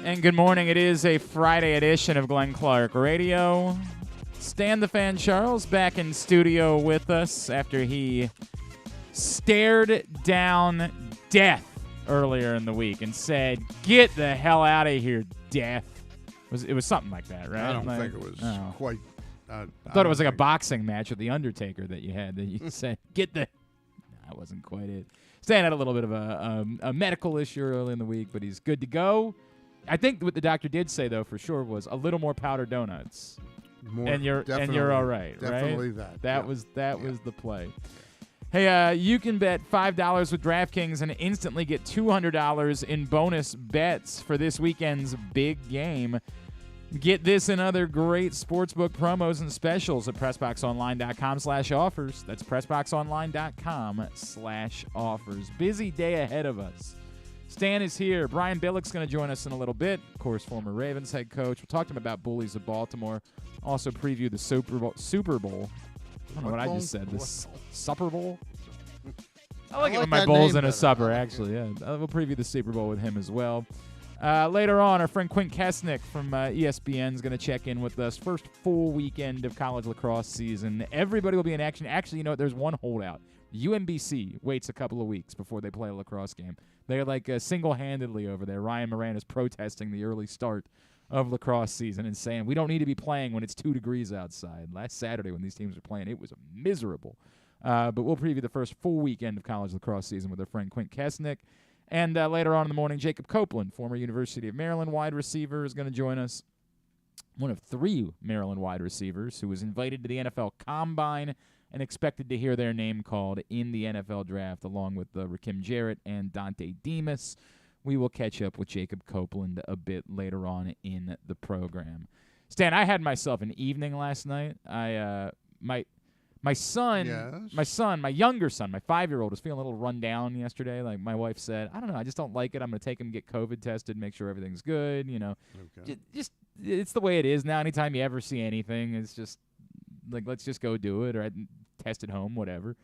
And good morning. It is a Friday edition of Glenn Clark Radio. Stan the Fan Charles back in studio with us after he stared down death earlier in the week and said, "Get the hell out of here, death." It was something like that, right? I don't think it was quite. I thought it was like a boxing match with The Undertaker that you had that you said, "Get the." That wasn't quite it. Stan had a little bit of a medical issue early in the week, but he's good to go. I think what the doctor did say, though, for sure, was a little more powdered donuts. And you're all right, definitely right? That was the play. Hey, you can bet $5 with DraftKings and instantly get $200 in bonus bets for this weekend's big game. Get this and other great sportsbook promos and specials at PressBoxOnline.com/offers. That's PressBoxOnline.com/offers. Busy day ahead of us. Stan is here. Brian Billick's going to join us in a little bit. Of course, former Ravens head coach. We'll talk to him about Bullies of Baltimore. Also preview the Super Bowl. I don't know what I just said. The Supper Bowl? I like it when my bowl's in a supper, actually. Yeah, we'll preview the Super Bowl with him as well. Later on, our friend Quint Kessenich from ESPN is going to check in with us. First full weekend of college lacrosse season. Everybody will be in action. Actually, you know what? There's one holdout. UMBC waits a couple of weeks before they play a lacrosse game. They're like single-handedly over there. Ryan Moran is protesting the early start of lacrosse season and saying we don't need to be playing when it's 2 degrees outside. Last Saturday when these teams were playing, it was miserable. But we'll preview the first full weekend of college lacrosse season with our friend Quint Kessenich. And later on in the morning, Jacob Copeland, former University of Maryland wide receiver, is going to join us. One of 3 Maryland wide receivers who was invited to the NFL Combine and expected to hear their name called in the NFL Draft, along with Rakim Jarrett and Dante Demas. We will catch up with Jacob Copeland a bit later on in the program. Stan, I had myself an evening last night. My younger son, my 5-year-old, was feeling a little run down yesterday. Like my wife said, I don't know, I just don't like it. I'm going to take him get COVID tested, make sure everything's good. You know, just it's the way it is now. Anytime you ever see anything, it's just like, let's just go do it or test at home, whatever.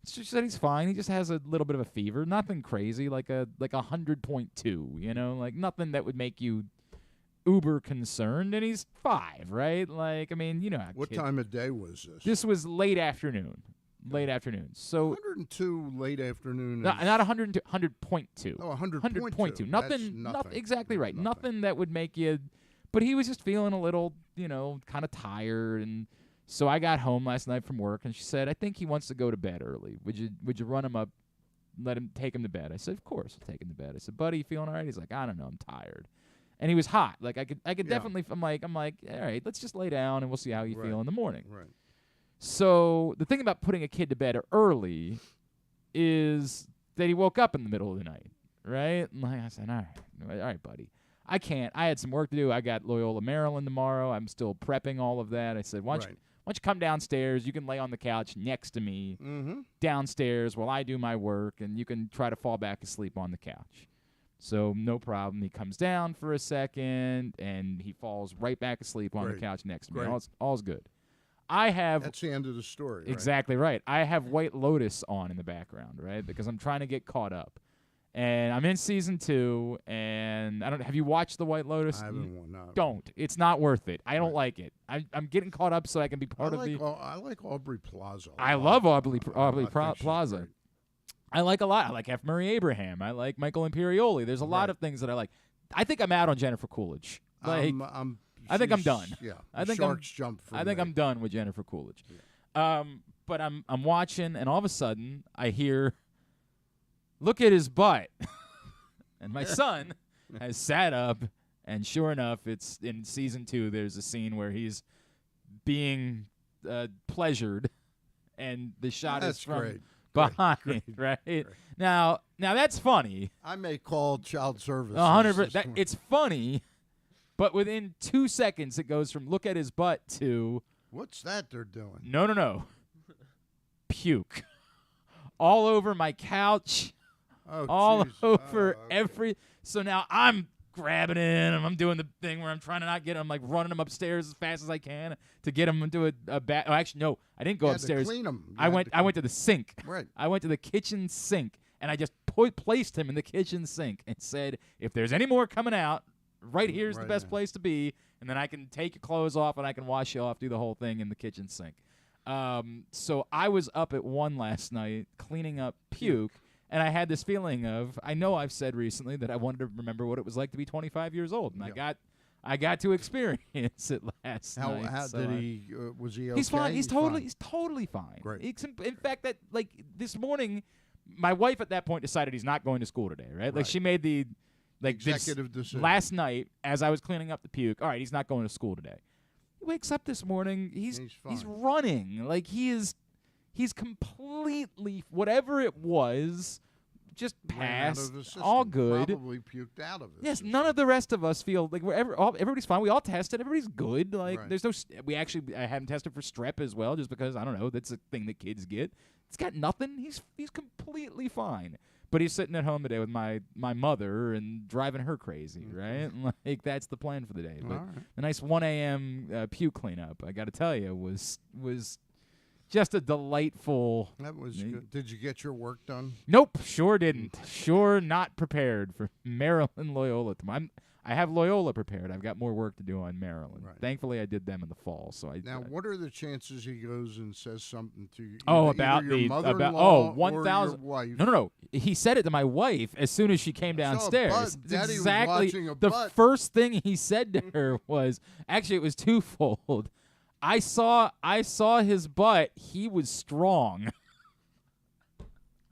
She said he's fine. He just has a little bit of a fever, nothing crazy, like a 100.2. You know, like nothing that would make you uber concerned, and he's 5, right? Like, I mean, you know how what time of day was this? This was late afternoon. So 102 late afternoon. Not 102, 100.2. Oh, 100.2. Nothing. Exactly right. Nothing that would make you. But he was just feeling a little, kind of tired, and so I got home last night from work, and she said, "I think he wants to go to bed early. Would you run him up, take him to bed?" I said, "Of course, I'll take him to bed." I said, "Buddy, you feeling all right?" He's like, "I don't know, I'm tired." And he was hot. Like I could definitely. I'm like, all right, let's just lay down and we'll see how you feel in the morning. Right. So the thing about putting a kid to bed early is that he woke up in the middle of the night, right? And like I said, all right, buddy. I can't. I had some work to do. I got Loyola, Maryland tomorrow. I'm still prepping all of that. I said, why don't you come downstairs? You can lay on the couch next to me downstairs while I do my work, and you can try to fall back asleep on the couch. So no problem. He comes down for a second, and he falls right back asleep on the couch next to me. All's good. That's the end of the story. Exactly right. I have White Lotus on in the background, right, because I'm trying to get caught up. And I'm in season 2, and have you watched the White Lotus? I haven't. No. Don't. It's not worth it. I don't like it. I'm getting caught up so I can be part of the. I like Aubrey Plaza. I love Aubrey Plaza. I like a lot. I like F. Murray Abraham. I like Michael Imperioli. There's a lot of things that I like. I think I'm out on Jennifer Coolidge. Like, I think I'm done. Yeah. I think I'm done with Jennifer Coolidge. Yeah. But I'm watching, and all of a sudden I hear, "Look at his butt," and my son has sat up, and sure enough, it's in season 2. There's a scene where he's being pleasured, and the shot is from. Great. Behind, great. Right? Great. Now that's funny. I may call child services. 100%. It's funny, but within 2 seconds, it goes from "look at his butt" to "what's that they're doing?" No. Puke. All over my couch. Oh, all geez. over okay. every. So now I'm grabbing it, and I'm doing the thing where I'm trying to not get him, like running him upstairs as fast as I can to get him into a bat. Oh, actually, no, I didn't go upstairs. To clean him. I went to the sink. Right. I went to the kitchen sink, and I just placed him in the kitchen sink and said, "If there's any more coming out, right here's the Right best now. place to be, and then I can take your clothes off and I can wash you off, do the whole thing in the kitchen sink. So I was up at 1 last night cleaning up puke, and I had this feeling of, I know I've said recently that I wanted to remember what it was like to be 25 years old, and I got to experience it last night. How so did he? Was he okay? He's fine. He's totally fine. Great. In fact, that this morning, my wife at that point decided he's not going to school today. Right? Like she made the executive decision last night as I was cleaning up the puke. All right, he's not going to school today. He wakes up this morning. He's running. Like he's completely, whatever it was, just passed. All good. Probably puked out of it. Yes, none of the rest of us feel like everybody's fine. We all tested. Everybody's good. Like there's no. I haven't tested for strep as well, just because I don't know. That's a thing that kids get. It's got nothing. He's completely fine. But he's sitting at home today with my mother and driving her crazy, right? Like that's the plan for the day. But the nice 1 a.m. Puke cleanup, I got to tell you, was just a delightful. That was good. Did you get your work done? Nope, sure didn't. Sure not prepared for Maryland Loyola tomorrow. I have Loyola prepared. I've got more work to do on Maryland. Right. Thankfully, I did them in the fall. So what are the chances he goes and says something to you? About your the mother-in-law 1,000. or your wife? No. He said it to my wife as soon as she came downstairs. Daddy exactly was watching a the butt. first thing he said to her was, actually it was twofold. I saw his butt. He was strong.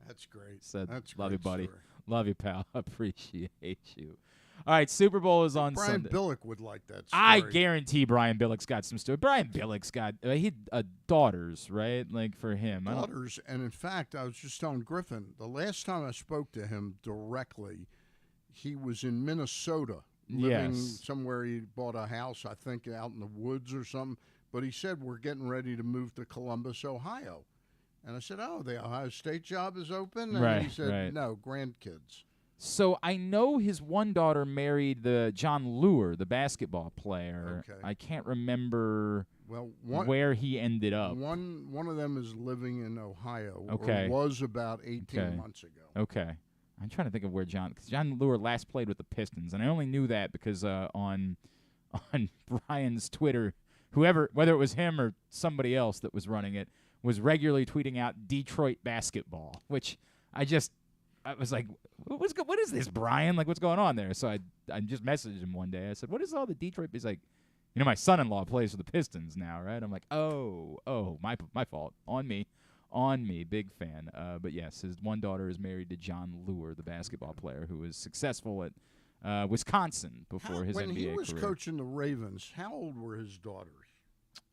That's great. Said, That's love you, great buddy. story. Love you, pal. Appreciate you. All right, Super Bowl is on Brian Sunday. Billick would like that story. I guarantee Brian Billick's got some story. Brian Billick's got daughters, right? Like for him, daughters, and in fact, I was just telling Griffin the last time I spoke to him directly, he was in Minnesota, living somewhere. He bought a house, I think, out in the woods or something. But he said we're getting ready to move to Columbus, Ohio, and I said, "Oh, the Ohio State job is open," and he said, "No, grandkids." So I know his one daughter married the John Lure, the basketball player. Okay. I can't remember where he ended up. One of them is living in Ohio. Okay. Or was about 18 months ago. Okay. I'm trying to think of where John Lure last played with the Pistons, and I only knew that because on Brian's Twitter, whether it was him or somebody else that was running it, was regularly tweeting out Detroit basketball, which I was like, what is this, Brian? Like, what's going on there? So I just messaged him one day. I said, what is all the Detroit? He's like, my son-in-law plays for the Pistons now, right? I'm like, oh, my fault. On me, big fan. But yes, his one daughter is married to John Lure, the basketball player who was successful at Wisconsin before his NBA career. When he was coaching the Ravens, how old were his daughters?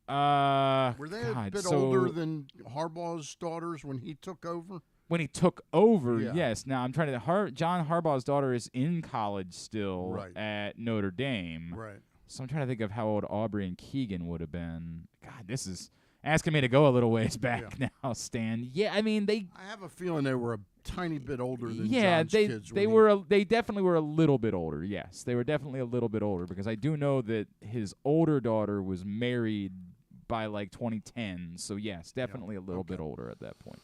Were they a bit older than Harbaugh's daughters when he took over? When he took over, yes. Now I'm trying to. John Harbaugh's daughter is in college still at Notre Dame. Right. So I'm trying to think of how old Aubrey and Keegan would have been. God, this is asking me to go a little ways back now, Stan. Yeah, I mean I have a feeling they were a tiny bit older than John's kids. They definitely were a little bit older. Yes, they were definitely a little bit older because I do know that his older daughter was married by like 2010. So yes, definitely a little bit older at that point.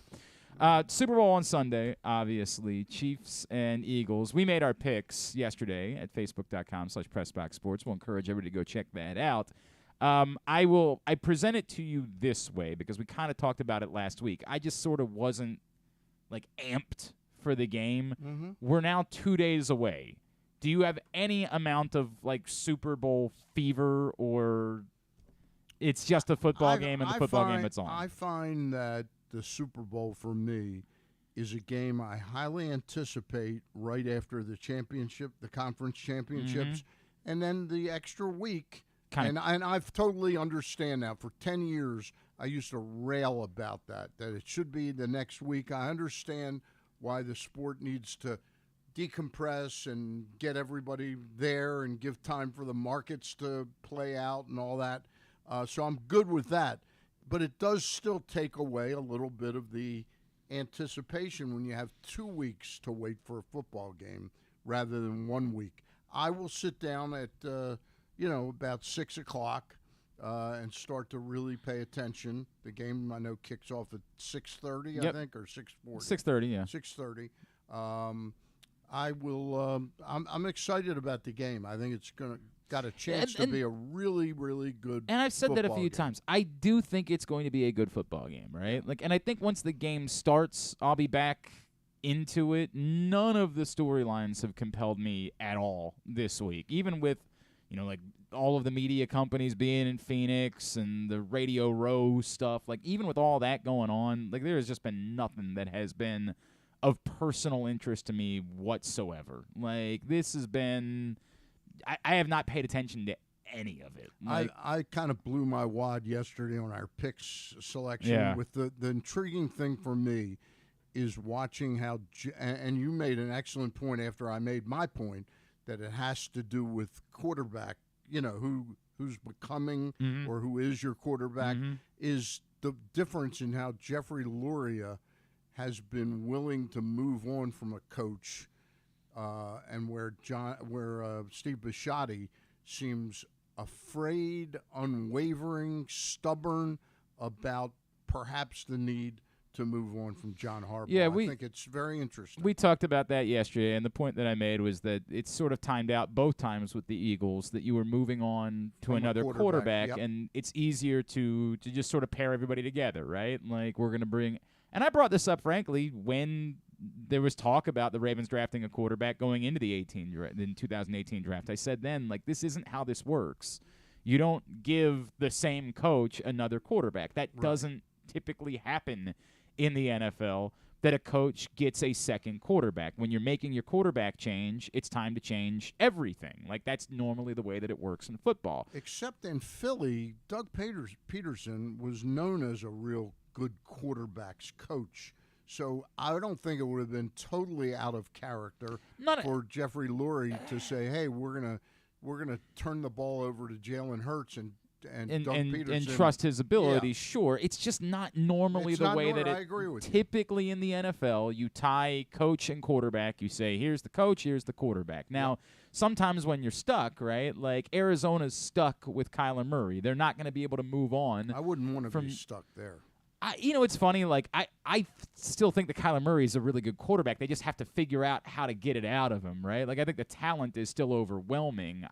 Super Bowl on Sunday, obviously. Chiefs and Eagles. We made our picks yesterday at facebook.com/PressBoxSports. We'll encourage everybody to go check that out. I present it to you this way because we kind of talked about it last week. I just sort of wasn't like amped for the game. Mm-hmm. We're now 2 days away. Do you have any amount of like Super Bowl fever, or it's just a football game and the football game it's on? I find that the Super Bowl for me is a game I highly anticipate right after the championship, the conference championships, and then the extra week. And I've totally understand now. For 10 years, I used to rail about that it should be the next week. I understand why the sport needs to decompress and get everybody there and give time for the markets to play out and all that. So I'm good with that. But it does still take away a little bit of the anticipation when you have 2 weeks to wait for a football game rather than 1 week. I will sit down at, about 6 o'clock and start to really pay attention. The game, I know, kicks off at 6:30, I think, or 6:40. 6:30, yeah. 6:30. I will. I'm excited about the game. I think it's got a chance to be a really, really good. And I've said that a few game. times. I do think it's going to be a good football game, right? And I think once the game starts, I'll be back into it. None of the storylines have compelled me at all this week, even with, all of the media companies being in Phoenix and the Radio Row stuff. Even with all that going on, there has just been nothing that has been of personal interest to me whatsoever. This has been, I have not paid attention to any of it. I kind of blew my wad yesterday on our picks selection. With the intriguing thing for me is watching how, and you made an excellent point after I made my point, that it has to do with quarterback, who's becoming or who is your quarterback, is the difference in how Jeffrey Luria has been willing to move on from a coach, and where Steve Bisciotti seems afraid, unwavering, stubborn about perhaps the need to move on from John Harbaugh. Yeah, I think it's very interesting. We talked about that yesterday, and the point that I made was that it's sort of timed out both times with the Eagles, that you were moving on to another quarterback, yep. And it's easier to just sort of pair everybody together, right? We're going to bring – and I brought this up, frankly, when there was talk about the Ravens drafting a quarterback going into the 2018 draft. I said then, this isn't how this works. You don't give the same coach another quarterback. That doesn't typically happen in the NFL, that a coach gets a second quarterback. When you're making your quarterback change, it's time to change everything. That's normally the way that it works in football. Except in Philly, Doug Peterson was known as a real good quarterbacks coach. So I don't think it would have been totally out of character for Jeffrey Lurie to say, "Hey, we're gonna turn the ball over to Jalen Hurts and Doug Peterson and trust his ability." Yeah. Sure, it's just not normally the way that I agree with typically in the NFL, you tie coach and quarterback. You say, here's the coach, here's the quarterback. Now, sometimes when you're stuck, right, Arizona's stuck with Kyler Murray. They're not going to be able to move on. I wouldn't want to be stuck there. It's funny, I still think that Kyler Murray is a really good quarterback. They just have to figure out how to get it out of him, right? I think the talent is still overwhelming.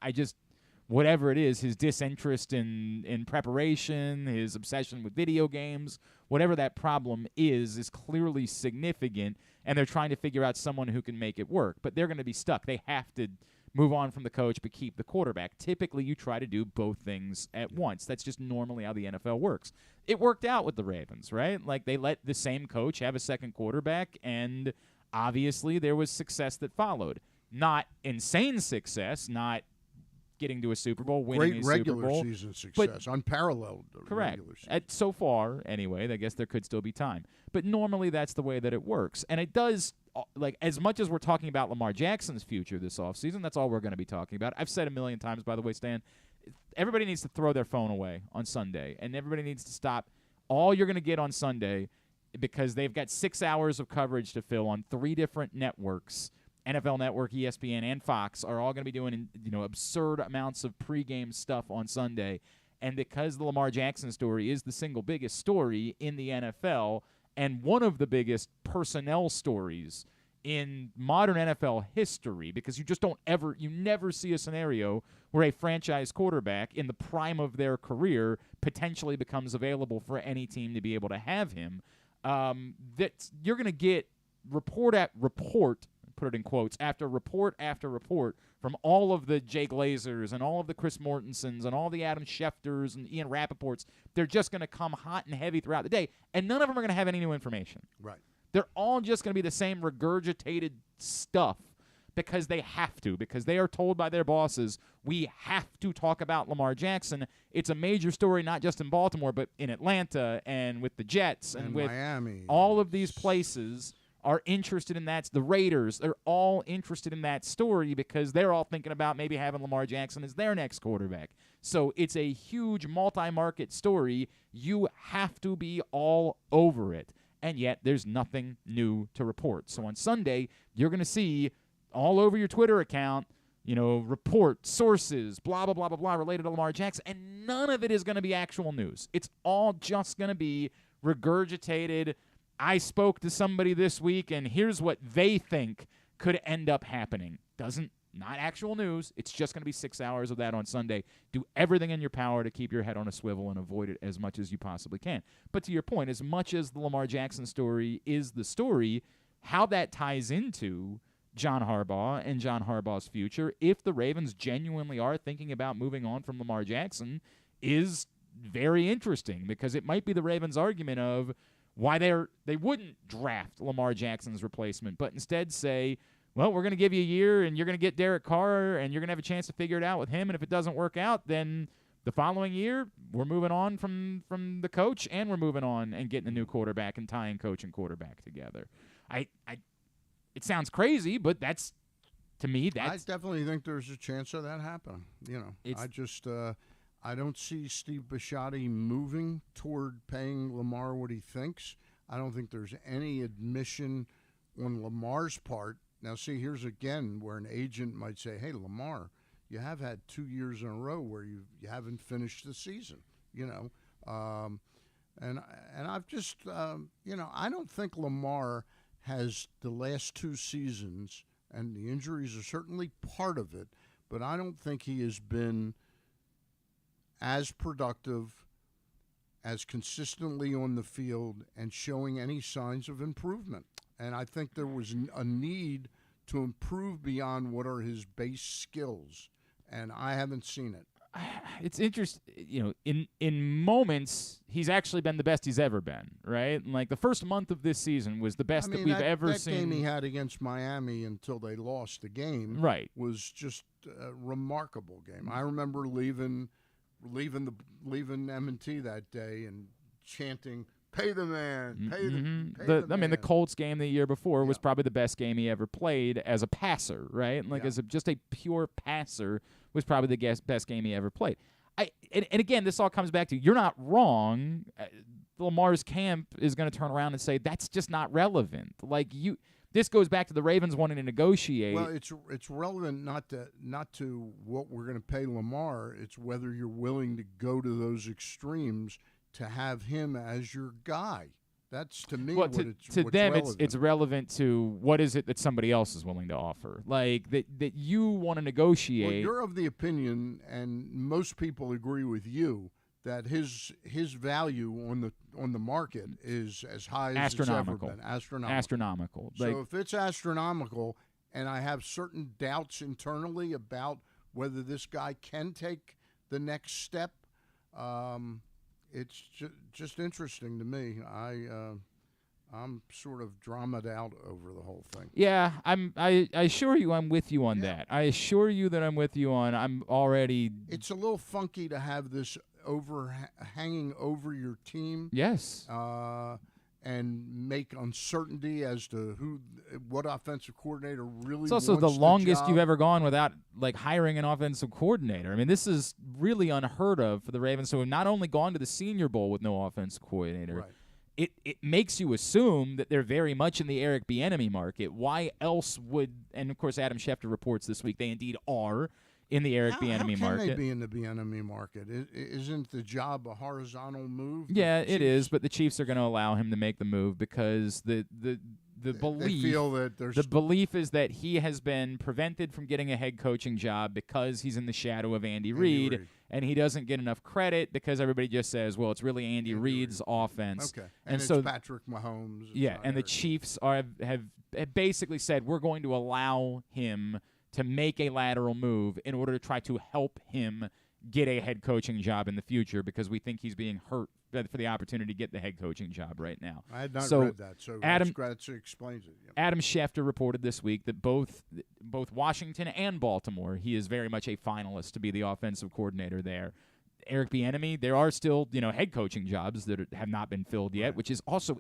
Whatever it is, his disinterest in preparation, his obsession with video games, whatever that problem is clearly significant, and they're trying to figure out someone who can make it work. But they're going to be stuck. They have to move on from the coach but keep the quarterback. Typically, you try to do both things at once. That's just normally how the NFL works. It worked out with the Ravens, right? They let the same coach have a second quarterback, and obviously there was success that followed. Not insane success, not getting to a Super Bowl, winning a Super Bowl. Great regular season success, unparalleled. Correct. So far, anyway, I guess there could still be time. But normally that's the way that it works. And it does, as much as we're talking about Lamar Jackson's future this offseason, that's all we're going to be talking about. I've said a million times, by the way, Stan, everybody needs to throw their phone away on Sunday, and everybody needs to stop. All you're going to get on Sunday, because they've got 6 hours of coverage to fill on 3 different networks, NFL Network, ESPN, and Fox are all going to be doing absurd amounts of pregame stuff on Sunday. And because the Lamar Jackson story is the single biggest story in the NFL and one of the biggest personnel stories in modern NFL history, because you never see a scenario where a franchise quarterback in the prime of their career potentially becomes available for any team to be able to have him, that you're going to get report, put it in quotes, after report from all of the Jay Glazers and all of the Chris Mortensons and all the Adam Schefters and Ian Rappaports. They're just going to come hot and heavy throughout the day, and none of them are going to have any new information. Right. They're all just going to be the same regurgitated stuff because they have to, because they are told by their bosses, we have to talk about Lamar Jackson. It's a major story not just in Baltimore, but in Atlanta and with the Jets and with Miami. All of these places are interested in that. The Raiders, they're all interested in that story because they're all thinking about maybe having Lamar Jackson as their next quarterback. So it's a huge multi-market story. You have to be all over it. And yet there's nothing new to report. So on Sunday, you're going to see all over your Twitter account, report, sources, blah, blah, blah, blah, blah, related to Lamar Jackson, and none of it is going to be actual news. It's all just going to be regurgitated. I spoke to somebody this week, and here's what they think could end up happening. Not actual news. It's just going to be 6 hours of that on Sunday. Do everything in your power to keep your head on a swivel and avoid it as much as you possibly can. But to your point, as much as the Lamar Jackson story is the story, how that ties into John Harbaugh and John Harbaugh's future, if the Ravens genuinely are thinking about moving on from Lamar Jackson, is very interesting, because it might be the Ravens' argument of why they wouldn't draft Lamar Jackson's replacement, but instead say, well, we're going to give you a year, and you're going to get Derek Carr, and you're going to have a chance to figure it out with him, and if it doesn't work out, then the following year we're moving on from the coach, and we're moving on and getting a new quarterback and tying coach and quarterback together. It sounds crazy, but that's, to me, I definitely think there's a chance of that happening. I don't see Steve Bisciotti moving toward paying Lamar what he thinks. I don't think there's any admission on Lamar's part. Now, see, here's again where an agent might say, hey, Lamar, you have had 2 years in a row where you haven't finished the season, and I've just, I don't think Lamar has the last 2 seasons, and the injuries are certainly part of it, but I don't think he has been as productive, as consistently on the field, and showing any signs of improvement. And I think there was a need to improve beyond what are his base skills, and I haven't seen it. It's interesting, in moments, he's actually been the best he's ever been, right? And like the first month of this season was the best that we've ever seen. That game he had against Miami until they lost the game, right, was just a remarkable game. I remember leaving M&T that day and chanting, "Pay the man, pay the man." I mean, the Colts game the year before was probably the best game he ever played as a passer, right? Like just a pure passer was probably the best game he ever played. And again, this all comes back to, you're not wrong. Lamar's camp is going to turn around and say that's just not relevant. This goes back to the Ravens wanting to negotiate. Well, it's relevant not to what we're going to pay Lamar. It's whether you're willing to go to those extremes to have him as your guy. That's, to me, what's them relevant. It's relevant to what is it that somebody else is willing to offer. Like that you want to negotiate. Well, you're of the opinion, and most people agree with you, that his value on the market is as high as it's ever been. Astronomical. So if it's astronomical, and I have certain doubts internally about whether this guy can take the next step, it's just interesting to me. I'm sort of dramaed out over the whole thing. Yeah, I assure you I'm with you on that. I assure you that I'm with you on. I'm already. It's a little funky to have this hanging over your team. Yes. And make uncertainty as to what offensive coordinator really. It's also the longest you've ever gone without hiring an offensive coordinator. I mean, this is really unheard of for the Ravens. So we've not only gone to the Senior Bowl with no offensive coordinator. Right. It makes you assume that they're very much in the Eric Bieniemy market. Why else would? And of course, Adam Schefter reports this week they indeed are in the Eric Bieniemy market. How can they be in the Bieniemy market? Isn't the job a horizontal move? Yeah, it is, but the Chiefs are going to allow him to make the move because the belief, they feel that there's the belief is that he has been prevented from getting a head coaching job because he's in the shadow of Andy Reid, and he doesn't get enough credit because everybody just says, well, it's really Andy Reid's offense. Okay, and so it's Patrick Mahomes. And the Chiefs have basically said, we're going to allow him to make a lateral move in order to try to help him get a head coaching job in the future because we think he's being hurt for the opportunity to get the head coaching job right now. I had not read that, so that explains it. Yep. Adam Schefter reported this week that both Washington and Baltimore, he is very much a finalist to be the offensive coordinator there. Eric Bieniemy, there are still head coaching jobs that have not been filled yet, which is also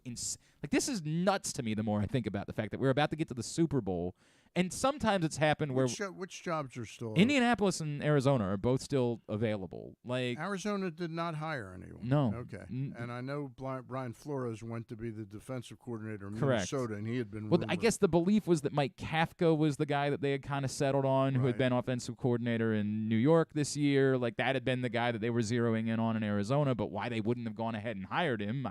this is nuts to me the more I think about the fact that we're about to get to the Super Bowl. And sometimes it's happened where which jobs are still Indianapolis and Arizona are both still available. Arizona did not hire anyone. No. Okay. And I know Brian Flores went to be the defensive coordinator in Correct. Minnesota, and he had been. Well, rumored. I guess the belief was that Mike Kafka was the guy that they had kind of settled on, who had been offensive coordinator in New York this year. That had been the guy that they were zeroing in on in Arizona. But why they wouldn't have gone ahead and hired him,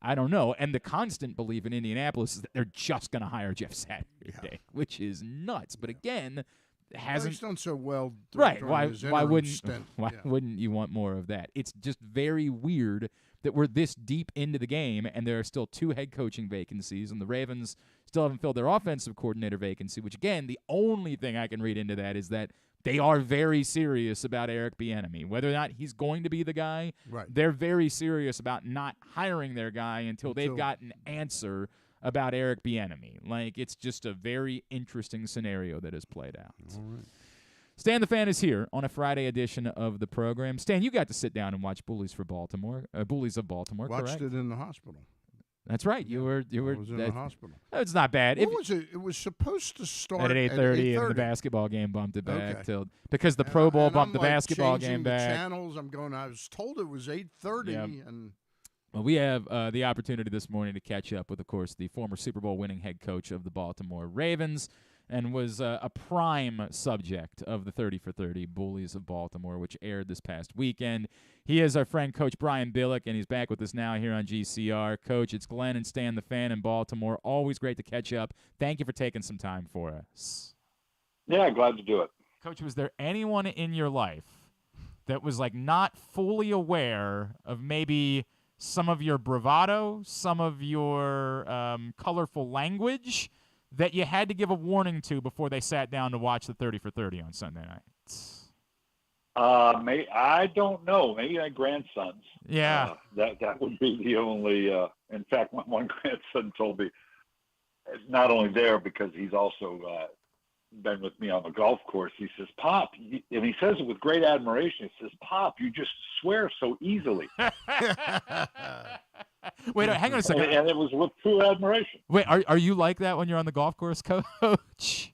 I don't know. And the constant belief in Indianapolis is that they're just going to hire Jeff Saturday, which is nuts. But again, hasn't he's done so well. Right? Why wouldn't you want more of that? It's just very weird that we're this deep into the game and there are still 2 head coaching vacancies, and the Ravens still haven't filled their offensive coordinator vacancy. Which again, the only thing I can read into that is that they are very serious about Eric Bieniemy. Whether or not he's going to be the guy, they're very serious about not hiring their guy until they've got an answer about Eric Bieniemy. Like, it's just a very interesting scenario that has played out. All right. Stan the Fan is here on a Friday edition of the program. Stan, you got to sit down and watch Bullies of Baltimore, correct? Watched it in the hospital. That's right. You were. I was in the hospital. It's not bad. What was it? It was supposed to start at 8:30, and the basketball game bumped it back because the Pro Bowl bumped the basketball game back. Channels. I was told it was 8:30, and well, we have the opportunity this morning to catch up with, of course, the former Super Bowl winning head coach of the Baltimore Ravens, and was a prime subject of the 30 for 30 Bullies of Baltimore, which aired this past weekend. He is our friend, Coach Brian Billick, and he's back with us now here on GCR. Coach, it's Glenn and Stan the Fan in Baltimore. Always great to catch up. Thank you for taking some time for us. Yeah, glad to do it. Coach, was there anyone in your life that was like not fully aware of maybe some of your bravado, some of your colorful language that you had to give a warning to before they sat down to watch the 30 for 30 on Sunday night? I don't know. Maybe my grandsons. Yeah. That would be the only. In fact, one grandson told me, not only there because he's also been with me on the golf course. He says, "Pop," and he says it with great admiration. He says, "Pop, you just swear so easily." Wait, hang on a second. And it was with true admiration. Wait, are you like that when you're on the golf course, Coach?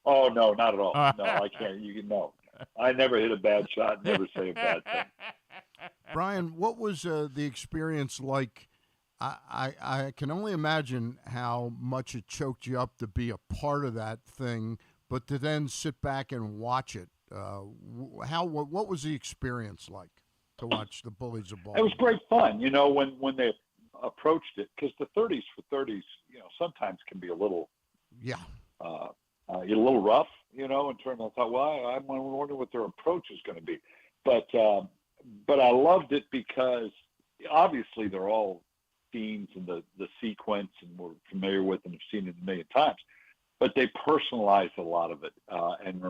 Oh no, not at all. No, I can't. No, I never hit a bad shot. Never say a bad thing. Brian, what was the experience like? I can only imagine how much it choked you up to be a part of that thing, but to then sit back and watch it. What was the experience like to watch the Bullies of Baltimore? It was great fun, when they approached it, because the 30s for 30s, sometimes can be a little, a little rough, in terms of thought, well, I'm wondering what their approach is going to be, but I loved it because obviously they're all scenes and the sequence, and we're familiar with and have seen it a million times, but they personalized a lot of it, and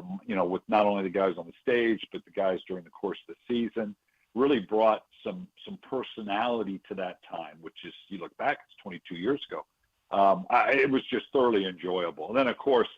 with not only the guys on the stage but the guys during the course of the season, really brought some personality to that time, which is, you look back, it's 22 years ago. It was just thoroughly enjoyable. And then, of course,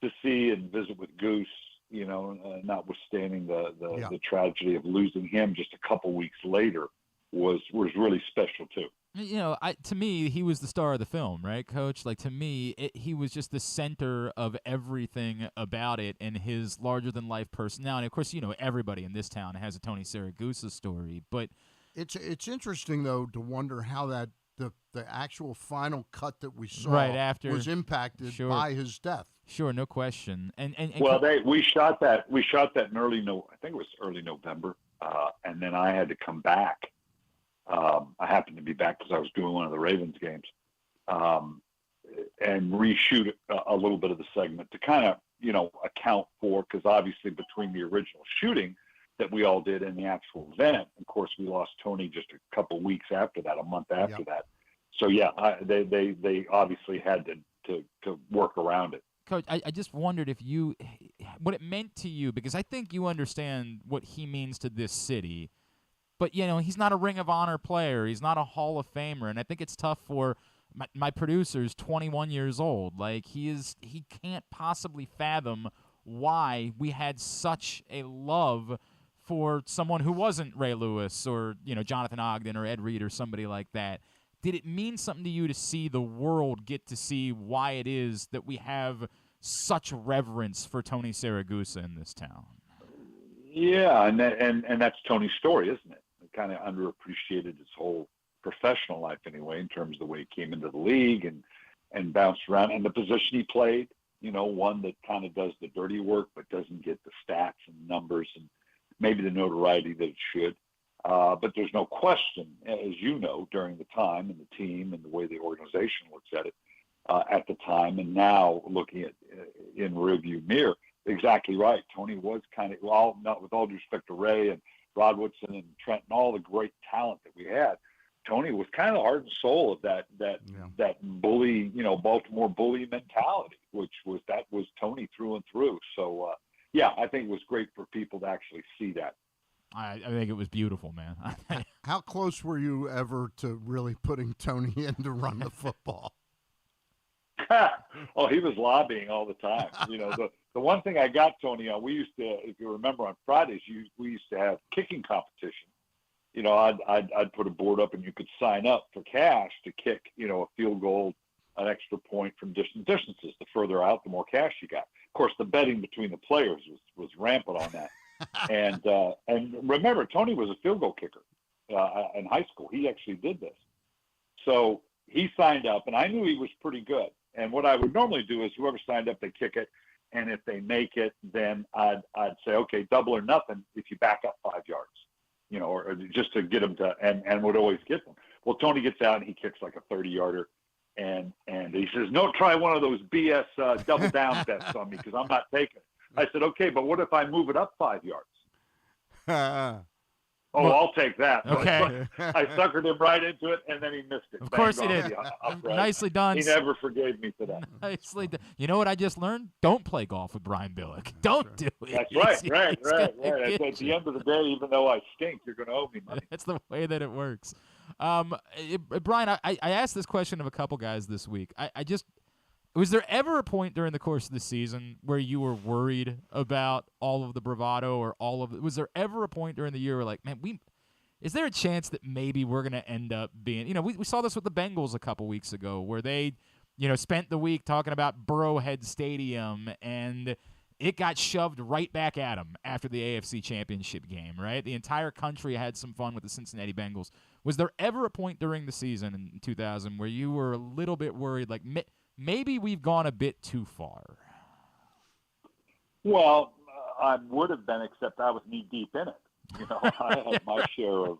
to see and visit with Goose, notwithstanding the tragedy of losing him just a couple weeks later, was really special too. To me, he was the star of the film, right, Coach? Like, to me, he was just the center of everything about it, and his larger-than-life personality. Of course, everybody in this town has a Tony Siragusa story, but it's interesting though to wonder how that the actual final cut that we saw right after was impacted by his death. Sure, no question. And well, we shot that in I think it was early November, and then I had to come back. I happened to be back because I was doing one of the Ravens games, and reshoot a little bit of the segment to kind of, account for, because obviously between the original shooting that we all did and the actual event, of course, we lost Tony just a couple weeks after that, a month after that. So they obviously had to work around it. Coach, I just wondered what it meant to you, because I think you understand what he means to this city. But, he's not a Ring of Honor player. He's not a Hall of Famer. And I think it's tough for my producer's 21 years old. Like, he can't possibly fathom why we had such a love for someone who wasn't Ray Lewis or, Jonathan Ogden or Ed Reed or somebody like that. Did it mean something to you to see the world get to see why it is that we have such reverence for Tony Siragusa in this town? Yeah, and that's Tony's story, isn't it? Kind of underappreciated his whole professional life anyway, in terms of the way he came into the league and bounced around, and the position he played, one that kind of does the dirty work but doesn't get the stats and numbers and maybe the notoriety that it should. But there's no question, as you know, during the time and the team and the way the organization looks at it at the time, and now looking at in rearview mirror, exactly right. Tony was kind of, well, not with all due respect to Ray and Rod Woodson and Trent and all the great talent that we had, Tony was kind of the heart and soul of that bully, Baltimore bully mentality, which was Tony through and through. So, I think it was great for people to actually see that. I think it was beautiful, man. How close were you ever to really putting Tony in to run the football? Oh, he was lobbying all the time. The one thing I got Tony on, we used to, if you remember, on Fridays, we used to have kicking competition. I'd put a board up and you could sign up for cash to kick, a field goal, an extra point from distant distances. The further out, the more cash you got. Of course, the betting between the players was rampant on that. And remember, Tony was a field goal kicker in high school. He actually did this. So he signed up, and I knew he was pretty good. And what I would normally do is whoever signed up, they kick it. And if they make it, then I'd say, okay, double or nothing if you back up 5 yards, or just to get them to, and would always get them. Well, Tony gets out and he kicks like a 30-yarder. And he says, no, try one of those BS double down bets on me because I'm not taking it. I said, okay, but what if I move it up 5 yards? I'll take that. Okay. I suckered him right into it, and then he missed it. Of course he did. Nicely done. He never forgave me for that. Nicely done. You know what I just learned? Don't play golf with Brian Billick. Don't do it. That's right. At the end of the day, even though I stink, you're going to owe me money. That's the way that it works. Brian, I asked this question of a couple guys this week. Was there ever a point during the course of the season where you were worried about all of the bravado or all of it? Was there ever a point during the year where, like, man, is there a chance that maybe we're going to end up being, we saw this with the Bengals a couple weeks ago where they, spent the week talking about Burrowhead Stadium and it got shoved right back at them after the AFC Championship game, right? The entire country had some fun with the Cincinnati Bengals. Was there ever a point during the season in 2000 where you were a little bit worried, like, maybe we've gone a bit too far? Well, I would have been, except I was knee deep in it. I had my share of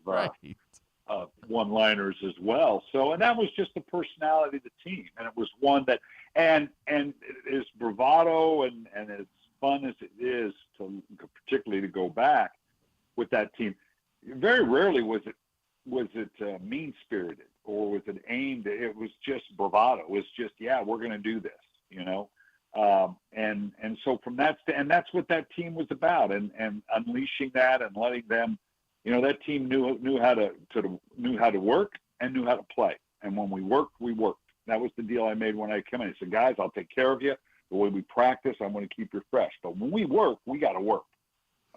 one-liners as well. So, and that was just the personality of the team, and it was one that, and as bravado and as fun as it is to particularly to go back with that team, very rarely was it mean-spirited or was it aimed. It was just bravado. It was just, we're going to do this, and so from that, and that's what that team was about, and unleashing that and letting them, that team knew how to work and knew how to play. And when we worked, we worked. That was the deal I made when I came in. I said, guys, I'll take care of you. The way we practice, I'm going to keep you fresh. But when we work, we got to work.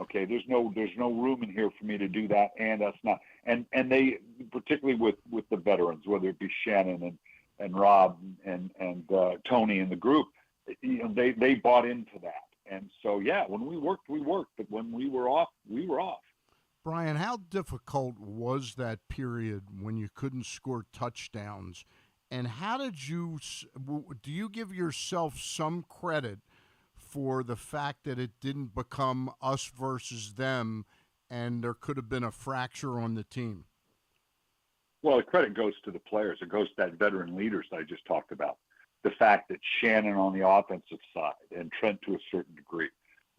Okay, there's no room in here for me to do that, and us not. And they, particularly with the veterans, whether it be Shannon and Rob and Tony and the group, they bought into that. And so, when we worked, but when we were off, we were off. Brian, how difficult was that period when you couldn't score touchdowns? And how do you give yourself some credit for the fact that it didn't become us versus them and there could have been a fracture on the team? Well, the credit goes to the players. It goes to that veteran leaders that I just talked about. The fact that Shannon on the offensive side and Trent to a certain degree,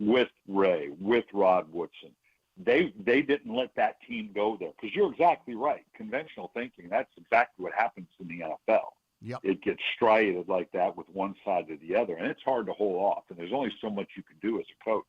with Ray, with Rod Woodson, they didn't let that team go there. Because you're exactly right. Conventional thinking, that's exactly what happens in the NFL. Yep. It gets striated like that with one side or the other, and it's hard to hold off. And there's only so much you can do as a coach.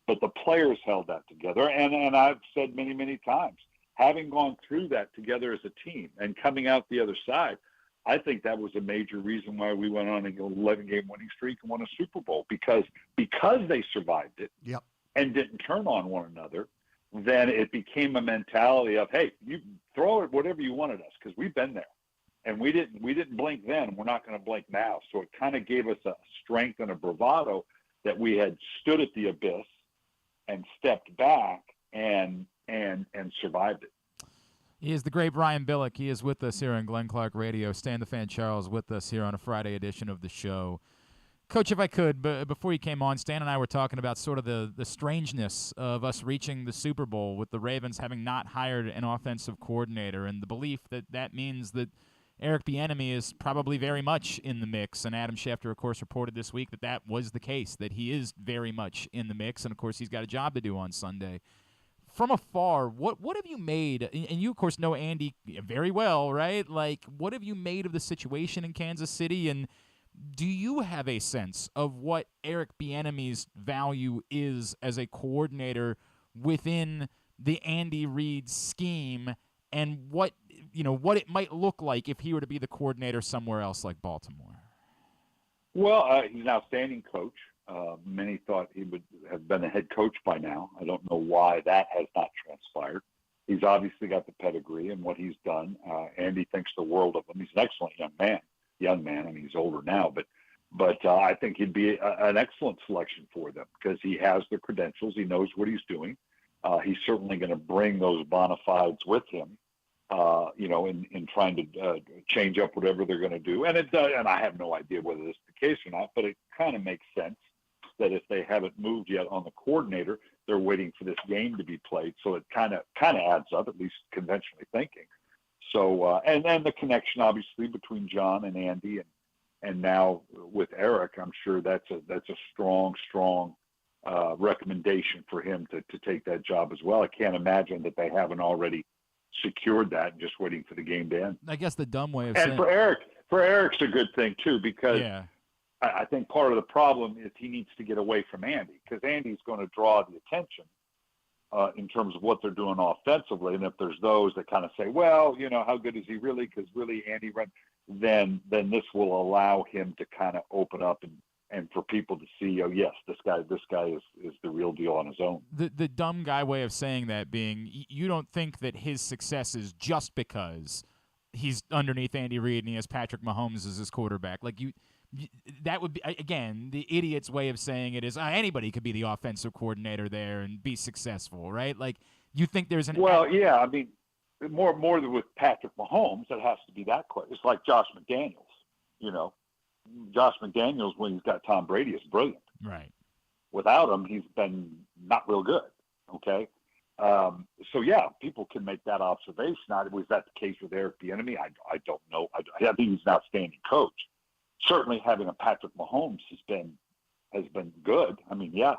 But the players held that together. And I've said many, many times, having gone through that together as a team and coming out the other side, I think that was a major reason why we went on an 11-game winning streak and won a Super Bowl, because they survived it. Yep. And didn't turn on one another. Then it became a mentality of, hey, you throw it whatever you want at us, because we've been there. And we didn't blink then. We're not going to blink now. So it kind of gave us a strength and a bravado that we had stood at the abyss and stepped back and survived it. He is the great Brian Billick. He is with us here on Glenn Clark Radio. Stan the Fan Charles with us here on a Friday edition of the show. Coach, if I could, before you came on, Stan and I were talking about sort of the strangeness of us reaching the Super Bowl with the Ravens having not hired an offensive coordinator, and the belief that means that Eric Bieniemy is probably very much in the mix. And Adam Schefter, of course, reported this week that was the case, that he is very much in the mix, and, of course, he's got a job to do on Sunday. From afar, what have you made, and you, of course, know Andy very well, right? Like, what have you made of the situation in Kansas City, and do you have a sense of what Eric Bieniemy's value is as a coordinator within the Andy Reid scheme, and what it might look like if he were to be the coordinator somewhere else like Baltimore? Well, he's an outstanding coach. Many thought he would have been a head coach by now. I don't know why that has not transpired. He's obviously got the pedigree and what he's done. Andy thinks the world of him. He's an excellent young man. I mean, he's older now, but I think he'd be an excellent selection for them because he has the credentials. He knows what he's doing. He's certainly going to bring those bona fides with him, in trying to change up whatever they're going to do. And and I have no idea whether this is the case or not, but it kind of makes sense that if they haven't moved yet on the coordinator, they're waiting for this game to be played. So it kind of adds up, at least conventionally thinking. So, and then the connection, obviously, between John and Andy and now with Eric, I'm sure that's a strong recommendation for him to take that job as well. I can't imagine that they haven't already secured that and just waiting for the game to end. I guess the dumb way of saying. And for Eric's a good thing, too, because I think part of the problem is he needs to get away from Andy because Andy's going to draw the attention in terms of what they're doing offensively. And if there's those that kind of say, well, how good is he really? Because really Andy then this will allow him to kind of open up and for people to see, oh, yes, this guy is the real deal on his own. The dumb guy way of saying that being, you don't think that his success is just because he's underneath Andy Reid and he has Patrick Mahomes as his quarterback. Like that would be, again, the idiot's way of saying it is anybody could be the offensive coordinator there and be successful, right? Like you think there's an... Well, yeah, I mean, more than with Patrick Mahomes, it has to be that quick. It's like Josh McDaniels, Josh McDaniels, when he's got Tom Brady, is brilliant. Right. Without him, he's been not real good, okay? So, yeah, people can make that observation. Was that the case with Eric Bieniemy? I don't know. I think he's an outstanding coach. Certainly having a Patrick Mahomes has been good. I mean, yeah,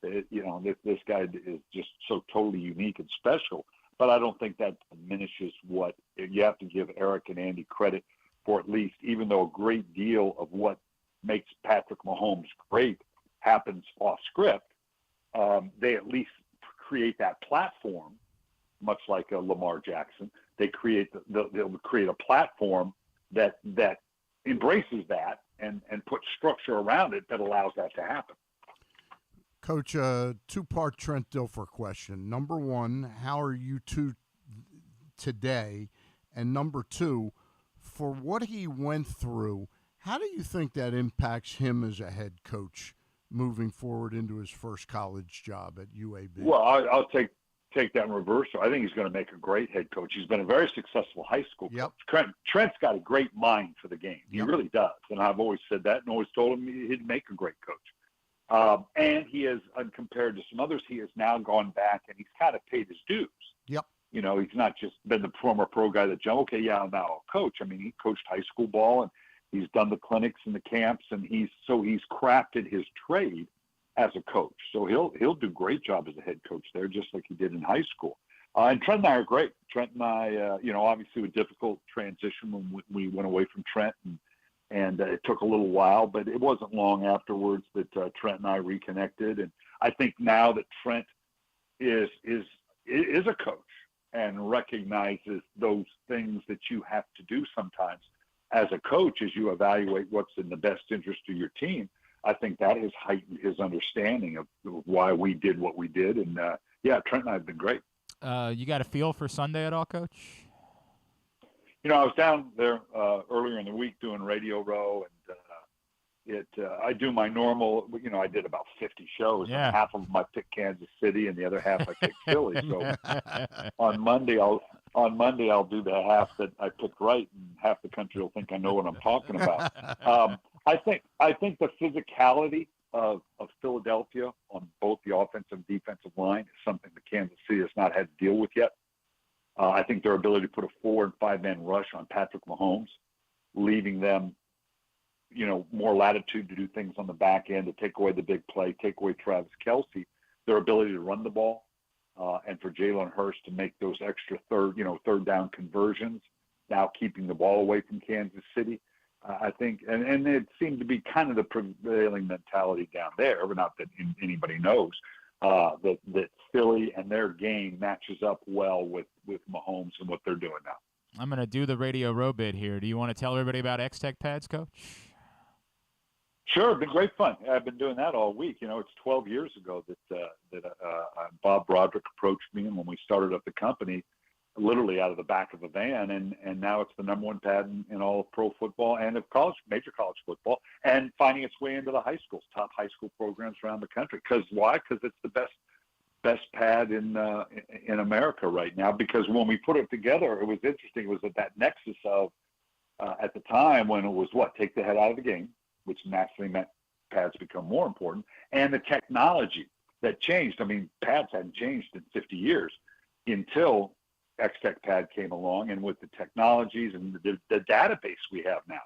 this guy is just so totally unique and special. But I don't think that diminishes what you have to give Eric and Andy credit for, at least, even though a great deal of what makes Patrick Mahomes great happens off script. They at least create that platform, much like a Lamar Jackson. They'll create a platform that embraces that and puts structure around it that allows that to happen. Coach, two-part Trent Dilfer question. Number one, how are you two today? And number two, for what he went through, how do you think that impacts him as a head coach moving forward into his first college job at UAB? Well, I'll take that in reverse. I think he's going to make a great head coach. He's been a very successful high school coach. Trent's got a great mind for the game. He really does. And I've always said that and always told him he'd make a great coach. And he is, compared to some others, he has now gone back and he's kind of paid his dues. Yep. He's not just been the former pro guy that jumped, okay, yeah, now I'll coach. I mean, he coached high school ball and he's done the clinics and the camps, and he's crafted his trade as a coach. So he'll do a great job as a head coach there, just like he did in high school. And Trent and I are great. Trent and I, obviously a difficult transition when we went away from Trent, and it took a little while, but it wasn't long afterwards that Trent and I reconnected. And I think now that Trent is a coach and recognizes those things that you have to do sometimes as a coach as you evaluate what's in the best interest of your team, I think that has heightened his understanding of why we did what we did. And, Trent and I have been great. You got a feel for Sunday at all, Coach? I was down there earlier in the week doing Radio Row, and I do my normal, I did about 50 shows. Yeah. And half of them I picked Kansas City and the other half I picked Philly. So on Monday I'll do the half that I picked right, and half the country will think I know what I'm talking about. I think the physicality of Philadelphia on both the offensive and defensive line is something that Kansas City has not had to deal with yet. I think their ability to put a 4- and 5-man rush on Patrick Mahomes, leaving them, more latitude to do things on the back end, to take away the big play, take away Travis Kelce, their ability to run the ball, and for Jalen Hurts to make those extra third down conversions, now keeping the ball away from Kansas City. I think, and it seemed to be kind of the prevailing mentality down there, but not that anybody knows, that Philly and their game matches up well with Mahomes and what they're doing now. I'm going to do the Radio Row bit here. Do you want to tell everybody about X-Tech pads, Coach? Sure, it's been great fun. I've been doing that all week. It's 12 years ago that Bob Broderick approached me, and when we started up the company, literally out of the back of a van, and now it's the number one pad in all of pro football and of major college football, and finding its way into the high schools, top high school programs around the country. Because why? Because it's the best pad in America right now. Because when we put it together, it was interesting. It was at that nexus of at the time when it was take the head out of the game, which naturally meant pads become more important, and the technology that changed. I mean, pads hadn't changed in 50 years until X-Tech pad came along, and with the technologies and the database we have now,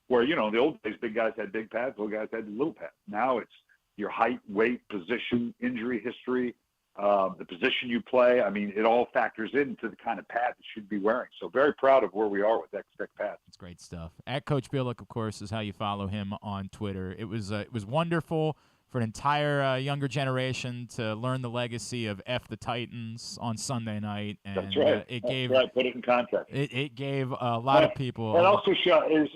where, the old days, big guys had big pads, little guys had little pads. Now it's your height, weight, position, injury history, the position you play. I mean, it all factors into the kind of pad you should be wearing. So very proud of where we are with X-Tech pads. It's great stuff. At Coach Billick, of course, is how you follow him on Twitter. It was wonderful for an entire younger generation to learn the legacy of F the Titans on Sunday night. And That's right. Put it in context. It gave a lot of people. It also shows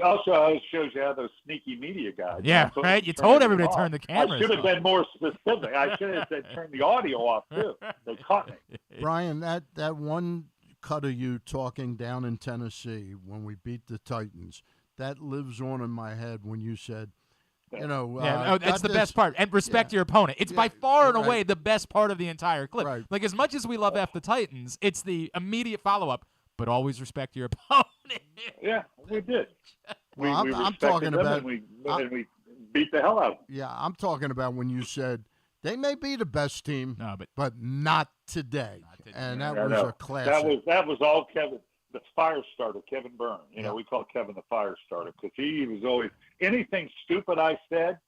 you how those sneaky media guys. Yeah, right? You told everybody to turn the cameras I should have been more specific. I should have said turn the audio off, too. They caught me. Brian, that one cut of you talking down in Tennessee when we beat the Titans, that lives on in my head when you said, that's the best part. And respect your opponent. It's by far and away the best part of the entire clip. Right. Like, as much as we love F the Titans, it's the immediate follow-up, but always respect your opponent. Yeah, we did. Well, we I'm talking about, and we beat the hell out of them. Yeah, I'm talking about when you said they may be the best team, but not today. And that was a classic. That was all Kevin. The fire starter, Kevin Byrne. We call Kevin the fire starter because he was always anything stupid I said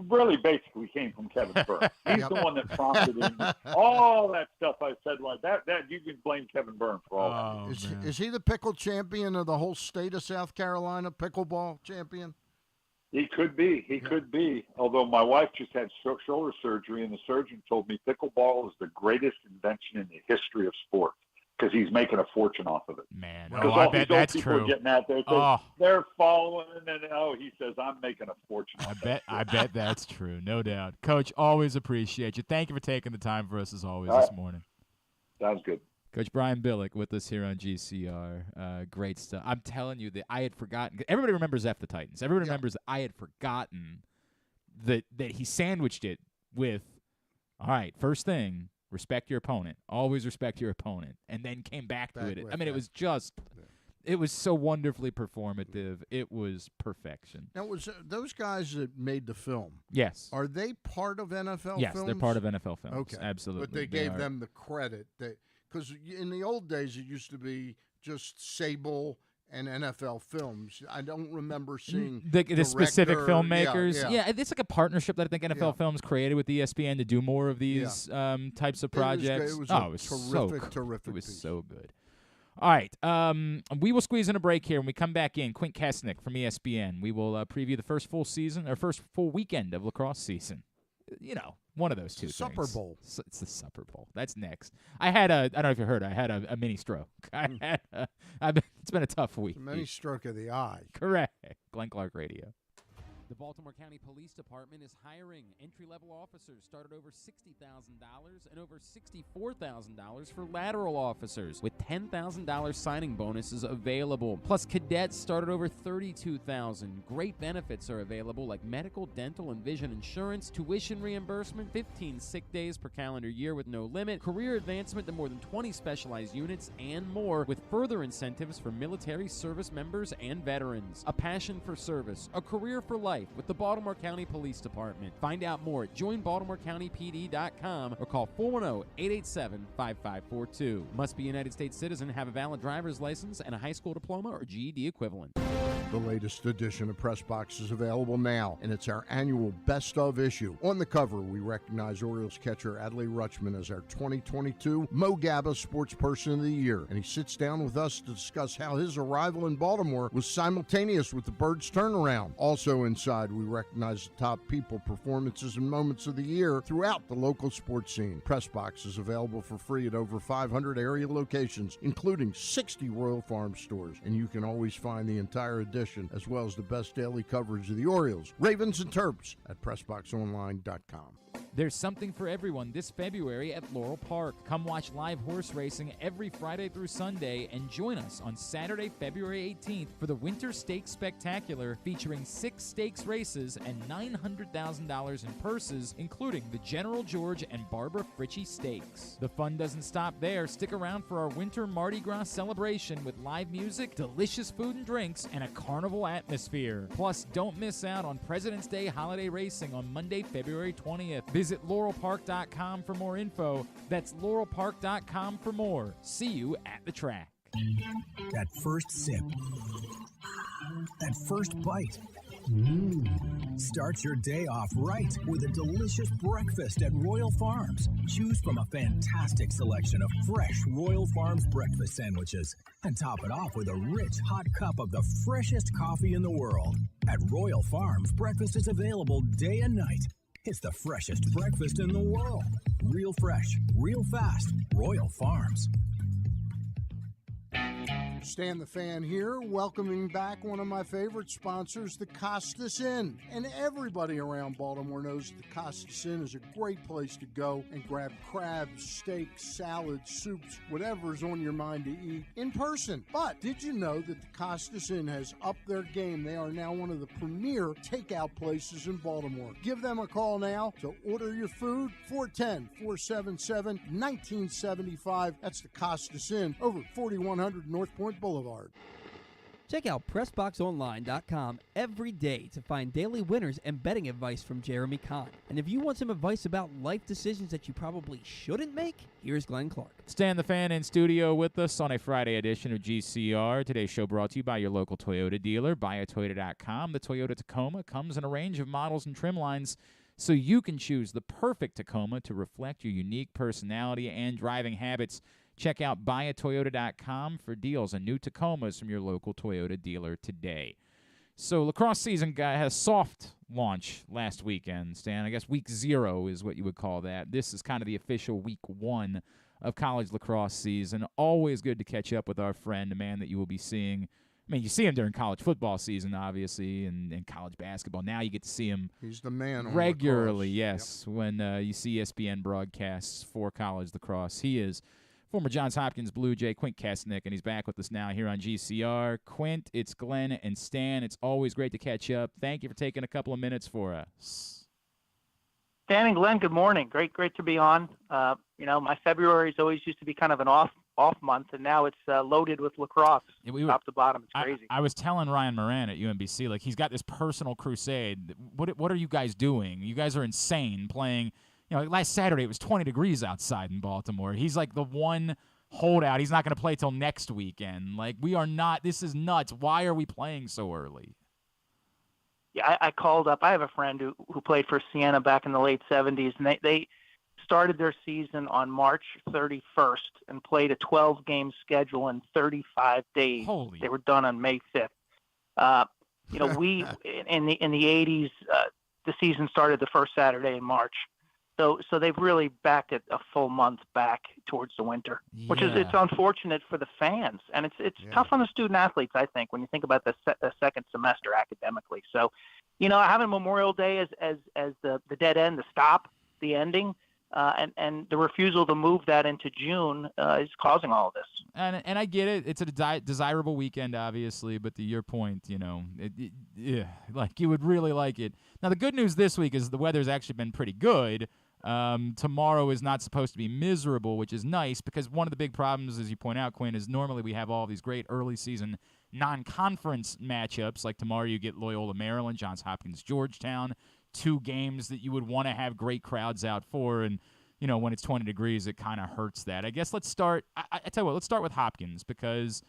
really basically came from Kevin Byrne. He's the one that prompted him. All that stuff I said like that you can blame Kevin Byrne for all that. Is he the pickle champion of the whole state of South Carolina, pickleball champion? He could be. He could be. Although my wife just had shoulder surgery, and the surgeon told me pickleball is the greatest invention in the history of sport. Because he's making a fortune off of it. Man, I bet that's true. Are getting out there, they're following, and he says, "I'm making a fortune." I bet that's true, no doubt. Coach, always appreciate you. Thank you for taking the time for us as always this morning. Sounds good. Coach Brian Billick with us here on GCR. Great stuff. I'm telling you that I had forgotten. Everybody remembers F the Titans. Everybody remembers that I had forgotten that he sandwiched it with, all right, first thing, respect your opponent. Always respect your opponent. And then came back to it. I mean, it was just it was so wonderfully performative. It was perfection. Now, was those guys that made the film? Yes. Are they part of NFL films? Yes, they're part of NFL films. Okay. Absolutely. But they gave them the credit. Because in the old days, it used to be just Sable and NFL films. I don't remember seeing the specific filmmakers. Yeah, it's like a partnership that I think NFL Films created with ESPN to do more of these types of projects. It was terrific. It was so good. All right, we will squeeze in a break here. When we come back in, Quint Kessenich from ESPN. We will preview the first full weekend of lacrosse season. One of those two things. Supper Bowl. It's the Supper Bowl. That's next. I don't know if you heard, I had a mini stroke. It's been a tough week. A mini stroke of the eye. Correct. Glenn Clark Radio. The Baltimore County Police Department is hiring. Entry-level officers start at over $60,000 and over $64,000 for lateral officers, with $10,000 signing bonuses available. Plus, cadets start at over $32,000. Great benefits are available like medical, dental, and vision insurance, tuition reimbursement, 15 sick days per calendar year with no limit, career advancement to more than 20 specialized units, and more, with further incentives for military service members and veterans. A passion for service, a career for life. with the Baltimore County Police Department. Find out more at joinbaltimorecountypd.com or call 410-887-5542. Must be a United States citizen, have a valid driver's license, and a high school diploma or GED equivalent. The latest edition of Press Box is available now, and it's our annual Best Of issue. On the cover, we recognize Orioles catcher Adley Rutschman as our 2022 Mo Gabba Sports Person of the Year, and he sits down with us to discuss how his arrival in Baltimore was simultaneous with the Birds' turnaround. Also inside, we recognize the top people, performances, and moments of the year throughout the local sports scene. Press Box is available for free at over 500 area locations, including 60 Royal Farm stores, and you can always find the entire edition as well as the best daily coverage of the Orioles, Ravens, and Terps at PressBoxOnline.com. There's something for everyone this February at Laurel Park. Come watch live horse racing every Friday through Sunday and join us on Saturday, February 18th for the Winter Stakes Spectacular featuring 6 stakes races and $900,000 in purses, including the General George and Barbara Fritchie Stakes. The fun doesn't stop there. Stick around for our Winter Mardi Gras celebration with live music, delicious food and drinks, and a carnival atmosphere. Plus, don't miss out on President's Day holiday racing on Monday, February 20th. Visit laurelpark.com for more info. That's laurelpark.com for more. See you at the track. That first sip. That first bite. Start your day off right with a delicious breakfast at Royal Farms. Choose from a fantastic selection of fresh Royal Farms breakfast sandwiches and top it off with a rich hot cup of the freshest coffee in the world. At Royal Farms, breakfast is available day and night. It's the freshest breakfast in the world. Real fresh, real fast. Royal Farms. Stan the Fan here, welcoming back one of my favorite sponsors, the Costas Inn. And everybody around Baltimore knows the Costas Inn is a great place to go and grab crabs, steaks, salads, soups, whatever's on your mind to eat in person. But did you know that the Costas Inn has upped their game? They are now one of the premier takeout places in Baltimore. Give them a call now to order your food, 410-477-1975. That's the Costas Inn over 4100 North Point Boulevard. Check out PressBoxOnline.com every day to find daily winners and betting advice from Jeremy Kahn. And if you want some advice about life decisions that you probably shouldn't make, here's Glenn Clark. Stan the Fan in studio with us on a Friday edition of GCR. Today's show brought to you by your local Toyota dealer, buyatoyota.com. The Toyota Tacoma comes in a range of models and trim lines, so you can choose the perfect Tacoma to reflect your unique personality and driving habits. Check out buyatoyota.com for deals on new Tacomas from your local Toyota dealer today. So lacrosse season had a soft launch last weekend, Stan. I guess week 0 is what you would call that. This is kind of the official week 1 of college lacrosse season. Always good to catch up with our friend, a man that you will be seeing. I mean, you see him during college football season, obviously, and college basketball. Now you get to see him He's the man on regularly, lacrosse. yes, when you see ESPN broadcasts for college lacrosse. He is former Johns Hopkins Blue Jay Quint Kessenich, and he's back with us now here on GCR. Quint, it's Glenn and Stan. It's always great to catch up. Thank you for taking a couple of minutes for us. Stan and Glenn, good morning. Great to be on. My February's always used to be kind of an off month, and now it's loaded with lacrosse, top to bottom. It's crazy. I was telling Ryan Moran at UMBC, like, he's got this personal crusade. What are you guys doing? You guys are insane playing. Last Saturday it was 20 degrees outside in Baltimore. He's like the one holdout. He's not going to play till next weekend. Like, we are not. This is nuts. Why are we playing so early? Yeah, I called up. I have a friend who played for Siena back in the late 70s, and they started their season on March 31st and played a 12-game schedule in 35 days. They were done on May 5th. We in the 80s, the season started the first Saturday in March. So they've really backed it a full month back towards the winter, which is it's unfortunate for the fans, and it's tough on the student athletes, I think, when you think about the second semester academically. So, having Memorial Day as the dead end, the stop, the ending, and the refusal to move that into June is causing all of this. And I get it. It's a desirable weekend, obviously, but to your point, like, you would really like it. Now, the good news this week is the weather's actually been pretty good. Tomorrow is not supposed to be miserable, which is nice, because one of the big problems, as you point out, Quinn, is normally we have all these great early season non-conference matchups, like tomorrow you get Loyola, Maryland, Johns Hopkins, Georgetown, 2 games that you would want to have great crowds out for, and when it's 20 degrees, it kind of hurts that. I guess let's start. I tell you what, let's start with Hopkins, because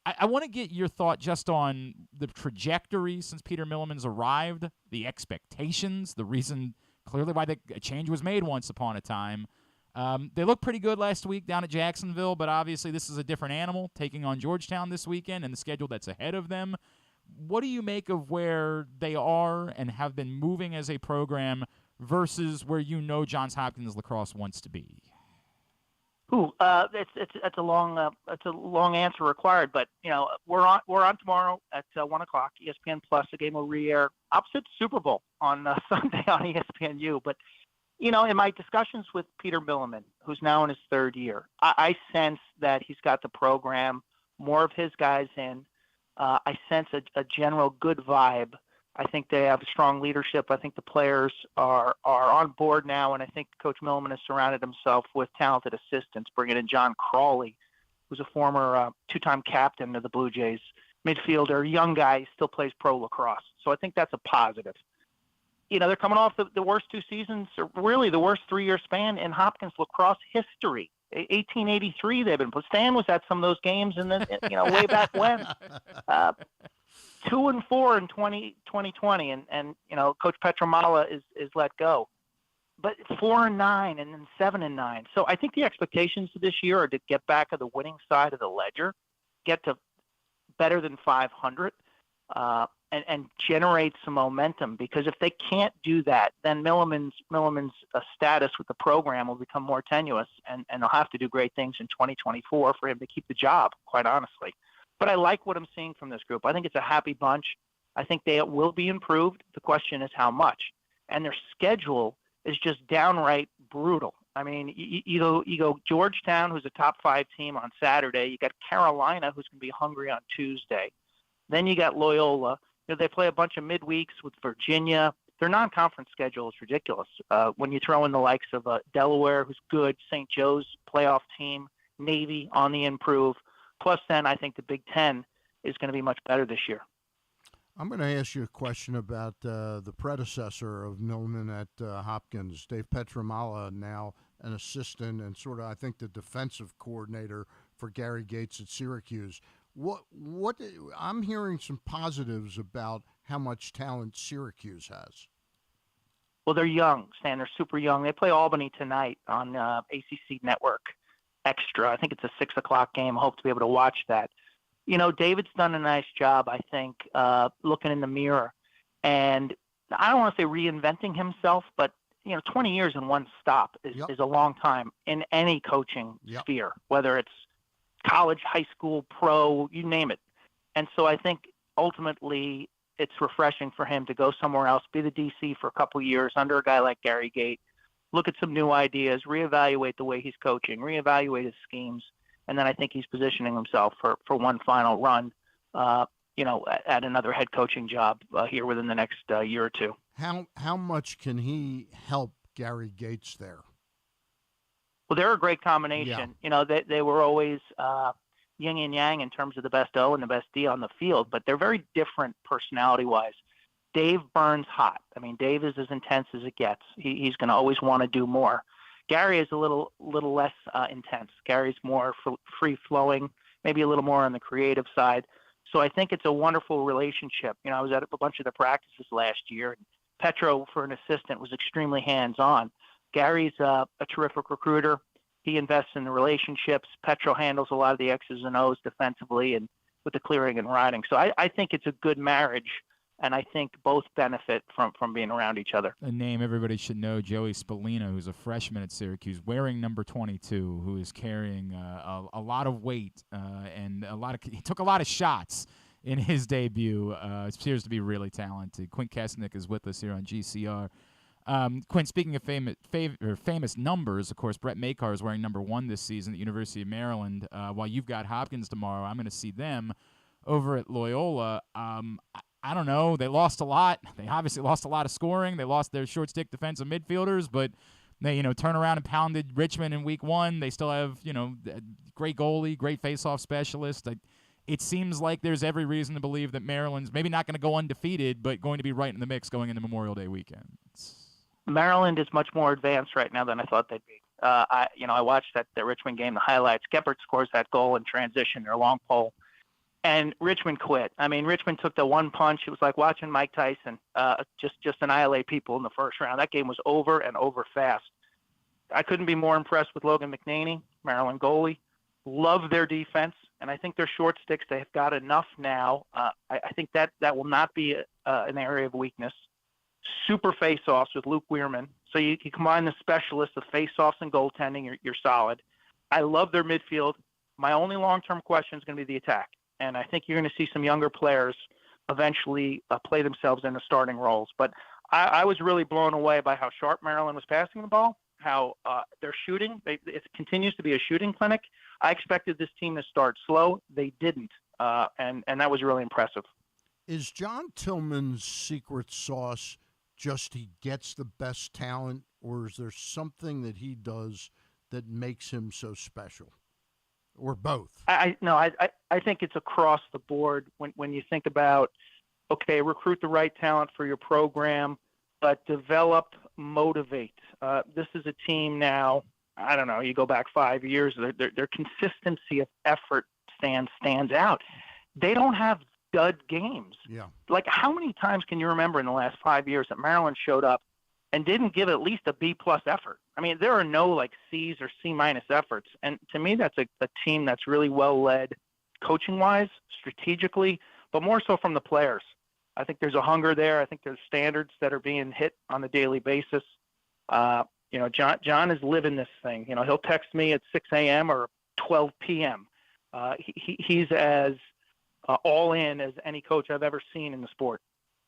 I want to get your thought just on the trajectory since Peter Milliman's arrived, the expectations, the reason clearly why the change was made once upon a time. They looked pretty good last week down at Jacksonville, but obviously this is a different animal, taking on Georgetown this weekend and the schedule that's ahead of them. What do you make of where they are and have been moving as a program versus where Johns Hopkins lacrosse wants to be? It's a long answer required, but we're on tomorrow at 1:00 ESPN Plus. The game will re-air opposite Super Bowl on Sunday on ESPNU. But in my discussions with Peter Milliman, who's now in his 3rd year, I sense that he's got the program, more of his guys in. I sense a general good vibe. I think they have strong leadership. I think the players are on board now, and I think Coach Milliman has surrounded himself with talented assistants, bringing in John Crawley, who's a former 2-time captain of the Blue Jays, midfielder, young guy, still plays pro lacrosse. So I think that's a positive. They're coming off the worst 2 seasons, or really the worst 3-year span in Hopkins lacrosse history. 1883 they've been. Stan was at some of those games, and then way back when. 2-4 in 2020, and Coach Petramala is let go, but 4-9 and then 7-9. So I think the expectations this year are to get back to the winning side of the ledger, get to better than 500, and generate some momentum. Because if they can't do that, then Milliman's status with the program will become more tenuous, and they'll have to do great things in 2024 for him to keep the job, quite honestly. But I like what I'm seeing from this group. I think it's a happy bunch. I think they will be improved. The question is how much. And their schedule is just downright brutal. I mean, you go Georgetown, who's a top 5 team, on Saturday. You got Carolina, who's going to be hungry on Tuesday. Then you got Loyola. They play a bunch of midweeks with Virginia. Their non-conference schedule is ridiculous. When you throw in the likes of Delaware, who's good, St. Joe's playoff team, Navy on the improve. Plus, then I think the Big Ten is going to be much better this year. I'm going to ask you a question about the predecessor of Milliman at Hopkins, Dave Petramala, now an assistant and sort of, I think, the defensive coordinator for Gary Gates at Syracuse. What I'm hearing some positives about how much talent Syracuse has. Well, they're young, Stan. They're super young. They play Albany tonight on ACC Network Extra. I think it's a 6:00 game. I hope to be able to watch that. David's done a nice job, I think, looking in the mirror. And I don't want to say reinventing himself, but, 20 years in one stop is a long time in any coaching sphere, whether it's college, high school, pro, you name it. And so I think ultimately it's refreshing for him to go somewhere else, be the DC for a couple of years under a guy like Gary Gate, look at some new ideas, reevaluate the way he's coaching, reevaluate his schemes, and then I think he's positioning himself for one final run, at another head coaching job here within the next year or two. How much can he help Gary Gates there? Well, they're a great combination. Yeah. They were always yin and yang in terms of the best O and the best D on the field, but they're very different personality-wise. Dave burns hot. I mean, Dave is as intense as it gets. He's going to always want to do more. Gary is a little less intense. Gary's more free-flowing, maybe a little more on the creative side. So I think it's a wonderful relationship. I was at a bunch of the practices last year, and Petro, for an assistant, was extremely hands-on. Gary's a terrific recruiter. He invests in the relationships. Petro handles a lot of the X's and O's defensively and with the clearing and riding. So I think it's a good marriage, and I think both benefit from being around each other. A name everybody should know, Joey Spallina, who's a freshman at Syracuse, wearing number 22, who is carrying a lot of weight and he took a lot of shots in his debut. Appears to be really talented. Quint Kessenich is with us here on GCR. Quint, speaking of famous numbers, of course, Brett Makar is wearing number 1 this season at University of Maryland. While you've got Hopkins tomorrow, I'm going to see them over at Loyola. I don't know. They lost a lot. They obviously lost a lot of scoring. They lost their short stick defensive midfielders, but they, turn around and pounded Richmond in week 1. They still have, great goalie, great face-off specialist. it seems like there's every reason to believe that Maryland's maybe not going to go undefeated, but going to be right in the mix going into Memorial Day weekend. Maryland is much more advanced right now than I thought they'd be. I watched that Richmond game, the highlights. Geppert scores that goal in transition, their long pole, and Richmond quit. I mean, Richmond took the one punch. It was like watching Mike Tyson just annihilate people in the first round. That game was over and over fast. I couldn't be more impressed with Logan McNaney, Maryland goalie. Love their defense, and I think their short sticks, they have got enough now. I think that will not be an area of weakness. Super face-offs with Luke Weirman. So you combine the specialists of face-offs and goaltending, you're solid. I love their midfield. My only long-term question is going to be the attack, and I think you're going to see some younger players eventually play themselves into starting roles. But I was really blown away by how sharp Maryland was passing the ball, how they're shooting. It continues to be a shooting clinic. I expected this team to start slow. They didn't, and that was really impressive. Is John Tillman's secret sauce just he gets the best talent, or is there something that he does that makes him so special, or both? I think it's across the board when you think about, okay, recruit the right talent for your program, but develop, motivate. This is a team now, I don't know, you go back 5 years, their consistency of effort stands out. They don't have dud games. Yeah. Like, how many times can you remember in the last 5 years that Maryland showed up and didn't give at least a B-plus effort? I mean, there are no, like, C's or C-minus efforts. And to me, that's a team that's really well-led coaching-wise, strategically, but more so from the players. I think there's a hunger there. I think there's standards that are being hit on a daily basis. John is living this thing. He'll text me at 6 a.m. or 12 p.m. He's as all in as any coach I've ever seen in the sport.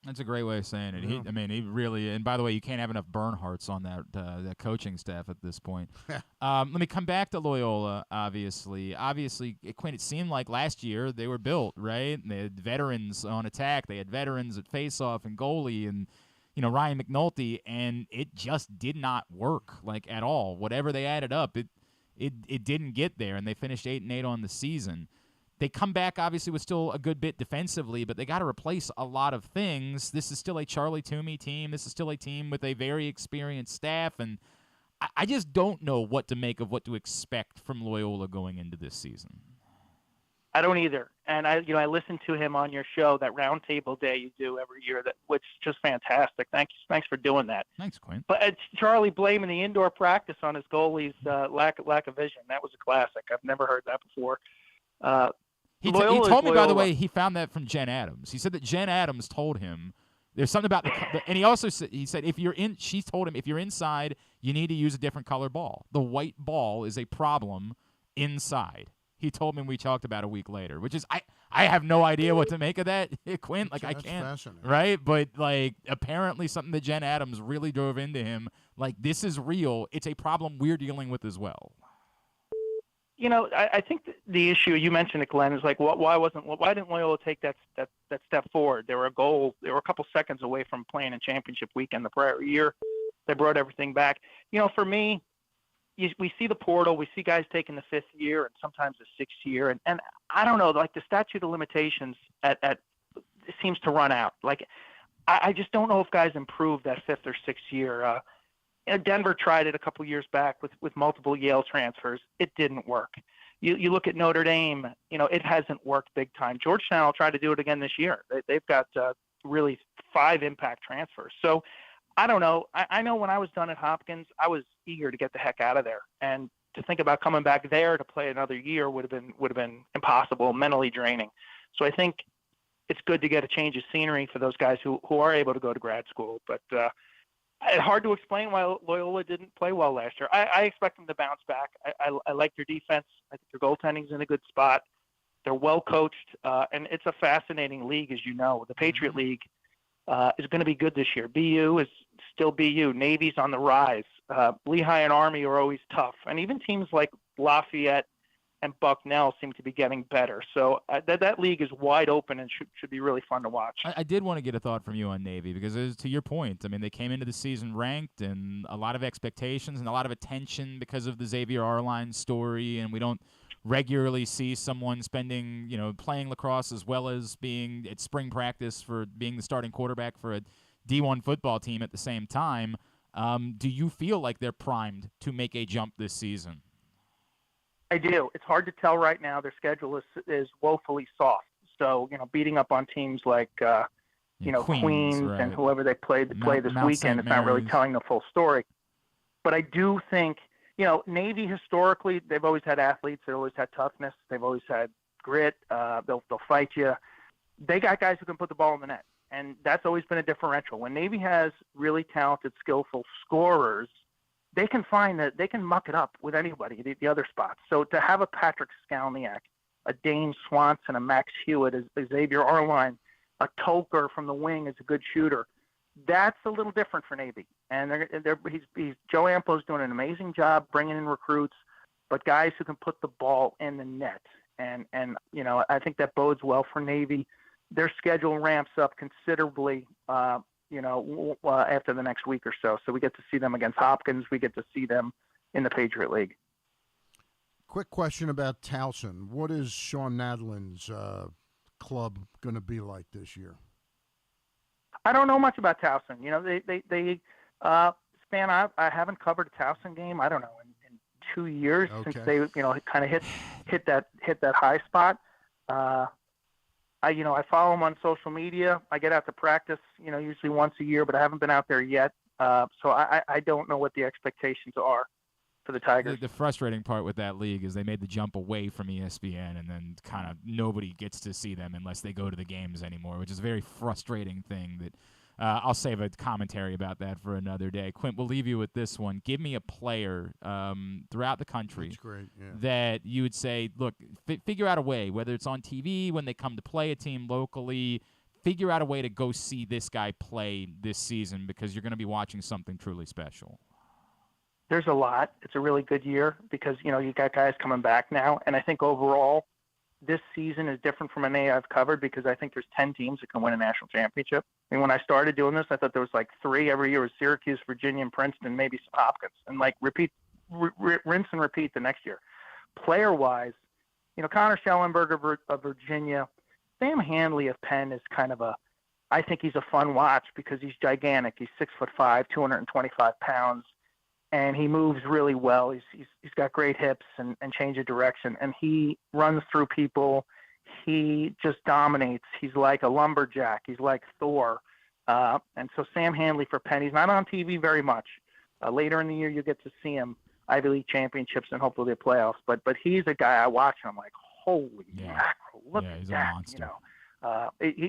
That's a great way of saying it. Yeah. He really – and by the way, you can't have enough Bernhardts on that coaching staff at this point. Let me come back to Loyola, obviously. Quint, it seemed like last year they were built, right? They had veterans on attack. They had veterans at faceoff and goalie and, Ryan McNulty, and it just did not work, like, at all. Whatever they added up, it didn't get there, and they finished 8-8 on the season. They come back, obviously, with still a good bit defensively, but they got to replace a lot of things. This is still a Charlie Toomey team. This is still a team with a very experienced staff, and I just don't know what to make of what to expect from Loyola going into this season. I don't either. And I listened to him on your show, that roundtable day you do every year, which is just fantastic. Thanks for doing that. Thanks, Quint. But it's Charlie blaming the indoor practice on his goalie's lack of vision. That was a classic. I've never heard that before. He told me, by the way, he found that from Jen Adams. He said that Jen Adams told him there's something about and he also said, she told him if you're inside, you need to use a different color ball. The white ball is a problem inside. He told me, we talked about a week later, which is I have no idea what to make of that, Quint. Like, I can't, right? But, like, apparently something that Jen Adams really drove into him. Like, this is real. It's a problem we're dealing with as well. I think the issue, you mentioned it, Glenn, is like, why didn't Loyola take that step forward? They were a couple seconds away from playing in championship weekend the prior year. They brought everything back. For me, we see the portal, we see guys taking the 5th year and sometimes the 6th year, and I don't know, like the statute of limitations it seems to run out. Like, I just don't know if guys improve that 5th or 6th year. Denver tried it a couple years back with multiple Yale transfers. It didn't work. You look at Notre Dame, it hasn't worked big time. Georgetown will try to do it again this year. They've got really 5 impact transfers. So I don't know. I know when I was done at Hopkins, I was eager to get the heck out of there. And to think about coming back there to play another year would have been impossible, mentally draining. So I think it's good to get a change of scenery for those guys who are able to go to grad school. But it's hard to explain why Loyola didn't play well last year. I expect them to bounce back. I like their defense. I think their goaltending's in a good spot. They're well coached, and it's a fascinating league, as you know. The Patriot League is going to be good this year. BU is still BU. Navy's on the rise. Lehigh and Army are always tough, and even teams like Lafayette and Bucknell seem to be getting better. So that league is wide open and should be really fun to watch. I did want to get a thought from you on Navy because, to your point, I mean, they came into the season ranked and a lot of expectations and a lot of attention because of the Xavier Arline story, and we don't regularly see someone spending, playing lacrosse as well as being at spring practice for being the starting quarterback for a D1 football team at the same time. Do you feel like they're primed to make a jump this season? I do. It's hard to tell right now. Their schedule is woefully soft. So, beating up on teams like, Queens right. and whoever they play this Mount weekend, St. it's not really Mary's. telling the full story. But I do think, Navy historically, they've always had athletes. They've always had toughness. They've always had grit. They'll fight you. They got guys who can put the ball in the net. And that's always been a differential. When Navy has really talented, skillful scorers, they can find that they can muck it up with anybody, the other spots. So to have a Patrick Skalniak, a Dane Swanson, a Max Hewitt, a Xavier Arline, a Toker from the wing is a good shooter, that's a little different for Navy. And Joe Amplo's doing an amazing job bringing in recruits, but guys who can put the ball in the net. And I think that bodes well for Navy. Their schedule ramps up considerably, after the next week or so. So we get to see them against Hopkins. We get to see them in the Patriot League. Quick question about Towson. What is Sean Nadlin's club going to be like this year? I don't know much about Towson. Stan, I haven't covered a Towson game, I don't know, in 2 years since they, kind of hit that high spot. I follow them on social media. I get out to practice, usually once a year, but I haven't been out there yet. So I don't know what the expectations are for the Tigers. The frustrating part with that league is they made the jump away from ESPN, and then kind of nobody gets to see them unless they go to the games anymore, which is a very frustrating thing that I'll save a commentary about that for another day. Quint, we'll leave you with this one. Give me a player throughout the country that you would say, look, figure out a way, whether it's on TV, when they come to play a team locally, figure out a way to go see this guy play this season because you're going to be watching something truly special. There's a lot. It's a really good year because, you got guys coming back now. And I think overall this season is different from any I've covered because I think there's 10 teams that can win a national championship. I mean, when I started doing this, I thought there was like 3 every year with Syracuse, Virginia, and Princeton, maybe some Hopkins, and like rinse and repeat the next year. Player-wise, Connor Schellenberger of Virginia, Sam Handley of Penn is kind of I think he's a fun watch because he's gigantic. He's 6'5", 225 pounds. And he moves really well. He's got great hips and change of direction. And he runs through people. He just dominates. He's like a lumberjack. He's like Thor. And so Sam Handley for Penn, he's not on TV very much. Later in the year, you'll get to see him Ivy League championships and hopefully the playoffs. But he's a guy I watch and I'm like, holy mackerel, look at he's that. A monster.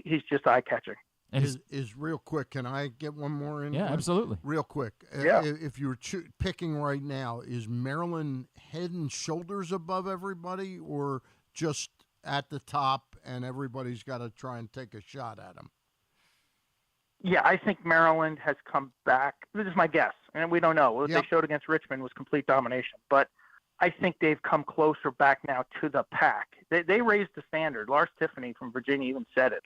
He's just eye-catching. And is real quick. Can I get one more in? Yeah, absolutely. Real quick. Yeah. If you were picking right now, is Maryland head and shoulders above everybody or just at the top and everybody's got to try and take a shot at them? Yeah, I think Maryland has come back. This is my guess, and we don't know. What they showed against Richmond was complete domination. But I think they've come closer back now to the pack. They raised the standard. Lars Tiffany from Virginia even said it.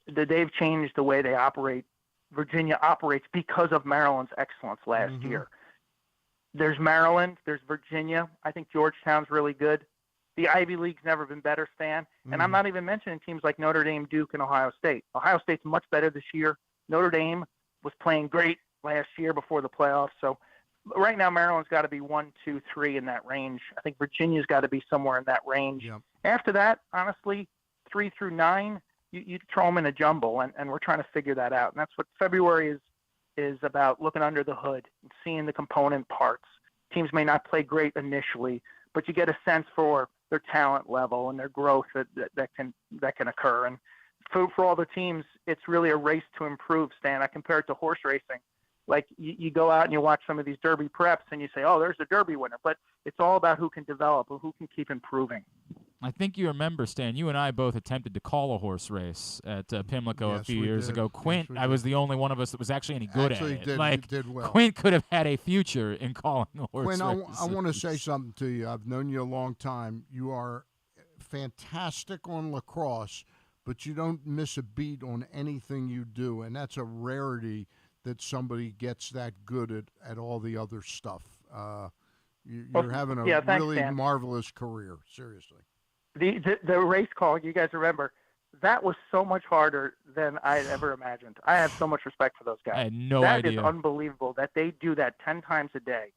They've changed the way they operate. Virginia operates because of Maryland's excellence last year. There's Maryland. There's Virginia. I think Georgetown's really good. The Ivy League's never been better, Stan. And I'm not even mentioning teams like Notre Dame, Duke, and Ohio State. Ohio State's much better this year. Notre Dame was playing great last year before the playoffs. So right now, Maryland's got to be 1, 2, 3 in that range. I think Virginia's got to be somewhere in that range. Yep. After that, honestly, 3 through 9, you throw them in a jumble, and we're trying to figure that out. And that's what February is about, looking under the hood and seeing the component parts. Teams may not play great initially, but you get a sense for their talent level and their growth that can occur. And for all the teams, it's really a race to improve, Stan. I compare it to horse racing. Like you go out and you watch some of these Derby preps and you say, oh, there's a Derby winner. But it's all about who can develop or who can keep improving. I think you remember, Stan, you and I both attempted to call a horse race at Pimlico a few years ago. Quint, I was the only one of us that was actually any good at it. Did well. Quint could have had a future in calling a horse race. Quint, I want to say something to you. I've known you a long time. You are fantastic on lacrosse, but you don't miss a beat on anything you do, and that's a rarity that somebody gets that good at all the other stuff. You're having a thanks, really Dan. marvelous career. Seriously. The race call, you guys remember, that was so much harder than I had ever imagined. I have so much respect for those guys. I had no idea. That is unbelievable that they do that 10 times a day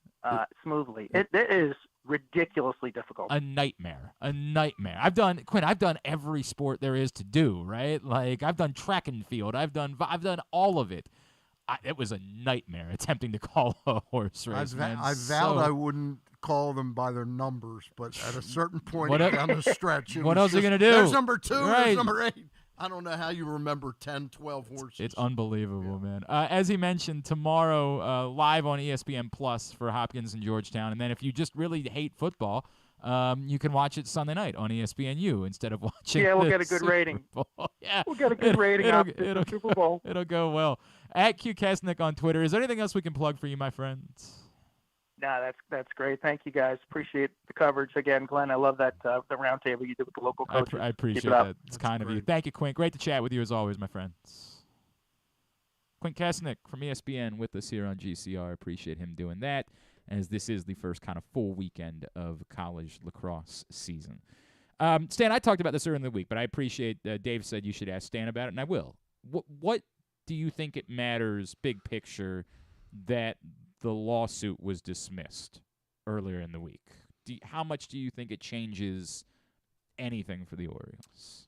smoothly. It is ridiculously difficult. A nightmare. I've done every sport there is to do, right? Like I've done track and field. I've done all of it. It was a nightmare attempting to call a horse race. I vowed I wouldn't call them by their numbers, but at a certain point down the stretch, what else are you going to do? There's number 2, right. There's number 8. I don't know how you remember 10, 12 horses. It's unbelievable, man. As he mentioned, tomorrow live on ESPN Plus for Hopkins and Georgetown. And then if you just really hate football, you can watch it Sunday night on ESPNU instead of watching we'll get a good Super rating. Bowl. Yeah, we'll get a good rating after the Super Bowl. It'll go well. At Quint Kessenich on Twitter. Is there anything else we can plug for you, my friends? No, that's great. Thank you, guys. Appreciate the coverage. Again, Glenn, I love that the roundtable you did with the local coaches. I appreciate that. It's kind of you. Thank you, Quint. Great to chat with you as always, my friends. Quint Kessenich from ESPN with us here on GCR. Appreciate him doing that, as this is the first kind of full weekend of college lacrosse season. Stan, I talked about this earlier in the week, but I appreciate Dave said you should ask Stan about it, and I will. What do you think it matters, big picture, that the lawsuit was dismissed earlier in the week? How much do you think it changes anything for the Orioles?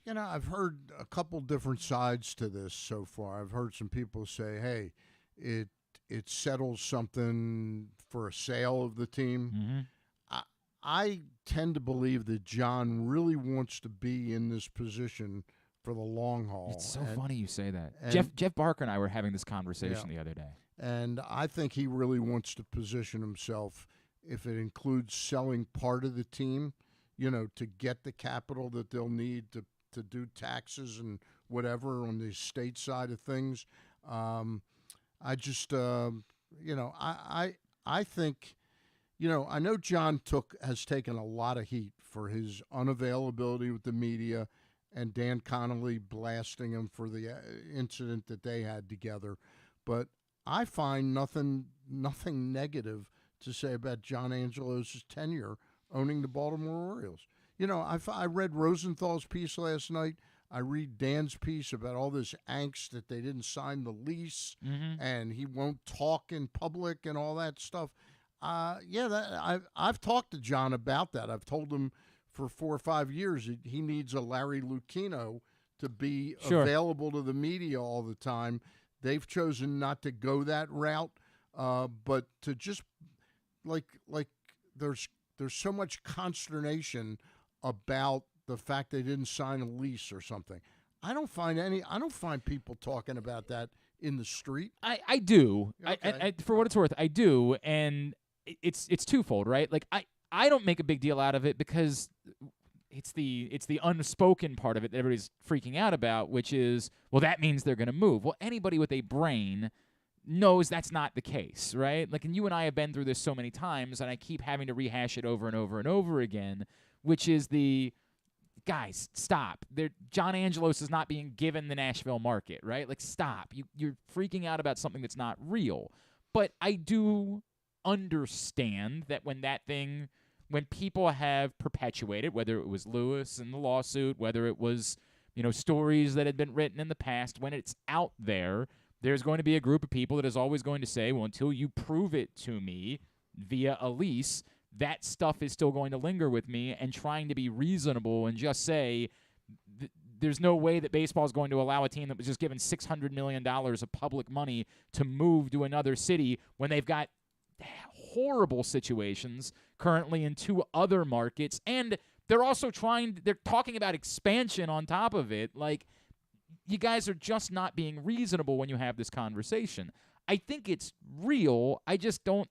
I've heard a couple different sides to this so far. I've heard some people say, hey, it settles something for a sale of the team. Mm-hmm. I tend to believe that John really wants to be in this position for the long haul. It's so funny you say that. Jeff Barker and I were having this conversation the other day. And I think he really wants to position himself, if it includes selling part of the team, to get the capital that they'll need to do taxes and whatever on the state side of things. I just, I think, I know John has taken a lot of heat for his unavailability with the media and Dan Connolly blasting him for the incident that they had together. But I find nothing negative to say about John Angelos' tenure owning the Baltimore Orioles. I read Rosenthal's piece last night. I read Dan's piece about all this angst that they didn't sign the lease and he won't talk in public and all that stuff. I've talked to John about that. I've told him for 4 or 5 years he needs a Larry Lucchino to be available to the media all the time. They've chosen not to go that route, but to just like there's so much consternation about the fact they didn't sign a lease or something. I don't find people talking about that in the street. I do. Okay. I for what it's worth, I do, and it's twofold, right? Like I don't make a big deal out of it because it's the unspoken part of it that everybody's freaking out about, which is, well, that means they're going to move. Well, anybody with a brain knows that's not the case, right? Like, and you and I have been through this so many times, and I keep having to rehash it over and over and over again, which is guys, stop. John Angelos is not being given the Nashville market, right? Like, stop. You're freaking out about something that's not real. But I do understand that when people have perpetuated, whether it was Lewis and the lawsuit, whether it was, stories that had been written in the past, when it's out there, there's going to be a group of people that is always going to say, well, until you prove it to me via a lease, that stuff is still going to linger with me, and trying to be reasonable and just say there's no way that baseball is going to allow a team that was just given $600 million of public money to move to another city when they've got horrible situations currently in 2 other markets, and they're talking about expansion on top of it. Like, you guys are just not being reasonable when you have this conversation. I think it's real. I just don't.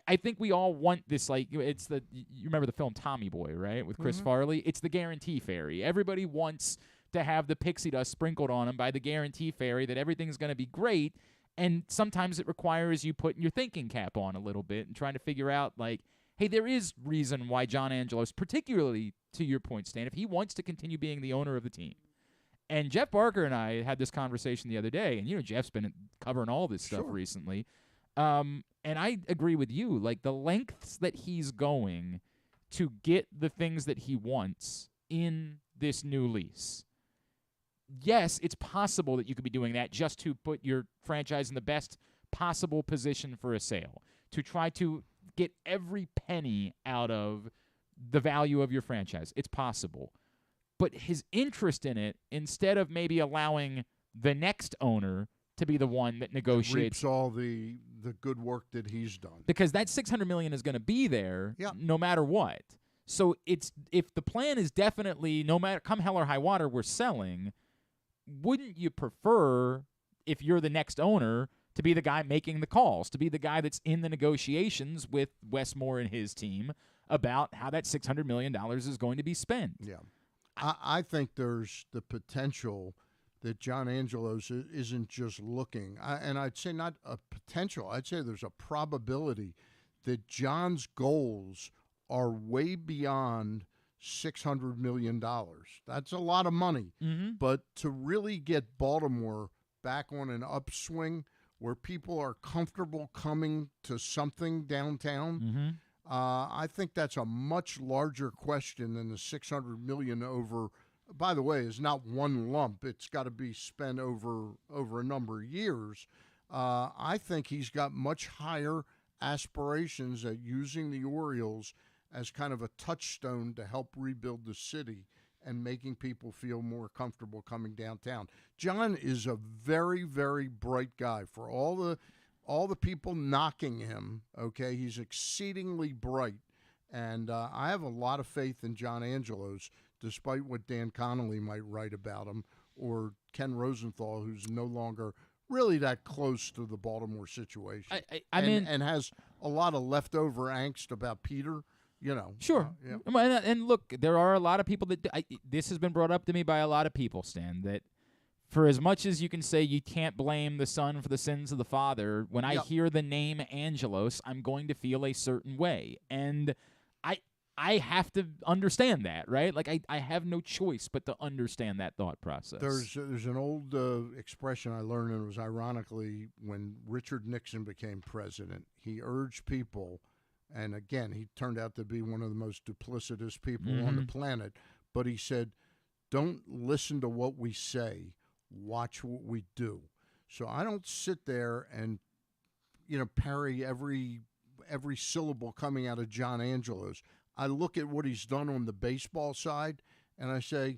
I think we all want this, like, you remember the film Tommy Boy, right, with Chris Farley? It's the guarantee fairy. Everybody wants to have the pixie dust sprinkled on them by the guarantee fairy that everything's going to be great, and sometimes it requires you putting your thinking cap on a little bit and trying to figure out, like, hey, there is reason why John Angelos, particularly to your point, Stan, if he wants to continue being the owner of the team. And Jeff Barker and I had this conversation the other day, and, Jeff's been covering all this stuff recently. And I agree with you. Like, the lengths that he's going to get the things that he wants in this new lease. Yes, it's possible that you could be doing that just to put your franchise in the best possible position for a sale, to try to get every penny out of the value of your franchise. It's possible. But his interest in it, instead of maybe allowing the next owner to be the one that negotiates, reaps all the good work that he's done, because that $600 million is going to be there no matter what. So if the plan is definitely, no matter come hell or high water, we're selling, wouldn't you prefer, if you're the next owner, to be the guy making the calls, to be the guy that's in the negotiations with Wes Moore and his team about how that $600 million is going to be spent? Yeah. I think there's the potential that John Angelos isn't just looking. And I'd say not a potential. I'd say there's a probability that John's goals are way beyond $600 million. That's a lot of money. Mm-hmm. But to really get Baltimore back on an upswing where people are comfortable coming to something downtown, mm-hmm. I think that's a much larger question than the $600 million over. By the way, is not one lump. It's got to be spent over a number of years. I think he's got much higher aspirations at using the Orioles as kind of a touchstone to help rebuild the city and making people feel more comfortable coming downtown. John is a very, very bright guy. For all the people knocking him, okay, he's exceedingly bright. And I have a lot of faith in John Angelos, despite what Dan Connolly might write about him, or Ken Rosenthal, who's no longer really that close to the Baltimore situation. I mean, and has a lot of leftover angst about Peter. You know, sure. Yeah. And look, there are a lot of people that this has been brought up to me by a lot of people, Stan, that for as much as you can say you can't blame the son for the sins of the father, when I hear the name Angelos, I'm going to feel a certain way. And I have to understand that, right? Like, I have no choice but to understand that thought process. There's an old expression I learned, and it was ironically when Richard Nixon became president. He urged people, and again, he turned out to be one of the most duplicitous people on the planet, but he said, don't listen to what we say, watch what we do. So I don't sit there and, parry every syllable coming out of John Angelos. I look at what he's done on the baseball side, and I say,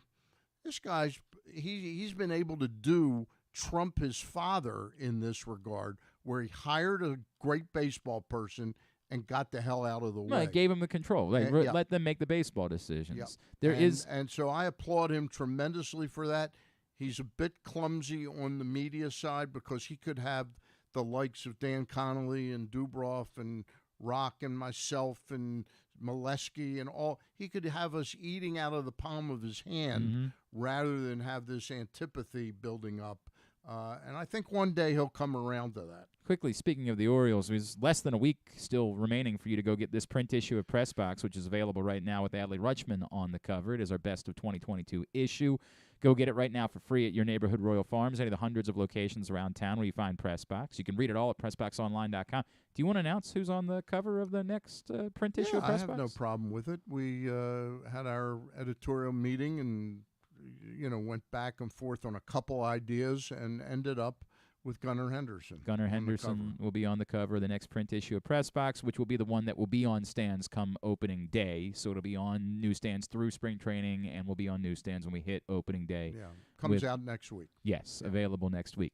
this guy's he's been able to trump his father in this regard, where he hired a great baseball person and got the hell out of the way. Right, gave him the control. Like, let them make the baseball decisions. And so I applaud him tremendously for that. He's a bit clumsy on the media side because he could have the likes of Dan Connolly and Dubroff and Rock and myself and Molesky and all. He could have us eating out of the palm of his hand rather than have this antipathy building up. And I think one day he'll come around to that. Quickly, speaking of the Orioles, there's less than a week still remaining for you to go get this print issue of Press Box, which is available right now with Adley Rutschman on the cover. It is our best of 2022 issue. Go get it right now for free at your neighborhood Royal Farms, any of the hundreds of locations around town where you find Press Box. You can read it all at PressBoxOnline.com. Do you want to announce who's on the cover of the next print issue of Press Box? I have no problem with it. We had our editorial meeting and went back and forth on a couple ideas and ended up with Gunnar Henderson. Gunnar Henderson will be on the cover of the next print issue of Press Box, which will be the one that will be on stands come opening day. So it'll be on newsstands through spring training and will be on newsstands when we hit opening day. Yeah, comes out next week. Yes, available next week.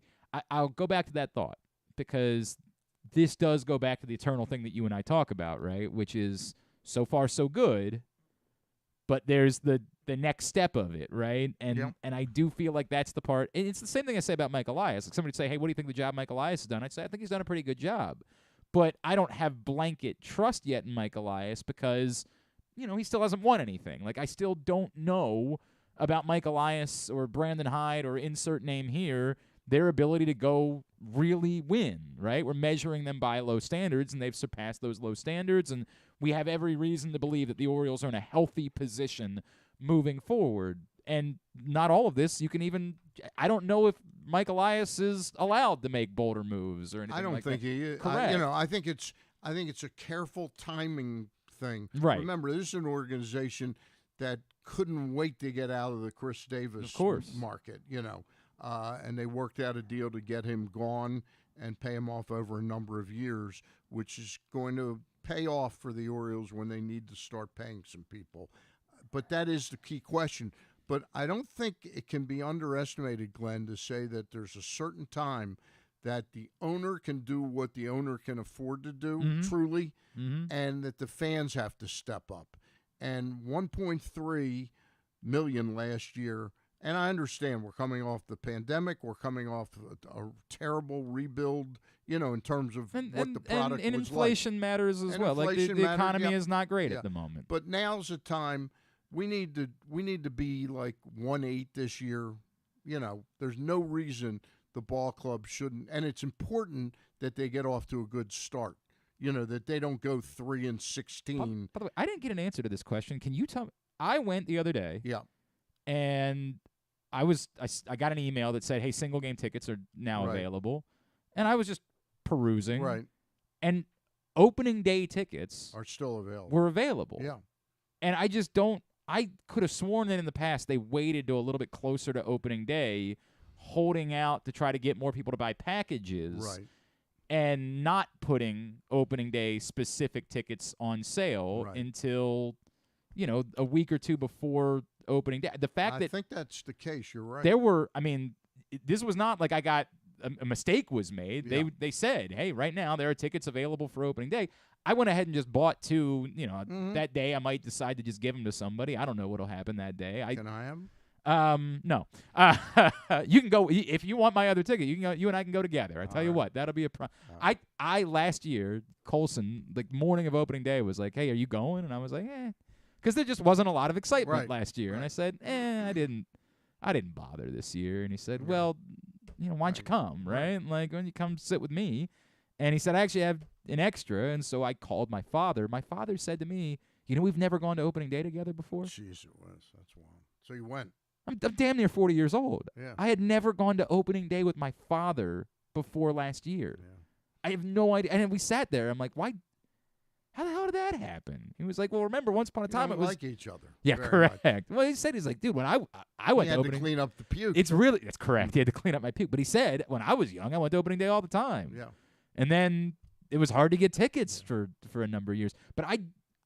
I'll go back to that thought because this does go back to the eternal thing that you and I talk about, right, which is so far so good, but there's the next step of it, right? And I do feel like that's the part. And it's the same thing I say about Mike Elias. Like somebody would say, hey, what do you think the job Mike Elias has done? I'd say, I think he's done a pretty good job. But I don't have blanket trust yet in Mike Elias because, he still hasn't won anything. Like, I still don't know about Mike Elias or Brandon Hyde or insert name here, their ability to go really win, right? We're measuring them by low standards, and they've surpassed those low standards, and we have every reason to believe that the Orioles are in a healthy position moving forward. And not all of this you can even I don't know if Mike Elias is allowed to make bolder moves or anything. I don't like think that. he is. Correct. I think it's a careful timing thing. Right. Remember, this is an organization that couldn't wait to get out of the Chris Davis market, and they worked out a deal to get him gone and pay him off over a number of years, which is going to pay off for the Orioles when they need to start paying some people. But that is the key question. But I don't think it can be underestimated, Glenn, to say that there's a certain time that the owner can do what the owner can afford to do, truly, and that the fans have to step up. And $1.3 million last year, and I understand we're coming off the pandemic, we're coming off a terrible rebuild, in terms of what the product and was inflation like. matters as And well. Like the economy is not great Yeah. at the moment. But now's the time. We need to be like 1-8 this year. There's no reason the ball club shouldn't, and it's important that they get off to a good start. That they don't go 3-16. By the way, I didn't get an answer to this question. Can you tell me? I went the other day. Yeah. And I got an email that said, "Hey, single game tickets are now Right. available," and I was just perusing. Right. And opening day tickets Are still available. were available. Yeah. And I just don't. I could have sworn that in the past they waited to a little bit closer to opening day, holding out to try to get more people to buy packages. Right. And not putting opening day specific tickets on sale Right. until, a week or two before opening day. The fact I that think that's the case. You're right. there were, this was not like I got a mistake was made. Yeah. They said, hey, right now there are tickets available for opening day. I went ahead and just bought two. That day I might decide to just give them to somebody. I don't know what'll happen that day. Can I have them? No. You can go if you want my other ticket. You can go. You and I can go together. I tell you what, that'll be a I last year, Colson, the morning of opening day, was like, "Hey, are you going?" And I was like, because there just wasn't a lot of excitement last year. And I said, I didn't bother this year. And he said, well, why don't you come, right? Like, why don't you come sit with me? And he said, I actually have an extra. And so I called my father. My father said to me, we've never gone to opening day together before. Jeez, it was. That's wild. So you went. I'm damn near 40 years old. Yeah. I had never gone to opening day with my father before last year. Yeah. I have no idea. And then we sat there. I'm like, why? How the hell did that happen? He was like, well, remember, once upon a time You it was like each other. Yeah, very correct. much. Well, he said, he's like, dude, when I went He to had opening to clean up the puke. that's correct. He had to clean up my puke. But he said, when I was young, I went to opening day all the time. Yeah. And then it was hard to get tickets for a number of years. But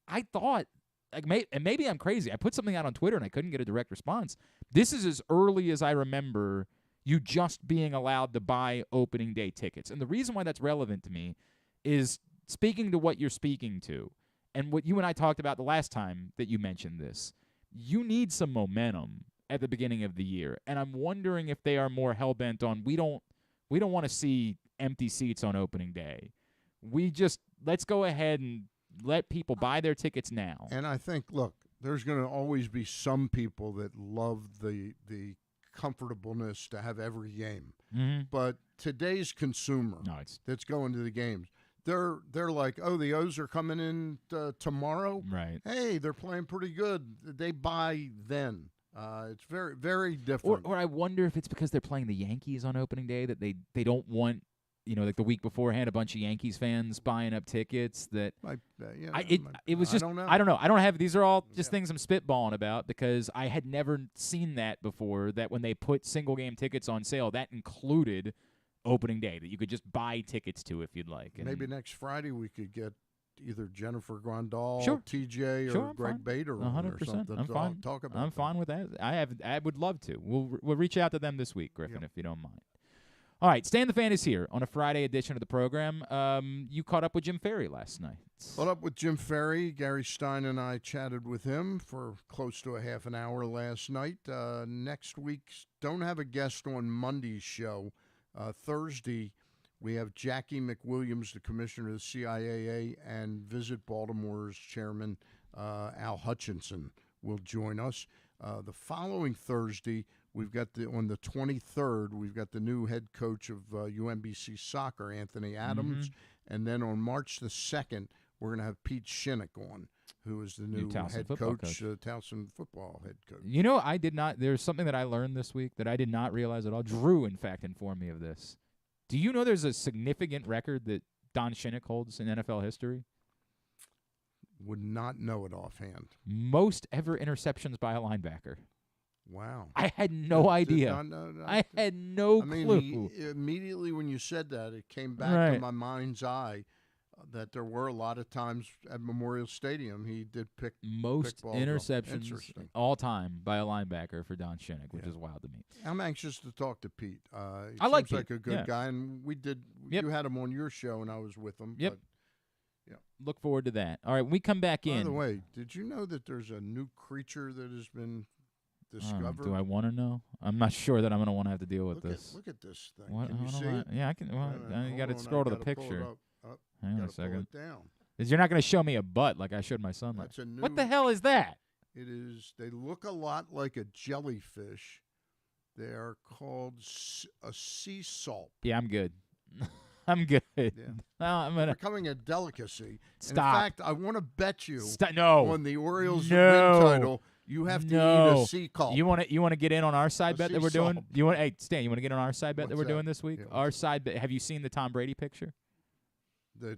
I thought, and maybe I'm crazy. I put something out on Twitter and I couldn't get a direct response. This is as early as I remember you just being allowed to buy opening day tickets. And the reason why that's relevant to me is speaking to what you're speaking to and what you and I talked about the last time that you mentioned this. You need some momentum at the beginning of the year. And I'm wondering if they are more hell-bent on we don't want to see empty seats on opening day. Let's go ahead and let people buy their tickets now. And I think, look, there's going to always be some people that love the comfortableness to have every game. Mm-hmm. But today's consumer that's going to the games, they're like, oh, the O's are coming in tomorrow. Right. Hey, they're playing pretty good. They buy then. It's very, very different. Or I wonder if it's because they're playing the Yankees on opening day that they don't want, like the week beforehand, a bunch of Yankees fans buying up tickets. That it was just I don't know. I don't know. I don't have. These are all just things I'm spitballing about because I had never seen that before. That when they put single game tickets on sale, that included opening day that you could just buy tickets to if you'd like. And maybe next Friday we could get either Jennifer Grandal, Sure. TJ, Sure, or I'm Greg fine. Bader on or 100%. something. I'm to fine. talk about. I'm fine with that. I would love to. We'll reach out to them this week, Griffin, if you don't mind. All right, Stan the Fan is here on a Friday edition of the program. You caught up with Jim Ferry last night. Caught up with Jim Ferry. Gary Stein and I chatted with him for close to a half an hour last night. Next week, don't have a guest on Monday's show. Thursday, we have Jackie McWilliams, the commissioner of the CIAA, and Visit Baltimore's chairman, Al Hutchinson, will join us. The following Thursday, we've got on the 23rd, we've got the new head coach of UMBC soccer, Anthony Adams. And then on March the 2nd, we're going to have Pete Shinnick on, who is the new Towson head football coach, Towson football head coach. You know, I did not. There's something that I learned this week that I did not realize at all. Drew, in fact, informed me of this. Do you know there's a significant record that Don Shinnick holds in NFL history? Would not know it offhand. Most ever interceptions by a linebacker. Wow. I had no idea. I had no clue. Immediately when you said that, it came back to my mind's eye that there were a lot of times at Memorial Stadium he did pick most balls interceptions all time by a linebacker for Don Shinnick, which is wild to me. I'm anxious to talk to Pete. I like Pete. Like a good guy, and we did. You had him on your show, and I was with him. Yep. But, look forward to that. All right, when we come back in. By the way, did you know that there's a new creature that has been discovered? Do I want to know? I'm not sure that I'm going to want to have to deal with this. Look at this thing. What? Can you see it? Yeah, I can. Well, you got to scroll to the picture. Hang on a second. Pull it down. You're not going to show me a butt like I showed my son. That's a new, what the hell is that? It is. They look a lot like a jellyfish. They are called a sea salt. Yeah, I'm good. I'm good. Yeah. Well, I'm gonna becoming a delicacy. Stop. And in fact, I want to bet you no. on the Orioles win title. You have to eat a sea salt. You want to get in on our side bet that we're doing? Salt. Hey Stan, you want to get on our side bet that we're doing this week? Yeah, our side bet. Have you seen the Tom Brady picture? The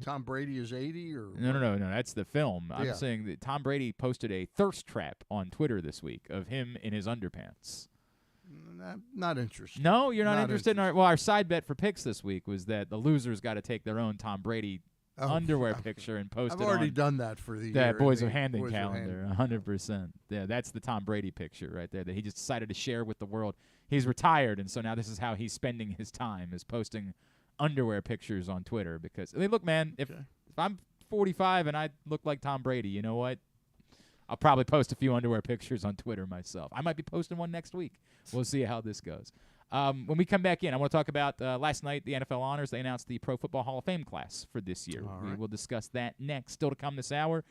Tom Brady is 80 or no. That's the film. I'm saying that Tom Brady posted a thirst trap on Twitter this week of him in his underpants. Not interested. No, you're not interested in our side bet for picks this week was that the losers got to take their own Tom Brady underwear picture and post it on. I've already done that for the that Boys of Hamden calendar, 100%. Yeah, that's the Tom Brady picture right there that he just decided to share with the world. He's retired, and so now this is how he's spending his time, is posting underwear pictures on Twitter. Because, I mean, look, man, if I'm 45 and I look like Tom Brady, you know what? I'll probably post a few underwear pictures on Twitter myself. I might be posting one next week. We'll see how this goes. When we come back in, I want to talk about last night, the NFL Honors. They announced the Pro Football Hall of Fame class for this year. We will discuss that next. Still to come this hour,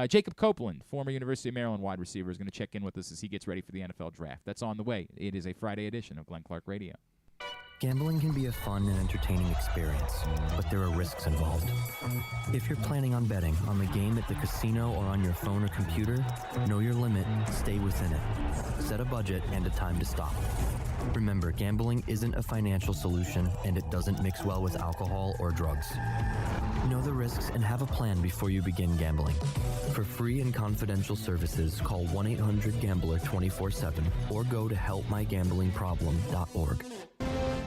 Jacob Copeland, former University of Maryland wide receiver, is going to check in with us as he gets ready for the NFL Draft. That's on the way. It is a Friday edition of Glenn Clark Radio. Gambling can be a fun and entertaining experience, but there are risks involved. If you're planning on betting on the game at the casino or on your phone or computer, know your limit, stay within it. Set a budget and a time to stop. Remember, gambling isn't a financial solution, and it doesn't mix well with alcohol or drugs. Know the risks and have a plan before you begin gambling. For free and confidential services, call 1-800-GAMBLER 24/7 or go to helpmygamblingproblem.org.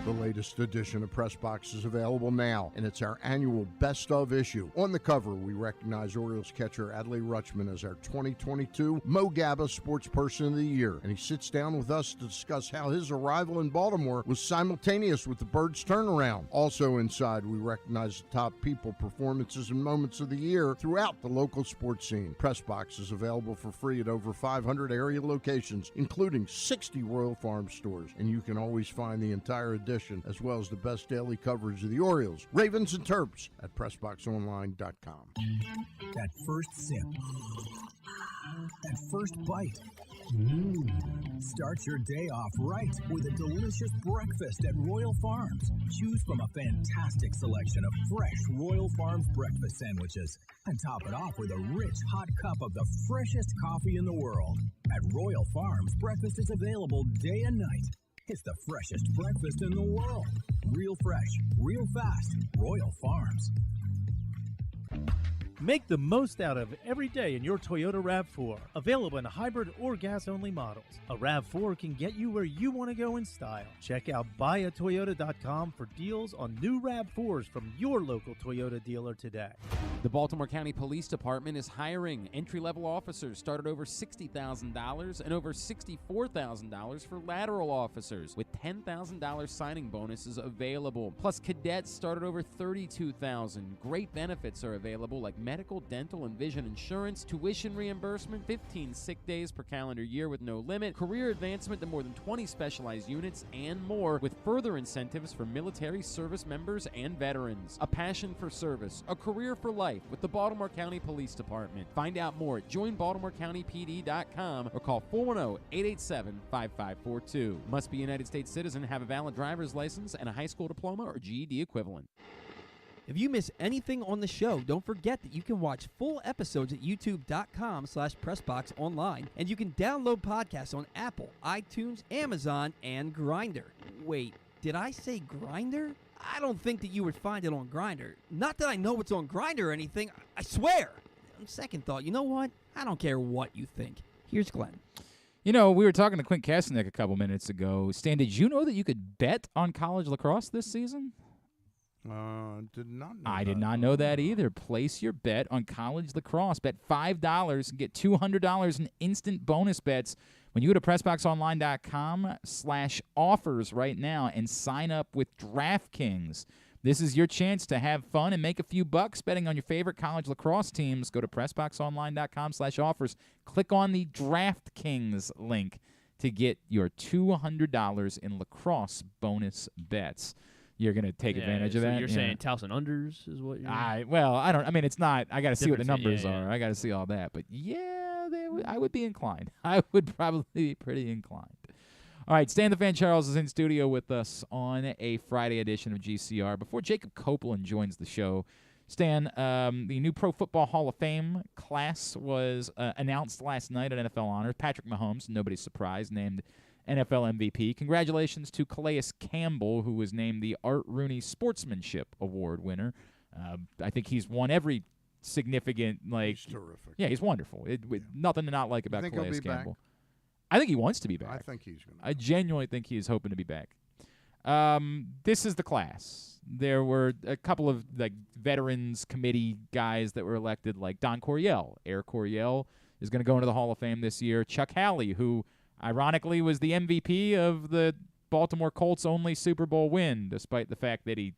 The latest edition of Press Box is available now, and it's our annual Best Of issue. On the cover, we recognize Orioles catcher Adley Rutschman as our 2022 Mo Gabba Sports Person of the Year, and he sits down with us to discuss how his arrival in Baltimore was simultaneous with the Birds' turnaround. Also inside, we recognize the top people, performances, and moments of the year throughout the local sports scene. Press Box is available for free at over 500 area locations, including 60 Royal Farm stores, and you can always find the entire edition as well as the best daily coverage of the Orioles, Ravens, and Terps at PressBoxOnline.com. That first sip. That first bite. Start your day off right with a delicious breakfast at Royal Farms. Choose from a fantastic selection of fresh Royal Farms breakfast sandwiches and top it off with a rich hot cup of the freshest coffee in the world. At Royal Farms, breakfast is available day and night. It's the freshest breakfast in the world. Real fresh, real fast. Royal Farms. Make the most out of every day in your Toyota RAV4. Available in hybrid or gas-only models. A RAV4 can get you where you want to go in style. Check out buyatoyota.com for deals on new RAV4s from your local Toyota dealer today. The Baltimore County Police Department is hiring. Entry-level officers start at over $60,000 and over $64,000 for lateral officers, with $10,000 signing bonuses available. Plus, cadets start at over $32,000. Great benefits are available like medical, dental, and vision insurance, tuition reimbursement, 15 sick days per calendar year with no limit, career advancement to more than 20 specialized units, and more, with further incentives for military service members and veterans. A passion for service, a career for life with the Baltimore County Police Department. Find out more at joinbaltimorecountypd.com or call 410-887-5542. Must be a United States citizen, have a valid driver's license, and a high school diploma or GED equivalent. If you miss anything on the show, don't forget that you can watch full episodes at youtube.com/PressBoxOnline, and you can download podcasts on Apple, iTunes, Amazon, and Grindr. Wait, did I say Grindr? I don't think that you would find it on Grindr. Not that I know what's on Grindr or anything, I swear. On second thought, you know what? I don't care what you think. Here's Glenn. You know, we were talking to Quint Kessenich a couple minutes ago. Stan, did you know that you could bet on college lacrosse this season? Did not know I that. did not know that either. Place your bet on college lacrosse. Bet $5 and get $200 in instant bonus bets when you go to PressBoxOnline.com/offers right now and sign up with DraftKings. This is your chance to have fun and make a few bucks betting on your favorite college lacrosse teams. Go to PressBoxOnline.com/offers. Click on the DraftKings link to get your $200 in lacrosse bonus bets. You're going to take advantage of that? You're saying Towson unders is what you're it's not. I got to see what the numbers yeah. are. I got to see all that. But, yeah, I would be inclined. I would probably be pretty inclined. All right, Stan the Fan Charles is in studio with us on a Friday edition of GCR. Before Jacob Copeland joins the show, Stan, the new Pro Football Hall of Fame class was announced last night at NFL Honors. Patrick Mahomes, nobody's surprised, named NFL MVP. Congratulations to Calais Campbell, who was named the Art Rooney Sportsmanship Award winner. I think he's won every significant, He's terrific. Yeah, he's wonderful. Nothing to not like about Calais Campbell. Back? I think he wants to be back. I think he's going to. I genuinely think he is hoping to be back. This is the class. There were a couple of veterans committee guys that were elected, like Don Coryell. Air Coryell is going to go into the Hall of Fame this year. Chuck Howley, who ironically was the MVP of the Baltimore Colts' only Super Bowl win, despite the fact that he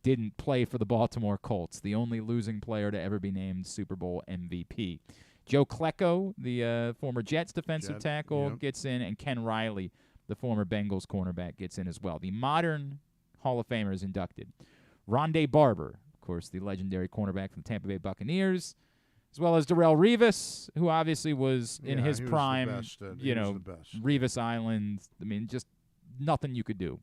didn't play for the Baltimore Colts, the only losing player to ever be named Super Bowl MVP. Joe Klecko, the former Jets defensive tackle, gets in, and Ken Riley, the former Bengals cornerback, gets in as well. The modern Hall of Famers inducted. Rondé Barber, of course, the legendary cornerback from the Tampa Bay Buccaneers, as well as Darrelle Revis, who obviously was in his prime, Revis Island. I mean, just nothing you could do.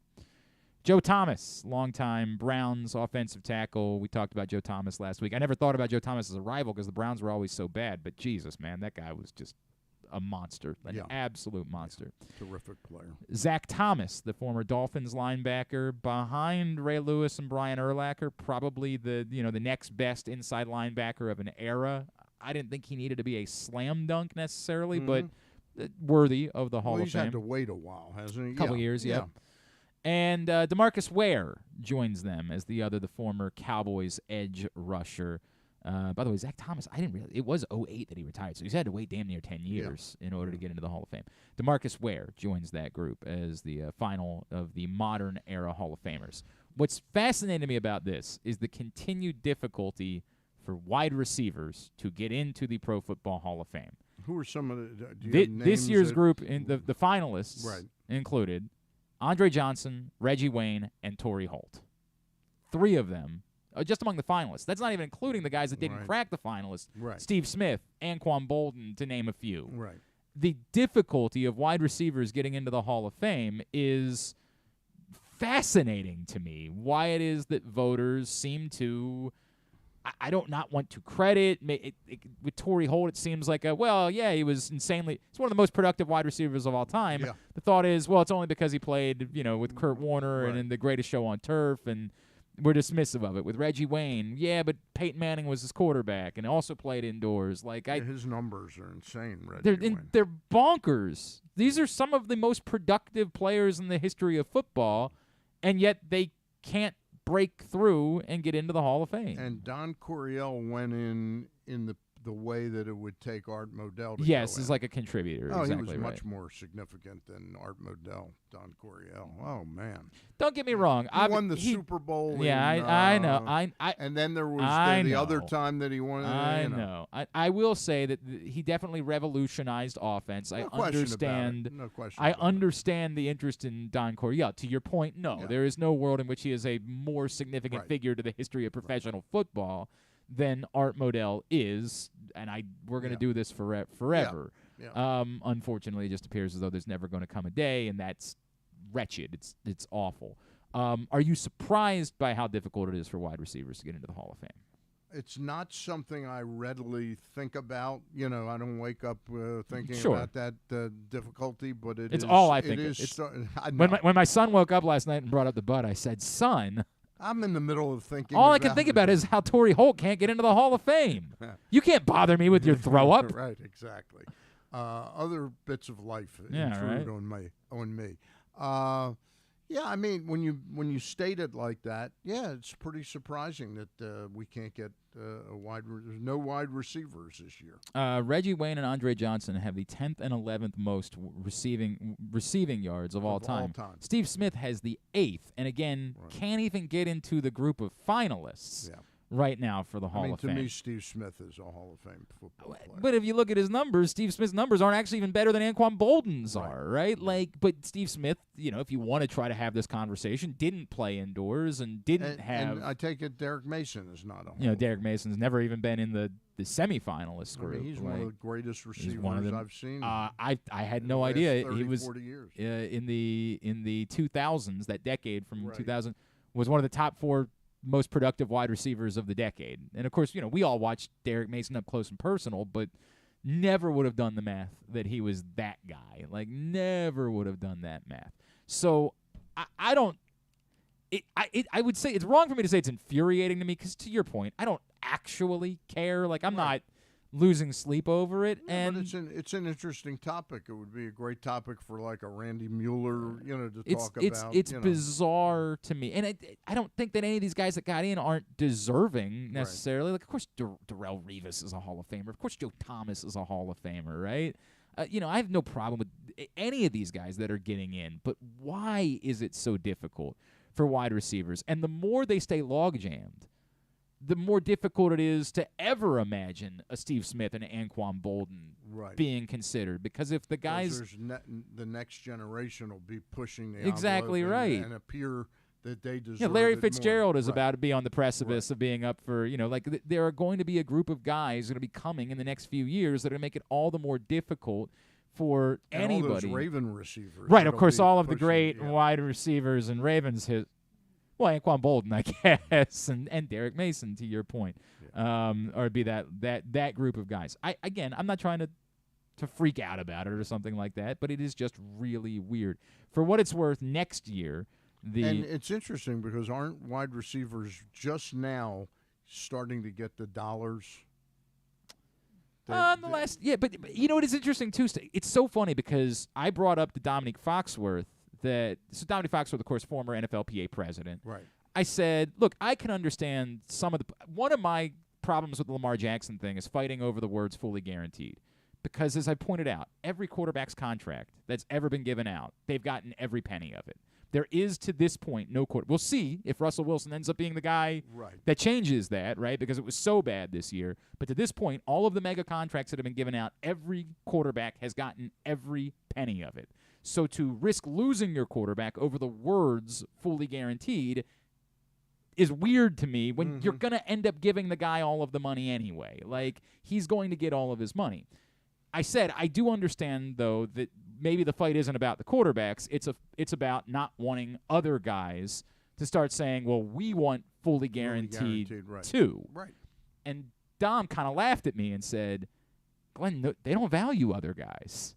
Joe Thomas, longtime Browns offensive tackle. We talked about Joe Thomas last week. I never thought about Joe Thomas as a rival because the Browns were always so bad, but Jesus, man, that guy was just a monster, an absolute monster. Terrific player. Zach Thomas, the former Dolphins linebacker, behind Ray Lewis and Brian Urlacher, probably the next best inside linebacker of an era. I didn't think he needed to be a slam dunk necessarily, but worthy of the Hall of Fame. He's had to wait a while, hasn't he? A couple years, yeah. And DeMarcus Ware joins them as the former Cowboys edge rusher. By the way, Zach Thomas, I didn't realize it was 2008 that he retired, so he's had to wait damn near 10 years in order to get into the Hall of Fame. DeMarcus Ware joins that group as the final of the modern era Hall of Famers. What's fascinating to me about this is the continued difficulty for wide receivers to get into the Pro Football Hall of Fame. Who are some of this year's group? In the finalists included Andre Johnson, Reggie Wayne, and Torrey Holt. 3 of them, just among the finalists. That's not even including the guys that didn't crack the finalists. Steve Smith, Anquan Bolden, to name a few. The difficulty of wide receivers getting into the Hall of Fame is fascinating to me. Why it is that voters seem to, I don't not want to credit. With Torrey Holt, it seems like, he was insanely, he's one of the most productive wide receivers of all time. Yeah. The thought is, it's only because he played, with Kurt Warner and in The Greatest Show on Turf, and we're dismissive of it. With Reggie Wayne, but Peyton Manning was his quarterback and also played indoors. His numbers are insane, Reggie Wayne. They're bonkers. These are some of the most productive players in the history of football, and yet they can't break through and get into the Hall of Fame. And Don Coryell went in the way that it would take Art Modell to go as like a contributor. Oh, exactly he was right. much more significant than Art Modell, Don Coryell. Oh, man. Don't get me wrong. He won the Super Bowl. Yeah, I know. And then there was the other time that he won. I know. I will say that he definitely revolutionized offense. No I understand. No question. I understand the interest in Don Coryell. To your point, there is no world in which he is a more significant figure to the history of professional football than Art Modell is, and we're going to do this forever. Yeah. Unfortunately, it just appears as though there's never going to come a day, and that's wretched. It's awful. Are you surprised by how difficult it is for wide receivers to get into the Hall of Fame? It's not something I readily think about. I don't wake up thinking Sure. about that difficulty, but It's all I think. When my son woke up last night and brought up the butt, I said, son, I'm in the middle of thinking. all I can think about is how Torrey Holt can't get into the Hall of Fame. You can't bother me with your throw up. Right, exactly. Other bits of life right. on me. Yeah, I mean, when you state it like that, yeah, it's pretty surprising that we can't get there's no wide receivers this year. Reggie Wayne and Andre Johnson have the 10th and 11th most receiving yards of all time. Steve Smith has the 8th, and again, can't even get into the group of finalists. Yeah. Right now for the Hall of Fame. To me, Steve Smith is a Hall of Fame football player. But if you look at his numbers, Steve Smith's numbers aren't actually even better than Anquan Bolden's are, right? But Steve Smith, if you want to try to have this conversation, didn't play indoors and didn't have. And I take it Derek Mason is not a Hall of Derek Mason's never even been in the semifinalist group. He's one of the greatest receivers I've seen. I had no idea 30, he was 40 years. In the 2000s, that decade from 2000, was one of the top 4 most productive wide receivers of the decade. And, of course, we all watched Derek Mason up close and personal, but never would have done the math that he was that guy. Never would have done that math. So I don't – I would say it's wrong for me to say it's infuriating to me because, to your point, I don't actually care. I'm not losing sleep over it. Yeah, but it's an interesting topic. It would be a great topic for a Randy Mueller, to talk about. It's bizarre to me, and I don't think that any of these guys that got in aren't deserving necessarily. Of course, Darrelle Revis is a Hall of Famer. Of course, Joe Thomas is a Hall of Famer, right? I have no problem with any of these guys that are getting in, but why is it so difficult for wide receivers? And the more they stay log-jammed, the more difficult it is to ever imagine a Steve Smith and Anquan Bolden being considered. Because if the guys... the next generation will be pushing the exactly envelope right and appear that they deserve Yeah, Larry Fitzgerald more. is about to be on the precipice of being up for, there are going to be a group of guys that are going to be coming in the next few years that are going to make it all the more difficult for and anybody. All those Raven receivers. Right, of course, all of the great wide receivers and Ravens well, Anquan Bolden, I guess, and Derek Mason, to your point, or be that group of guys. I'm not trying to freak out about it or something like that, but it is just really weird. For what it's worth, next year, and it's interesting because aren't wide receivers just now starting to get the dollars? But it is interesting too. It's so funny because I brought up the Dominique Foxworth. Dominique Foxworth, of course, former NFLPA president. Right. I said, look, I can understand one of my problems with the Lamar Jackson thing is fighting over the words fully guaranteed. Because as I pointed out, every quarterback's contract that's ever been given out, they've gotten every penny of it. There is, to this point, no quarter. We'll see if Russell Wilson ends up being the guy that changes that, right? Because it was so bad this year. But to this point, all of the mega contracts that have been given out, every quarterback has gotten every penny of it. So to risk losing your quarterback over the words fully guaranteed is weird to me when you're going to end up giving the guy all of the money anyway. He's going to get all of his money. I said I do understand, though, that maybe the fight isn't about the quarterbacks. It's about not wanting other guys to start saying, well, we want fully guaranteed too. Right. And Dom kind of laughed at me and said, Glenn, no, they don't value other guys.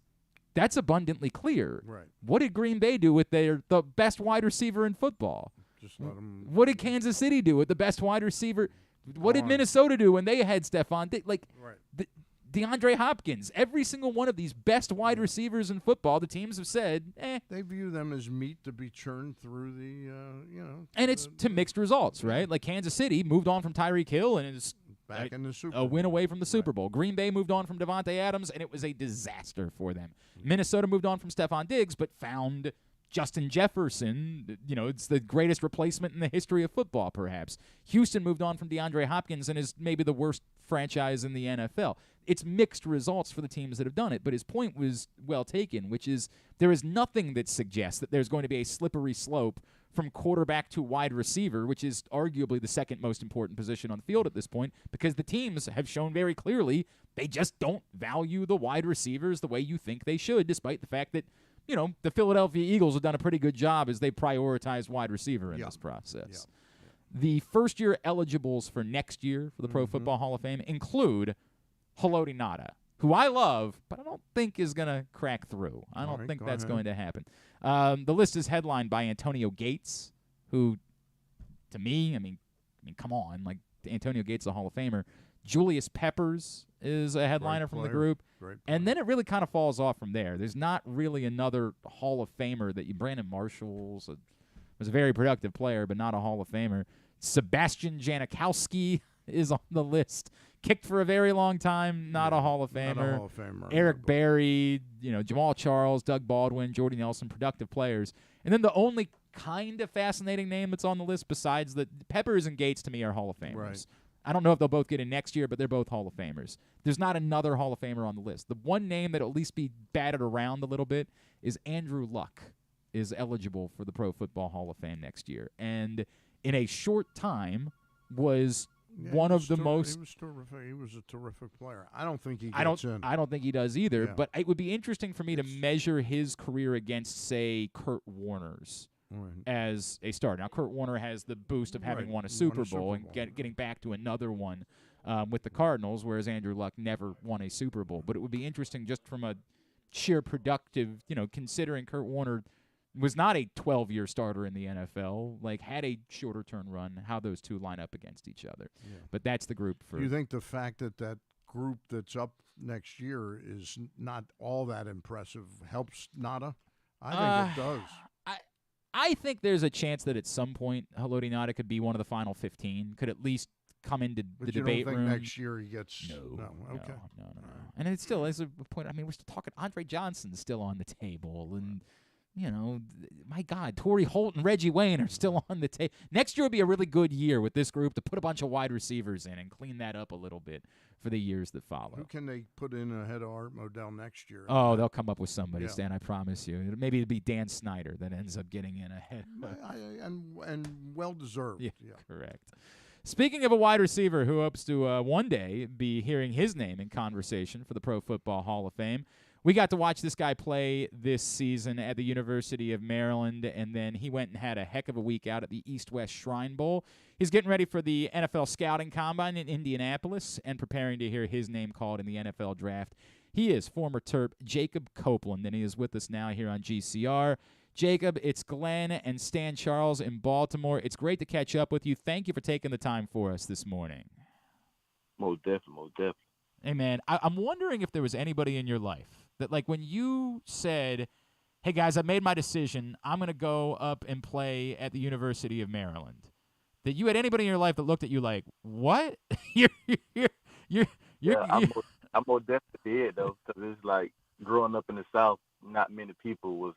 That's abundantly clear. Right. What did Green Bay do with the best wide receiver in football? Just let them. What did Kansas City do with the best wide receiver? What did Minnesota do when they had Stephon? DeAndre Hopkins. Every single one of these best wide receivers in football, the teams have said, They view them as meat to be churned through the, And it's to mixed results, right? Kansas City moved on from Tyreek Hill and is back in the Super Bowl. A win away from the Super Bowl. Green Bay moved on from Devontae Adams, and it was a disaster for them. Minnesota moved on from Stephon Diggs, but found Justin Jefferson. It's the greatest replacement in the history of football, perhaps. Houston moved on from DeAndre Hopkins and is maybe the worst franchise in the NFL. It's mixed results for the teams that have done it, but his point was well taken, which is there is nothing that suggests that there's going to be a slippery slope from quarterback to wide receiver, which is arguably the second most important position on the field at this point, because the teams have shown very clearly they just don't value the wide receivers the way you think they should, despite the fact that, the Philadelphia Eagles have done a pretty good job as they prioritize wide receiver in this process. Yeah. The first-year eligibles for next year for the Pro Football Hall of Fame include Haloti Ngata, who I love, but I don't think is going to crack through. I don't think that's going to happen. The list is headlined by Antonio Gates, who, to me, I mean, come on, like Antonio Gates is a Hall of Famer. Julius Peppers is a headliner from the group. And then it really kind of falls off from there. There's not really another Hall of Famer that Brandon Marshall was a very productive player, but not a Hall of Famer. Sebastian Janikowski is on the list. Kicked for a very long time, not a Hall of Famer. Not a Hall of Famer. Eric Berry, Jamal Charles, Doug Baldwin, Jordy Nelson, productive players. And then the only kind of fascinating name that's on the list besides the Peppers and Gates to me are Hall of Famers. Right. I don't know if they'll both get in next year, but they're both Hall of Famers. There's not another Hall of Famer on the list. The one name that will at least be batted around a little bit is Andrew Luck is eligible for the Pro Football Hall of Fame next year. And in a short time was one of the most. He was terrific. He was a terrific player. I don't think he gets in. I don't think he does either. Yeah. But it would be interesting for me to measure his career against, say, Kurt Warner's as a starter. Now, Kurt Warner has the boost of having won a Super Bowl and getting back to another one with the Cardinals, whereas Andrew Luck never won a Super Bowl. But it would be interesting just from a sheer productive, considering Kurt Warner was not a 12-year starter in the NFL, had a shorter turn run, how those two line up against each other. Yeah. But that's the group for. Do you think the fact that group that's up next year is not all that impressive helps Ngata? I think it does. I think there's a chance that at some point Haloti Ngata could be one of the final 15, could at least come into the debate room. But you don't think next year he gets No. Okay. No. And it's still, as a point, I mean, we're still talking Andre Johnson's still on the table, and my God, Torrey Holt and Reggie Wayne are still on the table. Next year will be a really good year with this group to put a bunch of wide receivers in and clean that up a little bit for the years that follow. Who can they put in ahead of Art Modell next year? Oh, they'll come up with somebody, Stan, I promise you. Maybe it'll be Dan Snyder that ends up getting in ahead. And well-deserved. Yeah, correct. Speaking of a wide receiver who hopes to one day be hearing his name in conversation for the Pro Football Hall of Fame, we got to watch this guy play this season at the University of Maryland, and then he went and had a heck of a week out at the East-West Shrine Bowl. He's getting ready for the NFL Scouting Combine in Indianapolis and preparing to hear his name called in the NFL Draft. He is former Terp Jacob Copeland, and he is with us now here on GCR. Jacob, it's Glenn and Stan Charles in Baltimore. It's great to catch up with you. Thank you for taking the time for us this morning. Most definitely. Hey, man, I'm wondering if there was anybody in your life that, when you said, hey, guys, I made my decision, I'm going to go up and play at the University of Maryland, that you had anybody in your life that looked at you like, what? I most definitely did, though, because it's growing up in the South, not many people was,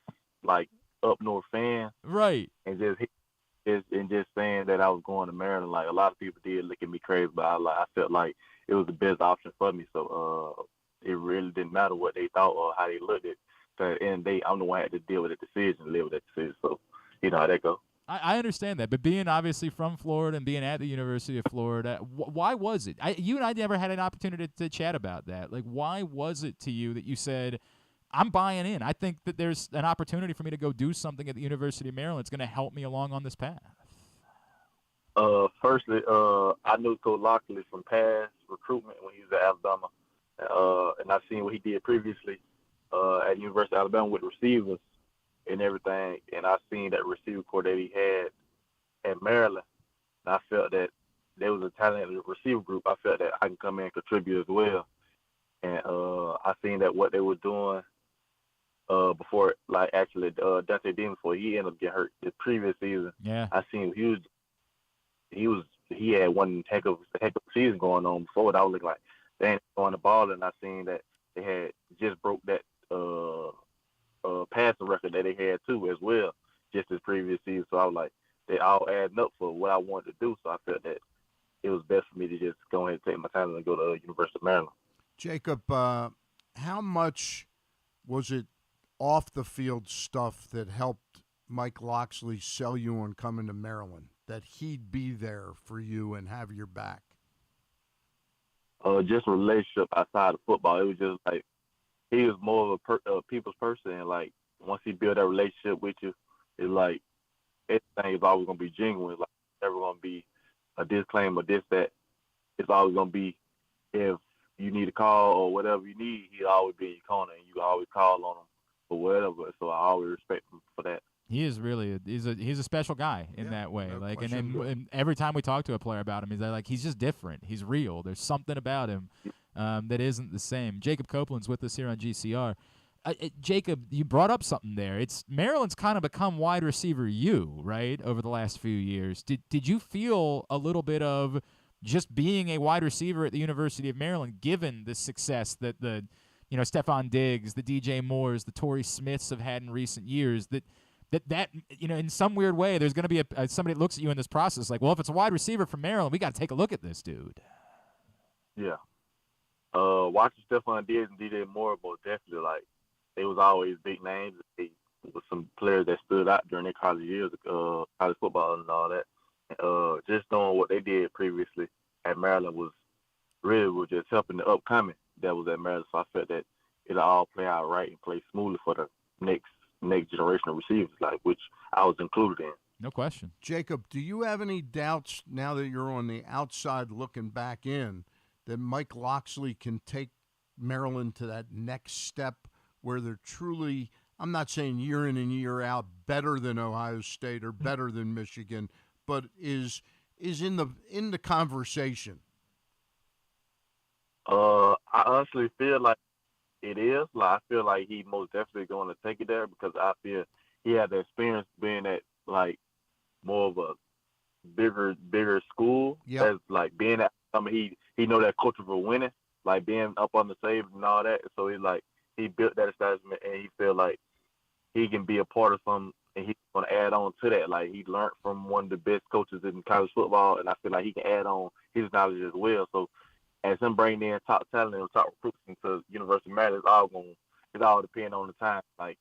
up north fans. Right. And just saying that I was going to Maryland, a lot of people did look at me crazy, but I felt like it was the best option for me. So it really didn't matter what they thought or how they looked at it. So at the end of the day, I'm the one who had to deal with the decision, live with that decision. So you know how that goes. I understand that, but being obviously from Florida and being at the University of Florida, why was it? You and I never had an opportunity to chat about that. Why was it to you that you said, I'm buying in. I think that there's an opportunity for me to go do something at the University of Maryland. It's going to help me along on this path. Firstly, I knew Coach Lockley from past recruitment when he was at Alabama, and I've seen what he did previously at University of Alabama with receivers and everything, and I've seen that receiver core that he had at Maryland, and I felt that there was a talented receiver group. I felt that I can come in and contribute as well, and I seen that what they were doing before, Dante Demon, before he ended up getting hurt the previous season. Yeah, I seen he had one heck of a season going on before it. I was looking like they ain't throwing the ball, and I seen that they had just broke that passing record that they had too as well, just this previous season. So I was like, they all adding up for what I wanted to do. So I felt that it was best for me to just go ahead and take my time and go to University of Maryland. Jacob, how much was it off the field stuff that helped Mike Locksley sell you on coming to Maryland, that he'd be there for you and have your back? Just a relationship outside of football. It was just he was more of a people's person, and once he build that relationship with you, it's like everything is always gonna be genuine. Like never gonna be a disclaimer, this, that. It's always gonna be if you need a call or whatever you need, he'll always be in your corner, and you can always call on him for whatever. So I always respect him for that. He is really he's a special guy in that way. No like, question. and every time we talk to a player about him, he's just different. He's real. There's something about him that isn't the same. Jacob Copeland's with us here on GCR. Jacob, you brought up something there. It's Maryland's kind of become wide receiver right, over the last few years. Did you feel a little bit of just being a wide receiver at the University of Maryland, given the success that the Stephon Diggs, the DJ Moores, the Torrey Smiths have had in recent years, that in some weird way there's going to be somebody that looks at you in this process like, well, if it's a wide receiver from Maryland, we got to take a look at this dude. Yeah. Watching Stephon Diggs and DJ Moore, most definitely, like, they was always big names. They was some players that stood out during their college years, college football and all that. Just knowing what they did previously at Maryland was just helping the upcoming that was at Maryland. So I felt that it'll all play out right and play smoothly for the next generation of receivers, like, which I was included in. No question. Jacob, do you have any doubts now that you're on the outside looking back in that Mike Locksley can take Maryland to that next step where they're truly, I'm not saying year in and year out, better than Ohio State or better than Michigan, but is in the conversation? I honestly feel like it is. Like, I feel like he most definitely going to take it there because I feel he had the experience being at, like, more of a bigger school. Yep. As, like, being at he know that culture for winning, like being up on the save and all that. So he built that establishment, and he feel like he can be a part of something, and he's going to add on to that. Like, he learned from one of the best coaches in college football, and I feel like he can add on his knowledge as well. So as him bringing in top talent and top recruits into University of Maryland, it's all depending on the time. Like,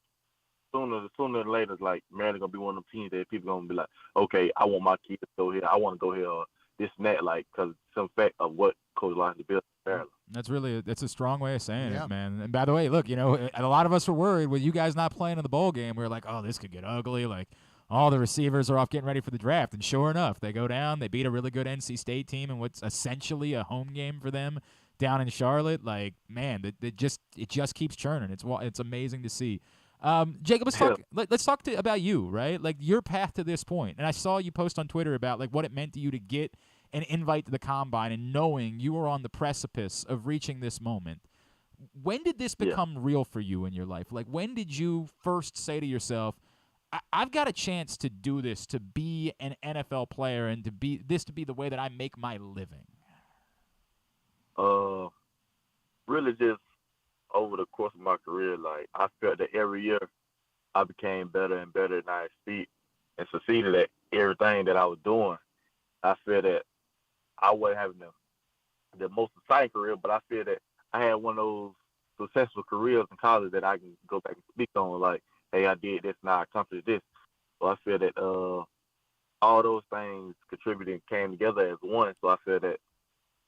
sooner or later, like, Maryland going to be one of them teams that people going to be like, okay, I want my kid to go here. I want to go here, or this and that, like, because some fact of what Coach Locksley built in Maryland. That's a strong way of saying Yeah. it, man. And by the way, look, a lot of us were worried with you guys not playing in the bowl game. We were like, oh, this could get ugly. Like, all the receivers are off getting ready for the draft. And sure enough, they go down. They beat a really good NC State team in what's essentially a home game for them down in Charlotte. Like, man, it just keeps churning. It's amazing to see. Jacob, let's talk about you, right? Like, your path to this point. And I saw you post on Twitter about, like, what it meant to you to get an invite to the Combine and knowing you were on the precipice of reaching this moment. When did this become real for you in your life? Like, when did you first say to yourself, I've got a chance to do this, to be an NFL player, and to be the way that I make my living? Really just over the course of my career, like, I felt that every year I became better and better, and I succeeded at everything that I was doing. I feel that I wasn't having the most exciting career, but I feel that I had one of those successful careers in college that I can go back and speak on, like, hey, I did this, now I accomplished this. So I feel that all those things contributed and came together as one. So I feel that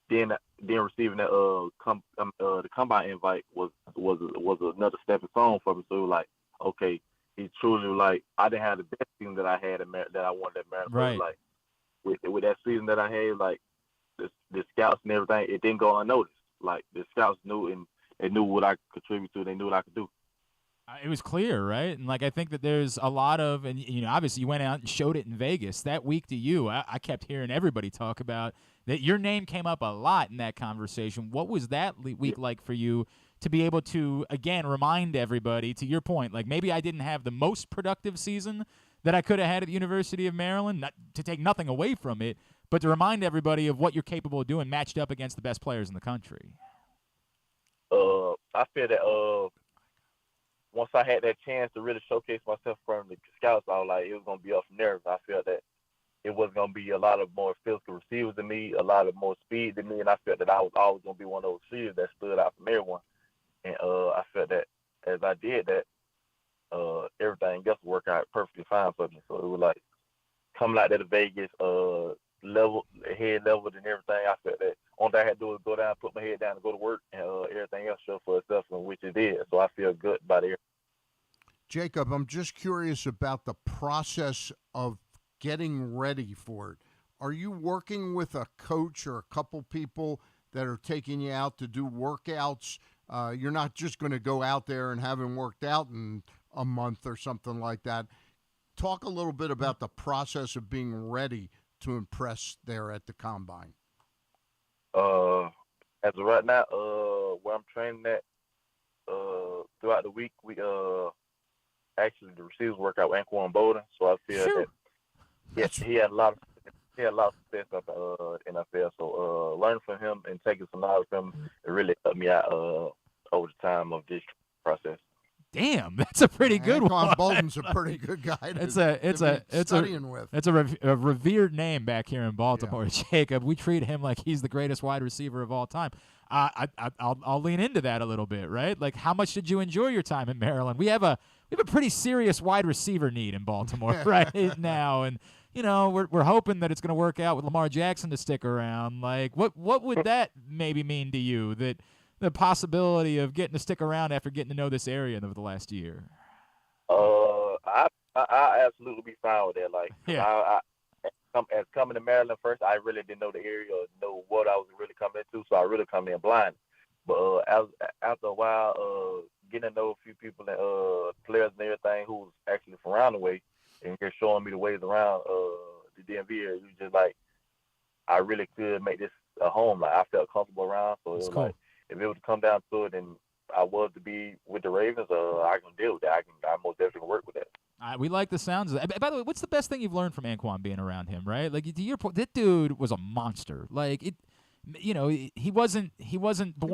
then receiving that the Combine invite was another stepping stone for me. So it was like, okay, he truly, like, I didn't have the best team that I had that I wanted at Maryland. Right. So like with that season that I had, like, the scouts and everything, it didn't go unnoticed. Like, the scouts knew, and they knew what I could contribute to. They knew what I could do. It was clear, right? And, like, I think that there's a lot of, and, obviously you went out and showed it in Vegas. That week to you, I kept hearing everybody talk about that your name came up a lot in that conversation. What was that week like for you to be able to, again, remind everybody, to your point, like, maybe I didn't have the most productive season that I could have had at the University of Maryland, not to take nothing away from it, but to remind everybody of what you're capable of doing matched up against the best players in the country? I feel that once I had that chance to really showcase myself from the scouts, I was like, it was going to be up from there. I felt that it was going to be a lot of more physical receivers than me, a lot of more speed than me, and I felt that I was always going to be one of those receivers that stood out from everyone. And I felt that as I did that, everything else worked out perfectly fine for me. So it was like coming out to the Vegas head leveled and everything. I felt that only thing I had to do was go down, put my head down, and go to work, and everything else showed for itself, and which it did. So I feel good about it. Jacob, I'm just curious about the process of getting ready for it. Are you working with a coach or a couple people that are taking you out to do workouts? You're not just going to go out there and have him worked out in a month or something like that. Talk a little bit about the process of being ready to impress there at the Combine. As of right now, where I'm training at, throughout the week, we actually the receivers work out with Anquan Bolden, so I feel that he had a lot of success at the NFL. So learning from him and taking some knowledge from him, it really helped me out over the time of this process. Damn, that's a pretty good one. Anquan Bolden's a pretty good guy. It's a revered name back here in Baltimore. Yeah. Jacob, we treat him like he's the greatest wide receiver of all time. I'll lean into that a little bit, right? Like, how much did you enjoy your time in Maryland? We have a pretty serious wide receiver need in Baltimore right now, and we're hoping that it's going to work out with Lamar Jackson to stick around. Like, what would that maybe mean to you? That the possibility of getting to stick around after getting to know this area over the last year? I absolutely be fine with that. Like, as coming to Maryland first, I really didn't know the area or know what I was really coming into, so I really come in blind. But after a while, getting to know a few people and players and everything who was actually from around the way, and they're showing me the ways around the DMV area, it was just like I really could make this a home. Like, I felt comfortable around, so it was cool. Like, if it would come down to it and I was to be with the Ravens, I can deal with that. I most definitely work with that. We like the sounds of that. By the way, what's the best thing you've learned from Anquan being around him, right? Like, to your point, that dude was a monster. Like, he wasn't born. He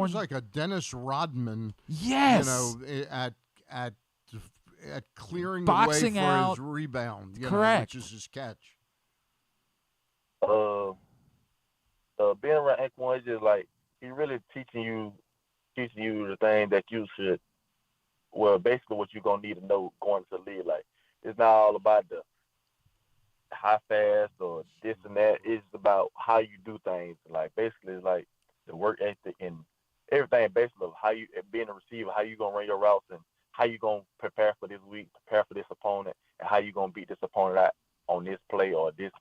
was like a Dennis Rodman. Yes. At clearing boxing the way for out, his rebound. Correct. Which is his catch. Being around Anquan is just like, he really teaching you the thing that you should, well, basically what you're going to need to know going to the league. Like, it's not all about the high fast or this and that. It's about how you do things. Like, basically, it's like the work ethic and everything basically of how you, being a receiver, how you going to run your routes and how you going to prepare for this week, prepare for this opponent, and how you going to beat this opponent out on this play or this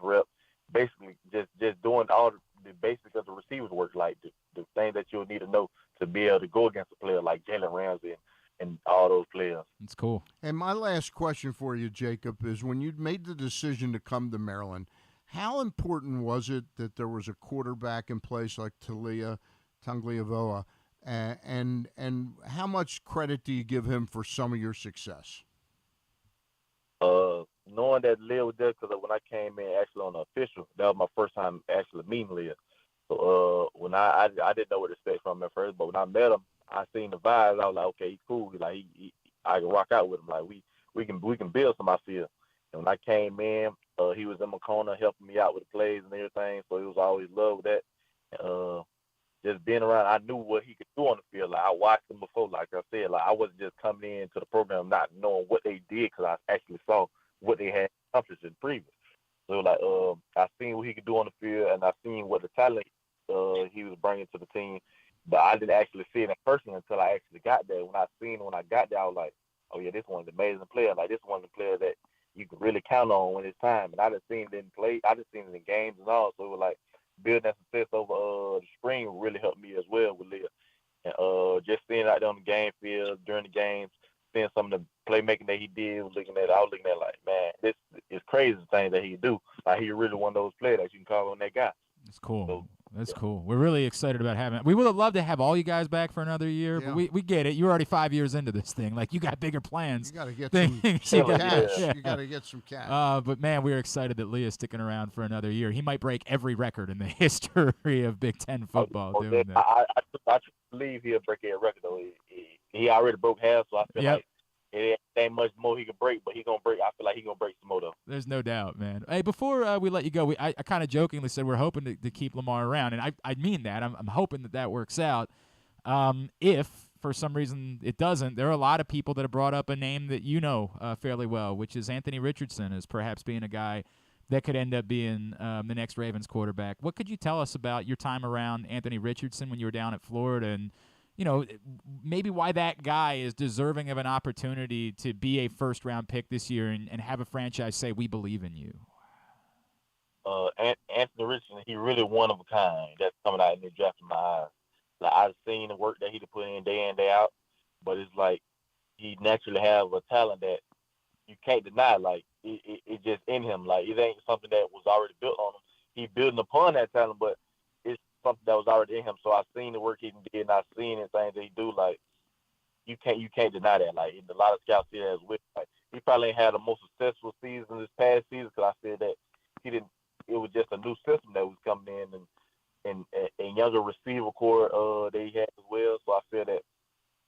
rep. Basically, just doing all the basics of the receivers work, like the thing that you'll need to know to be able to go against a player like Jalen Ramsey and all those players. It's cool. And my last question for you, Jacob, is when you made the decision to come to Maryland, how important was it that there was a quarterback in place like Tagliavoa, and how much credit do you give him for some of your success? Knowing that Leah was there, because when I came in actually on the official, that was my first time actually meeting Leah. So when I didn't know what to expect from him at first, but when I met him, I seen the vibes. I was like, okay, he's cool. Like I can rock out with him. Like we can build some, I feel. And when I came in, he was in my corner helping me out with the plays and everything. So it was always love with that. Just being around, I knew what he could do on the field. Like, I watched him before, like I said. Like, I wasn't just coming into the program not knowing what they did, because I actually saw what they had accomplished in previous. So, like, I seen what he could do on the field, and I seen what the talent he was bringing to the team. But I didn't actually see it in person until I actually got there. When I got there, I was like, oh, yeah, this one's an amazing player. Like, this one of the players that you can really count on when it's time. And I just seen it in play. I just seen it in games and all. So, it was like, building that success over the spring really helped me as well with Leah. And just seeing out there on the game field during the games, seeing some of the playmaking that he did, I was looking at like, man, this is crazy the thing that he do. Like, he really one of those players that you can call on that guy. It's cool. So, that's cool. We're really excited about having it. We would have loved to have all you guys back for another year, but we get it. You're already 5 years into this thing. Like, you got bigger plans. You got to get some cash. Yeah. You got to get some cash. But, man, we're excited that Leah's sticking around for another year. He might break every record in the history of Big Ten football doing that. I believe he'll break every record, though. He already broke half, so I feel like it ain't much more he can break, but he gonna break. I feel like he gonna break some more though. There's no doubt, man. Hey, before we let you go, I kind of jokingly said we're hoping to keep Lamar around, and I mean that. I'm hoping that works out. If for some reason it doesn't, there are a lot of people that have brought up a name that you know fairly well, which is Anthony Richardson, as perhaps being a guy that could end up being the next Ravens quarterback. What could you tell us about your time around Anthony Richardson when you were down at Florida, and maybe why that guy is deserving of an opportunity to be a first-round pick this year and have a franchise say, we believe in you? Anthony Richardson, he really one of a kind. That's coming out in the draft in my eyes. Like, I've seen the work that he put in day out, but it's like he naturally have a talent that you can't deny. Like, it just in him. Like, it ain't something that was already built on him. He building upon that talent, but it's something that was already in him. So I've seen the work he did, and I've seen the things that he do. Like, you can't deny that. Like, a lot of scouts see that as well. Like, he probably ain't had the most successful season this past season because I said that he didn't. It was just a new system that was coming in, and younger receiver core they had as well. So I feel that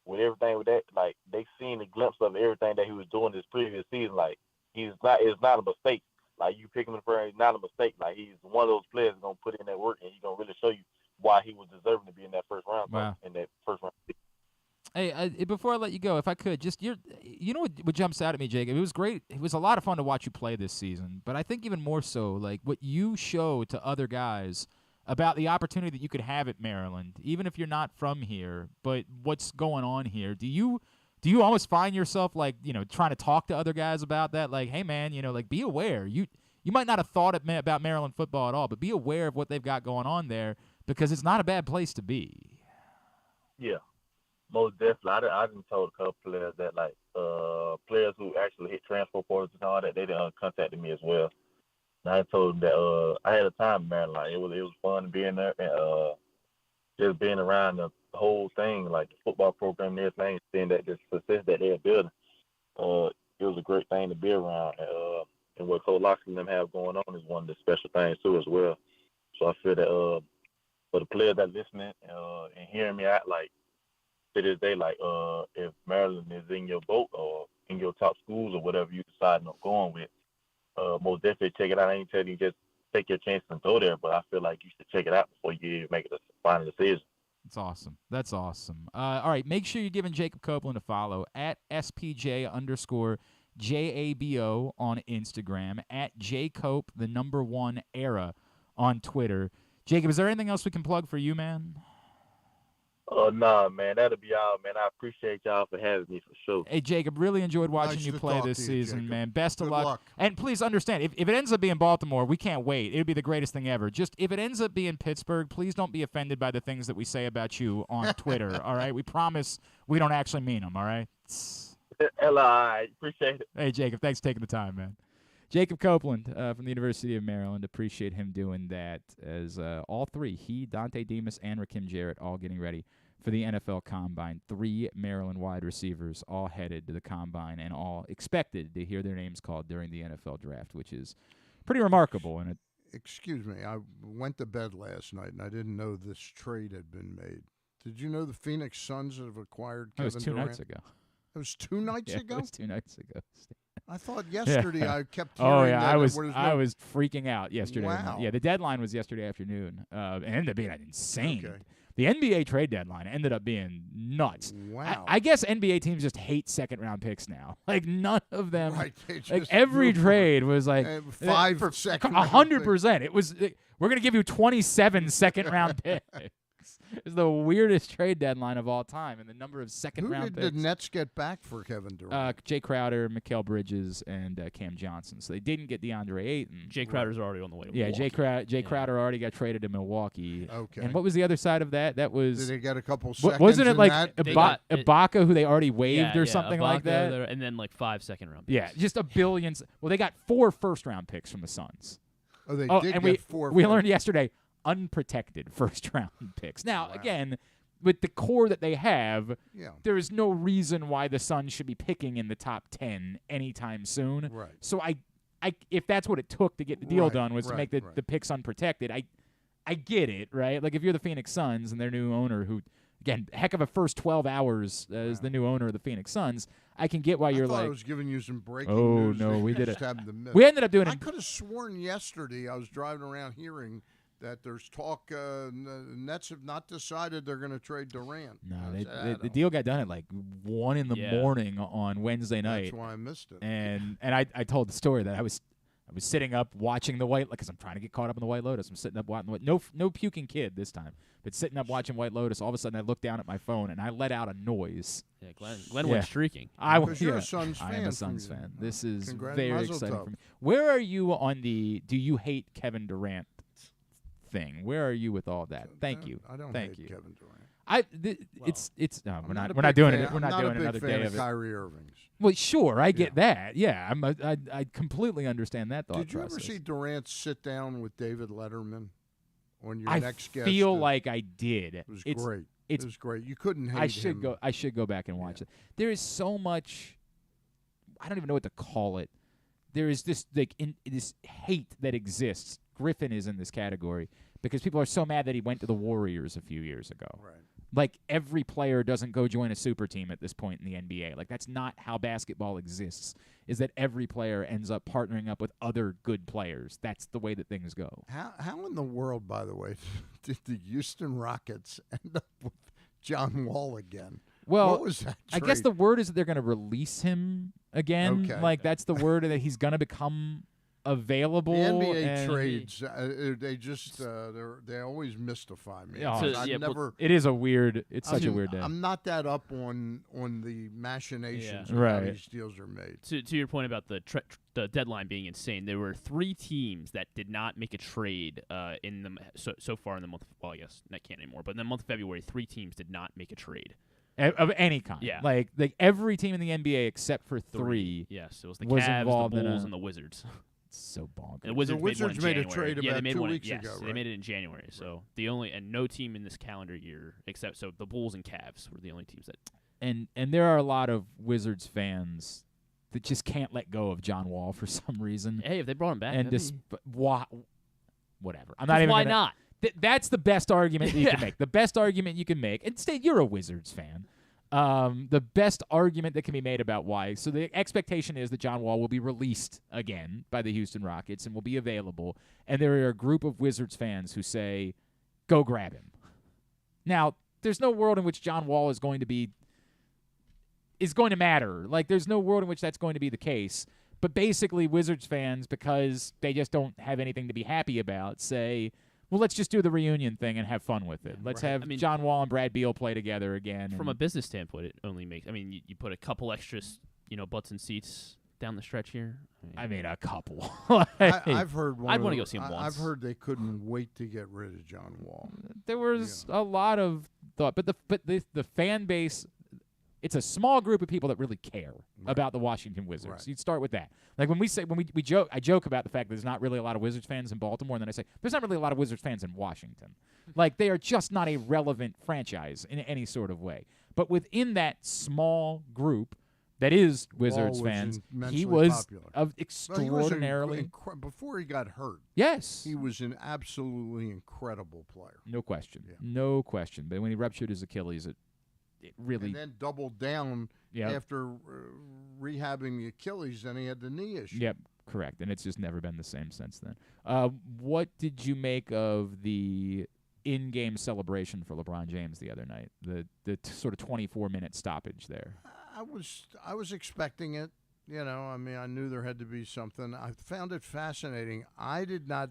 with everything with that, like, they seen a glimpse of everything that he was doing this previous season. Like, it's not a mistake. Like, you picking him for, it's not a mistake. Like, he's one of those players that's gonna put in that work, and he's gonna really show you why he was deserving to be in that first round. Wow. In that first round. Hey, before I let you go, if I could, just you know what jumps out at me, Jacob? It was great. It was a lot of fun to watch you play this season, but I think even more so, like, what you show to other guys about the opportunity that you could have at Maryland, even if you're not from here, but what's going on here. Do you almost find yourself, like, trying to talk to other guys about that? Like, hey, man, like, be aware. You might not have thought about Maryland football at all, but be aware of what they've got going on there because it's not a bad place to be. Yeah. Most definitely. I done told a couple players that, like, players who actually hit transfer portals and all that, they done contacted me as well. And I told them that I had a time in Maryland. Like, it was fun being there and just being around the whole thing, like the football program and everything, seeing that the success that they're building. It was a great thing to be around. And what Coach Locksley and them have going on is one of the special things too as well. So I feel that for the players that are listening and hearing me out, like, to this day, like, if Maryland is in your boat or in your top schools or whatever you decide on going with, most definitely check it out. I ain't telling you just take your chance and go there, but I feel like you should check it out before you make a final decision. That's awesome. That's awesome. All right, make sure you're giving Jacob Copeland a follow at SPJ_JABO on Instagram, at JCope1era on Twitter. Jacob, is there anything else we can plug for you, man? Nah, man, that'll be all, man. I appreciate y'all for having me for sure. Hey, Jacob, really enjoyed watching you play this season, Jacob. man. Best of Good luck. luck. And please understand, if it ends up being Baltimore, we can't wait. It'll be the greatest thing ever. Just if it ends up being Pittsburgh, please don't be offended by the things that we say about you on Twitter, all right? We promise we don't actually mean them, all right? I appreciate it. Hey, Jacob, thanks for taking the time, man. Jacob Copeland from the University of Maryland. Appreciate him doing that as all three, he, Dante Demas, and Rakim Jarrett, all getting ready for the NFL Combine. 3 Maryland wide receivers all headed to the Combine and all expected to hear their names called during the NFL Draft, which is pretty remarkable. And Excuse me, I went to bed last night, and I didn't know this trade had been made. Did you know the Phoenix Suns have acquired Kevin Durant? It was 2 nights ago. It was 2 nights ago? It was 2 nights ago. I thought yesterday I kept hearing I that was freaking out yesterday. Wow. Yeah, the deadline was yesterday afternoon. It ended up being insane. Okay. The NBA trade deadline ended up being nuts. Wow. I guess NBA teams just hate second-round picks now. Like, none of them. Right. Like, every trade was like 5 second-round 100%. It was we're going to give you 27 second-round picks. It's the weirdest trade deadline of all time, and the number of second-round picks. Who did the Nets get back for Kevin Durant? Jay Crowder, Mikal Bridges, and Cam Johnson. So they didn't get DeAndre Ayton. Jay Crowder's already on the way to Milwaukee. Jay Yeah. Crowder already got traded to Milwaukee. Okay. And what was the other side of that? That was Did they get a couple seconds wasn't it in like that? Ibaka, who they already waived or something like that? And then like 5 second-round picks. Yeah, just a billion. Well, they got 4 first-round picks from the Suns. Oh, they did and get 4. We learned yesterday unprotected first-round picks. Now, again, with the core that they have, there is no reason why the Suns should be picking in the top 10 anytime soon. Right. So if that's what it took to get the deal done was to make the picks unprotected, I get it, right? Like if you're the Phoenix Suns and their new owner who, again, heck of a first 12 hours as the new owner of the Phoenix Suns, I can get why you're like. I was giving you some breaking news. Oh, no, we did it. We We ended up doing I it. could have sworn yesterday I was driving around hearing that there's talk. The Nets have not decided they're going to trade Durant. No, the deal got done at like 1 in the morning on Wednesday night. That's why I missed it. And I told the story that I was I was sitting up watching the White, because I'm trying to get caught up in the White Lotus. I'm sitting up watching no puking kid this time, but sitting up watching White Lotus. All of a sudden, I look down at my phone and I let out a noise. Yeah, Glenn went streaking. Because you're a Suns fan. I am a Suns fan. This is Congrats, very Mazel exciting tov. for me. Where are you on the "Do you hate Kevin Durant" thing? Where are you with all that? Thank you. I don't Thank hate you. Kevin Durant. It's no, we're I'm not doing it. fan- We're not I'm doing a big another fan day of of it. Kyrie Irving's. Well, sure, I get that. Yeah, I completely understand that thought Did you process. ever see Durant sit down with David Letterman on your I next guest? feel like I did. It was great. It was great. You couldn't hate him. I should go back and watch it. There is so much. I don't even know what to call it. There is this this hate that exists. Griffin is in this category because people are so mad that he went to the Warriors a few years ago. Right. Like, every player doesn't go join a super team at this point in the NBA. Like, that's not how basketball exists, is that every player ends up partnering up with other good players. That's the way that things go. How in the world, by the way, did the Houston Rockets end up with John Wall again? Well, what was that I guess the word is that they're going to release him again. Okay. Like, that's the word, that he's going to become available. The NBA and trades, they just they always mystify me. It is a weird. It's such a weird day. I'm not that up on the machinations of how these deals are made. To your point about the deadline being insane, there were 3 teams that did not make a trade so far in the month. Well, I guess that can't anymore. But in the month of February, 3 teams did not make a trade. Of any kind. Yeah. Like every team in the NBA except for 3. Yes, it was the was Cavs, involved the Bulls, in and the Wizards. It's so bonkers. And the Wizards made a trade they about made 2 one, weeks yes, ago, They right? made it in January. So no team in this calendar year except the Bulls and Cavs were the only teams that. And there are a lot of Wizards fans that just can't let go of John Wall for some reason. Hey, if they brought him back, and whatever. I'm not even. Why gonna, not? That's the best argument that you can make. The best argument you can make. And State, you're a Wizards fan. The best argument that can be made about why. So the expectation is that John Wall will be released again by the Houston Rockets and will be available. And there are a group of Wizards fans who say, go grab him. Now, there's no world in which John Wall is going to matter. Like, there's no world in which that's going to be the case. But basically, Wizards fans, because they just don't have anything to be happy about, say, well, let's just do the reunion thing and have fun with it. Let's have John Wall and Brad Beal play together again. From a business standpoint, it only makes. I mean, you put a couple extras, butts and seats down the stretch here. I mean, a couple. I've heard. I'd want to go see him once. I've heard they couldn't wait to get rid of John Wall. There was a lot of thought, but the fan base. It's a small group of people that really care about the Washington Wizards. Right. You'd start with that. Like when we joke, I joke about the fact that there's not really a lot of Wizards fans in Baltimore, and then I say there's not really a lot of Wizards fans in Washington. Like, they are just not a relevant franchise in any sort of way. But within that small group that is Wizards fans, he was extraordinarily before he got hurt. Yes, he was an absolutely incredible player. No question. Yeah. No question. But when he ruptured his Achilles, it really. And then doubled down after rehabbing the Achilles, then he had the knee issue. Yep, correct. And it's just never been the same since then. What did you make of the in-game celebration for LeBron James the other night? The sort of 24-minute stoppage there. I was expecting it. I mean, I knew there had to be something. I found it fascinating. I did not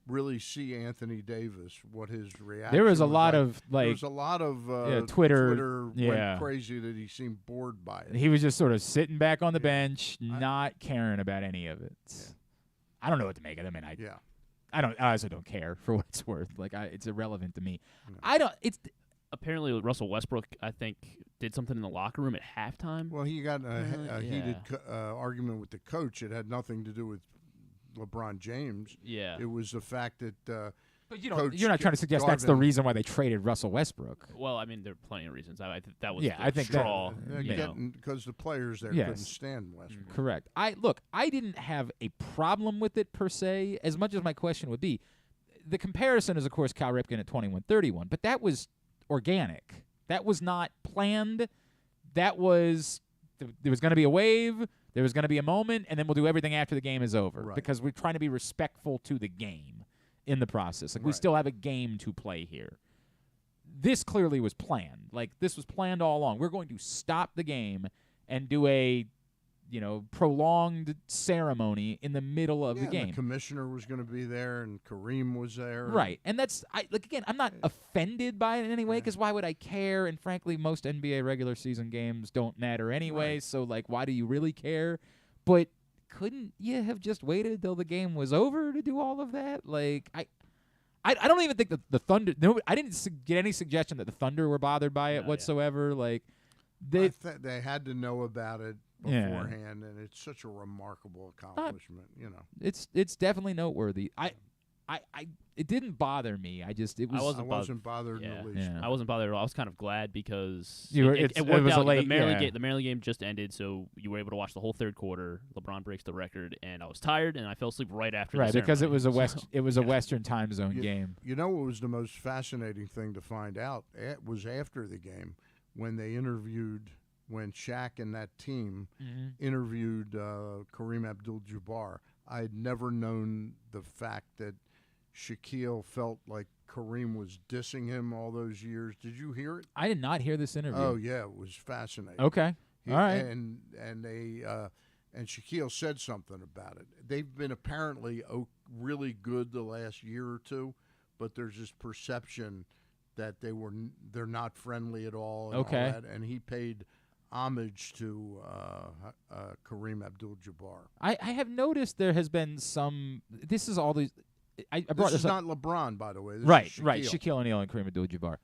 really see Anthony Davis, what his reaction there was a was lot like. of there was a lot of Twitter went crazy that he seemed bored by it. He was just sort of sitting back on the bench, not caring about any of it. I don't know what to make of it. I mean, I also don't care for what it's worth. Like, it's irrelevant to me. Apparently Russell Westbrook, I think, did something in the locker room at halftime. Well, he got a heated argument with the coach. It had nothing to do with LeBron James. Yeah, it was the fact that. But you're not trying to suggest that's the reason why they traded Russell Westbrook. Well, I mean, there are plenty of reasons. I think that was I think straw. Because the players there couldn't stand Westbrook. Correct. I didn't have a problem with it per se, as much as my question would be. The comparison is, of course, Cal Ripken at 21-31, but that was organic. That was not planned. That was there was going to be a wave. There was going to be a moment, and then we'll do everything after the game is over because we're trying to be respectful to the game in the process. Like, we still have a game to play here. This clearly was planned. Like, this was planned all along. We're going to stop the game and do a prolonged ceremony in the middle of the game. The commissioner was going to be there, and Kareem was there. Right, and that's again, I'm not offended by it in any way, because why would I care? And frankly, most NBA regular season games don't matter anyway. Right. So why do you really care? But couldn't you have just waited until the game was over to do all of that? I don't even think that the Thunder. No, I didn't get any suggestion that the Thunder were bothered by it whatsoever. They had to know about it beforehand, and it's such a remarkable accomplishment. It's definitely noteworthy. It didn't bother me. I wasn't bothered in the least. Yeah. I wasn't bothered at all. I was kind of glad because it worked out. The Maryland game just ended, so you were able to watch the whole third quarter. LeBron breaks the record, and I was tired, and I fell asleep right after. Right, the because it was a ceremony. Western time zone game. You know what was the most fascinating thing to find out? It was after the game when they interviewed. When Shaq and that team interviewed Kareem Abdul-Jabbar, I had never known the fact that Shaquille felt like Kareem was dissing him all those years. Did you hear it? I did not hear this interview. Oh yeah, it was fascinating. Okay, all right. And Shaquille said something about it. They've been apparently really good the last year or two, but there's this perception that they're not friendly at all. And all that, and he paid homage to Kareem Abdul-Jabbar. I have noticed there has been some. This is all these. I brought this up. not LeBron, by the way. This right. is Shaquille. Shaquille O'Neal and Kareem Abdul-Jabbar.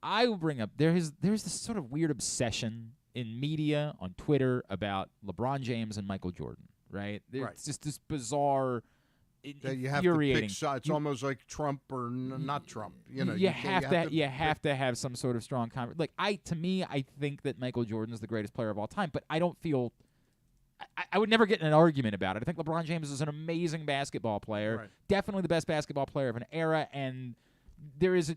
I will bring up there's this sort of weird obsession in media on Twitter about LeBron James and Michael Jordan. Right. It's just this bizarre. That you have to pick sides. It's almost like Trump or not Trump. You have to have some sort of strong comment. To me, I think that Michael Jordan is the greatest player of all time, but I don't feel. I would never get in an argument about it. I think LeBron James is an amazing basketball player, definitely the best basketball player of an era, and there is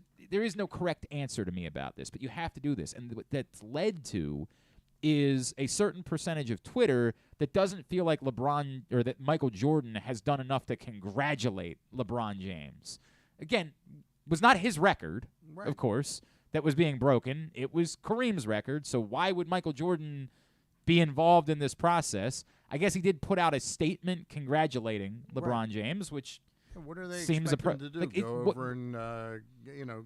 no correct answer to me about this. But you have to do this, and what that's led to is a certain percentage of Twitter that doesn't feel like LeBron or that Michael Jordan has done enough to congratulate LeBron James. Again, was not his record, of course, that was being broken. It was Kareem's record, so why would Michael Jordan be involved in this process? I guess he did put out a statement congratulating LeBron James, which what are they seems expecting to do? Go over and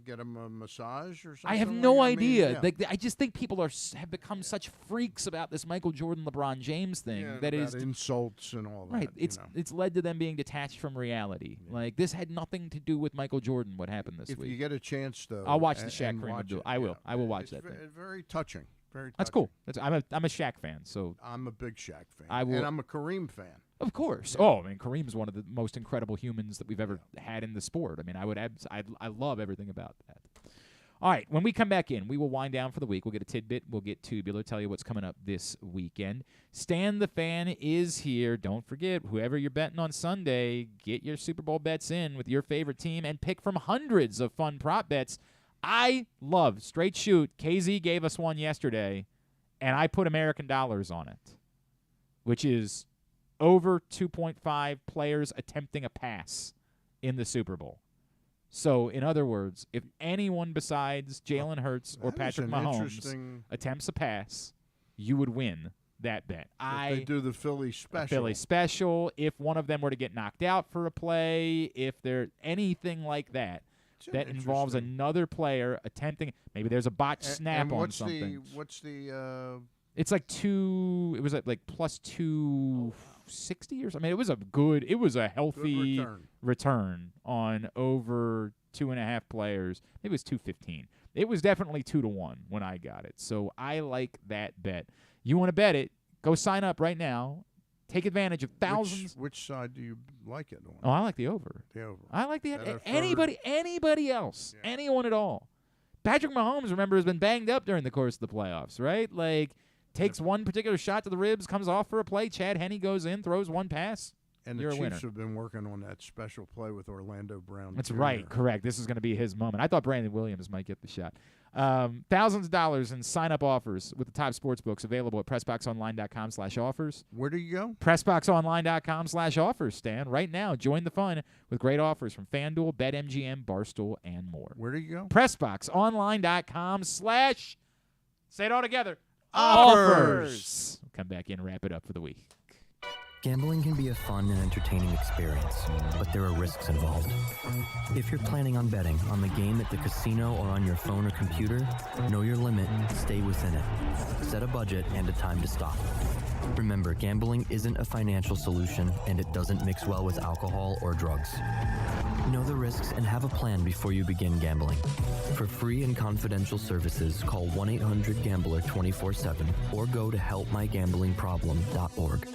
get him a massage or something? I have no idea. I just think people have become such freaks about this Michael Jordan LeBron James thing that is insults and all that. Right. It's led to them being detached from reality. Yeah. This had nothing to do with Michael Jordan. What happened this week? If you get a chance, though, I'll watch the Shaq Kareem Abdul. I will. I will watch that. Very touching. Very touching. That's cool. I'm a Shaq fan, so I'm a big Shaq fan. And I'm a Kareem fan. Of course. Yeah. Oh, I mean, Kareem's one of the most incredible humans that we've ever had in the sport. I mean, I love everything about that. All right, when we come back in, we will wind down for the week. We'll get a tidbit. We'll get tubular, tell you what's coming up this weekend. Stan the Fan is here. Don't forget, whoever you're betting on Sunday, get your Super Bowl bets in with your favorite team and pick from hundreds of fun prop bets. I love Straight Shoot. KZ gave us one yesterday, and I put American dollars on it, which is over 2.5 players attempting a pass in the Super Bowl. So, in other words, if anyone besides Jalen Hurts or Patrick Mahomes attempts a pass, you would win that bet. If they do the Philly special. If one of them were to get knocked out for a play, if there anything like that involves another player attempting, maybe there's a botch snap on something. What's the? It's like it was like plus 260 or something. I mean, it was a healthy return on over 2.5 players. It was 215. It was definitely 2-1 when I got it. So I like that bet. You want to bet it? Go sign up right now. Take advantage of thousands. Which side do you like it on? Oh, I like the over. The over. I like anybody else, anyone at all. Patrick Mahomes, remember, has been banged up during the course of the playoffs, right? Takes one particular shot to the ribs, comes off for a play. Chad Henne goes in, throws one pass. And You're the a winner. Chiefs have been working on that special play with Orlando Brown. That's right, correct. This is going to be his moment. I thought Brandon Williams might get the shot. Thousands of dollars in sign-up offers with the top sports books available at PressBoxOnline.com/offers. Where do you go? PressBoxOnline.com/offers, Stan. Right now, join the fun with great offers from FanDuel, BetMGM, Barstool, and more. Where do you go? PressBoxOnline.com/ say it all together, offers. We'll come back in and wrap it up for the week. Gambling can be a fun and entertaining experience, but there are risks involved. If you're planning on betting on the game at the casino or on your phone or computer, know your limit, stay within it. Set a budget and a time to stop. Remember, gambling isn't a financial solution, and it doesn't mix well with alcohol or drugs. Know the risks and have a plan before you begin gambling. For free and confidential services, call 1-800-GAMBLER 24/7 or go to helpmygamblingproblem.org.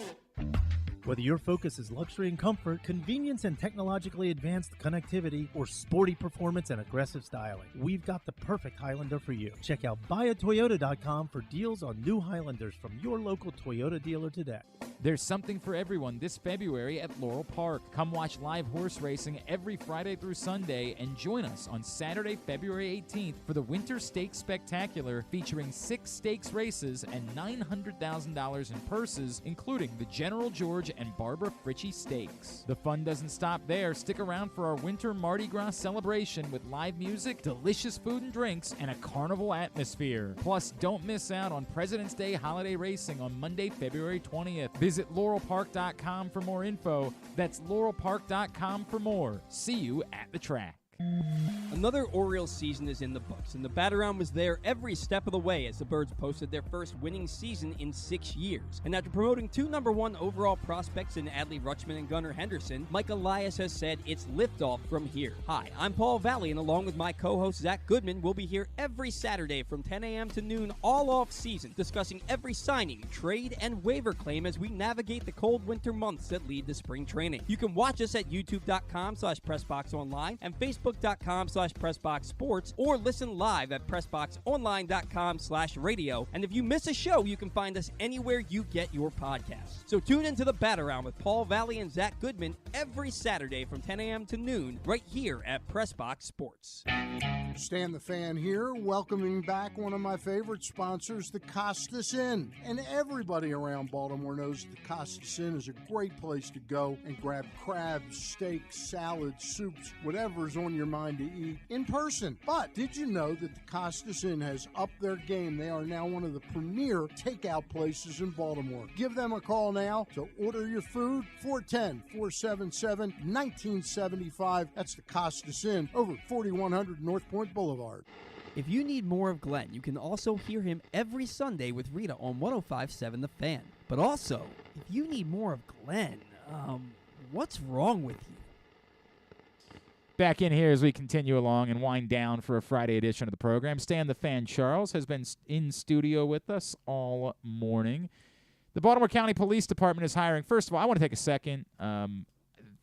Whether your focus is luxury and comfort, convenience and technologically advanced connectivity, or sporty performance and aggressive styling, we've got the perfect Highlander for you. Check out buyatoyota.com for deals on new Highlanders from your local Toyota dealer today. There's something for everyone this February at Laurel Park. Come watch live horse racing every Friday through Sunday and join us on Saturday, February 18th for the Winter Stakes Spectacular featuring 6 stakes races and $900,000 in purses, including the General George and Barbara Fritchie Stakes. The fun doesn't stop there. Stick around for our winter Mardi Gras celebration with live music, delicious food and drinks, and a carnival atmosphere. Plus, don't miss out on President's Day holiday racing on Monday, February 20th. Visit laurelpark.com for more info. That's laurelpark.com for more. See you at the track. Another Orioles season is in the books, and the Bat-Around was there every step of the way as the Birds posted their first winning season in 6 years. And after promoting 2 #1 overall prospects in Adley Rutschman and Gunnar Henderson, Mike Elias has said it's liftoff from here. Hi, I'm Paul Valley, and along with my co-host Zach Goodman, we'll be here every Saturday from 10 a.m. to noon all off-season, discussing every signing, trade, and waiver claim as we navigate the cold winter months that lead to spring training. You can watch us at youtube.com/PressBoxOnline and Facebook.com/PressBoxSports, or listen live at PressBoxOnline.com/radio. And if you miss a show, you can find us anywhere you get your podcasts. So tune into the Bat-Around with Paul Valley and Zach Goodman every Saturday from 10 a.m. to noon right here at PressBox Sports. Stan the Fan here, welcoming back one of my favorite sponsors, the Costas Inn. And everybody around Baltimore knows the Costas Inn is a great place to go and grab crabs, steaks, salads, soups, whatever's on your mind to eat in person. But did you know that the Costas Inn has upped their game? They are now one of the premier takeout places in Baltimore. Give them a call now to order your food, 410-477-1975. That's the Costas Inn over 4100 North Point Boulevard. If you need more of Glenn, you can also hear him every Sunday with Rita on 105.7 The Fan. But also, if you need more of Glenn, what's wrong with you? Back in here as we continue along and wind down for a Friday edition of the program. Stan the Fan Charles has been in studio with us all morning. The Baltimore County Police Department is hiring. First of all, I want to take a second.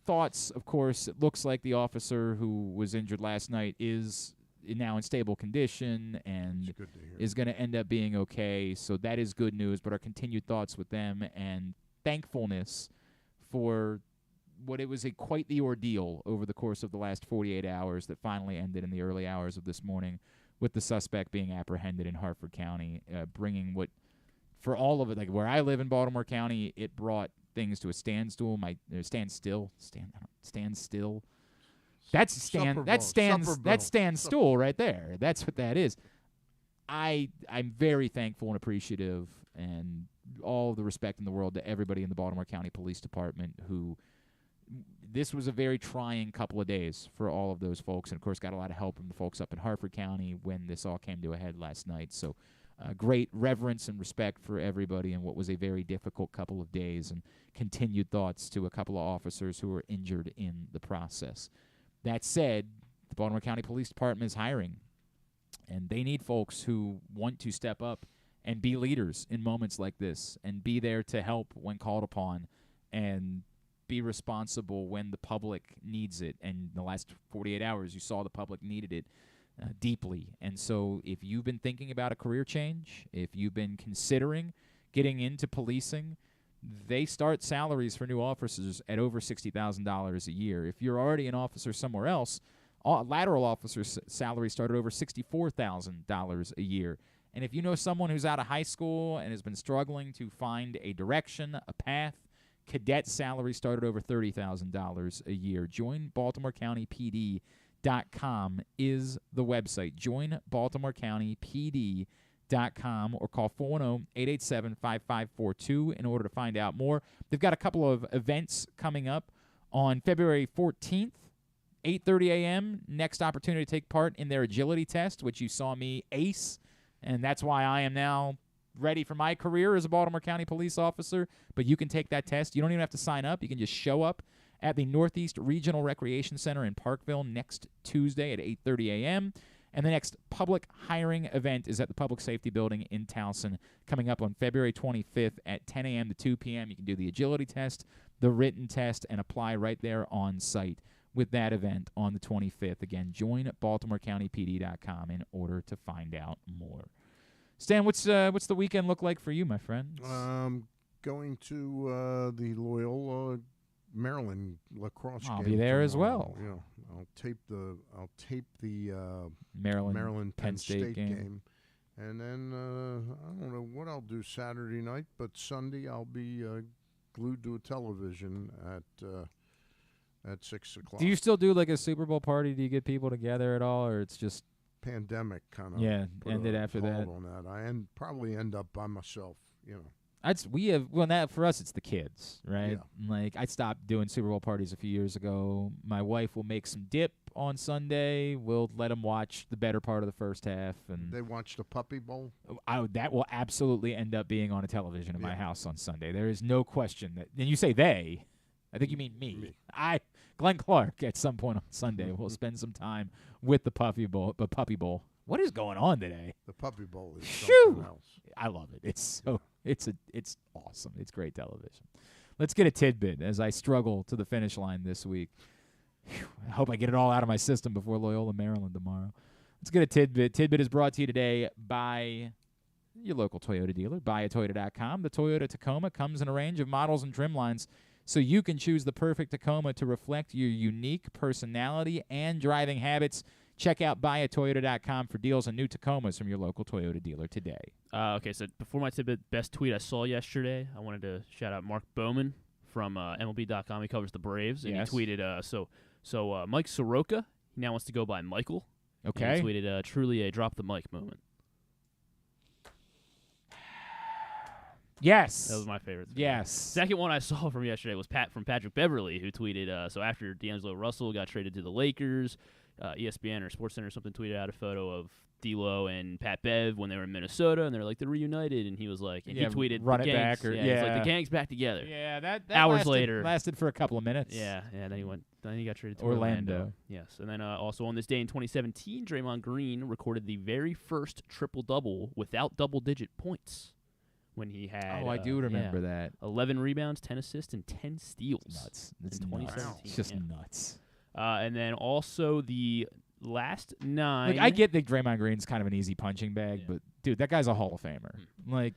Thoughts, of course, it looks like the officer who was injured last night is now in stable condition and is going to end up being okay. So that is good news, but our continued thoughts with them and thankfulness for what it was quite the ordeal over the course of the last 48 hours that finally ended in the early hours of this morning with the suspect being apprehended in Harford County, bringing what, for all of it, like where I live in Baltimore County, it brought things to a standstill. Standstill. That's standstill right there. That's what that is. I'm very thankful and appreciative, and all the respect in the world to everybody in the Baltimore County Police Department who. This was a very trying couple of days for all of those folks, and, of course, got a lot of help from the folks up in Harford County when this all came to a head last night. So great reverence and respect for everybody in what was a very difficult couple of days, and continued thoughts to a couple of officers who were injured in the process. That said, the Baltimore County Police Department is hiring, and they need folks who want to step up and be leaders in moments like this and be there to help when called upon and be responsible when the public needs it. And in the last 48 hours, you saw the public needed it deeply. And so if you've been thinking about a career change, if you've been considering getting into policing, they start salaries for new officers at over $60,000 a year. If you're already an officer somewhere else, lateral officers' salaries start at over $64,000 a year. And if you know someone who's out of high school and has been struggling to find a direction, a path, cadet salary started over $30,000 a year. JoinBaltimoreCountyPD.com is the website. JoinBaltimoreCountyPD.com. BaltimoreCountyPD.com or call 410-887-5542 in order to find out more. They've got a couple of events coming up on February 14th, 8:30 a.m., next opportunity to take part in their agility test, which you saw me ace, and that's why I am now ready for my career as a Baltimore County police officer. But you can take that test. You don't even have to sign up. You can just show up at the Northeast Regional Recreation Center in Parkville next Tuesday at 8:30 a.m., and the next public hiring event is at the Public Safety Building in Towson, coming up on February 25th at 10 a.m. to 2 p.m. You can do the agility test, the written test, and apply right there on site with that event on the 25th. Again, join BaltimoreCountyPD.com in order to find out more. Stan, what's the weekend look like for you, my friend? Going to the Loyola Maryland lacrosse game. I'll be there as well. Yeah, I'll tape the Maryland Penn State game. And then I don't know what I'll do Saturday night, but Sunday I'll be glued to a television at 6 o'clock. Do you still do like a Super Bowl party? Do you get people together at all, or it's just pandemic kind of? Yeah, ended after that. On that, probably end up by myself. You know. For us it's the kids, right? Yeah. Like I stopped doing Super Bowl parties a few years ago. My wife will make some dip on Sunday. We'll let them watch the better part of the first half, and they watch the Puppy Bowl. That will absolutely end up being on a television in my house on Sunday. There is no question that. And you say they, I think you mean me. Glenn Clark at some point on Sunday will spend some time with the Puppy Bowl. What is going on today? The Puppy Bowl is something else. I love it. It's awesome. It's great television. Let's get a tidbit as I struggle to the finish line this week. I hope I get it all out of my system before Loyola, Maryland tomorrow. Let's get a tidbit. Tidbit is brought to you today by your local Toyota dealer, buyatoyota.com. The Toyota Tacoma comes in a range of models and trim lines, so you can choose the perfect Tacoma to reflect your unique personality and driving habits. Check out buyatoyota.com for deals on new Tacomas from your local Toyota dealer today. Okay, so before my tidbit, best tweet I saw yesterday, I wanted to shout out Mark Bowman from MLB.com. He covers the Braves, and he tweeted, so Mike Soroka, he now wants to go by Michael. Okay. And he tweeted, truly a drop the mic moment. Yes. That was my favorite. Yes. Second one I saw from yesterday was from Patrick Beverly, who tweeted, so after D'Angelo Russell got traded to the Lakers, ESPN or SportsCenter or something tweeted out a photo of D'Lo and Pat Bev when they were in Minnesota, and they're like, they're reunited, and he was like, and he tweeted, run the it gangs, back, or he's like, the gang's back together. Yeah, that hours later lasted for a couple of minutes. Yeah, then he got traded to Orlando. Yes, and then also on this day in 2017, Draymond Green recorded the very first triple-double without double-digit points when he had. I do remember that. 11 rebounds, 10 assists, and 10 steals. Nuts. It's 2017. It's just nuts. And then also the last 9. Like, I get that Draymond Green's kind of an easy punching bag, but dude, that guy's a Hall of Famer. Like,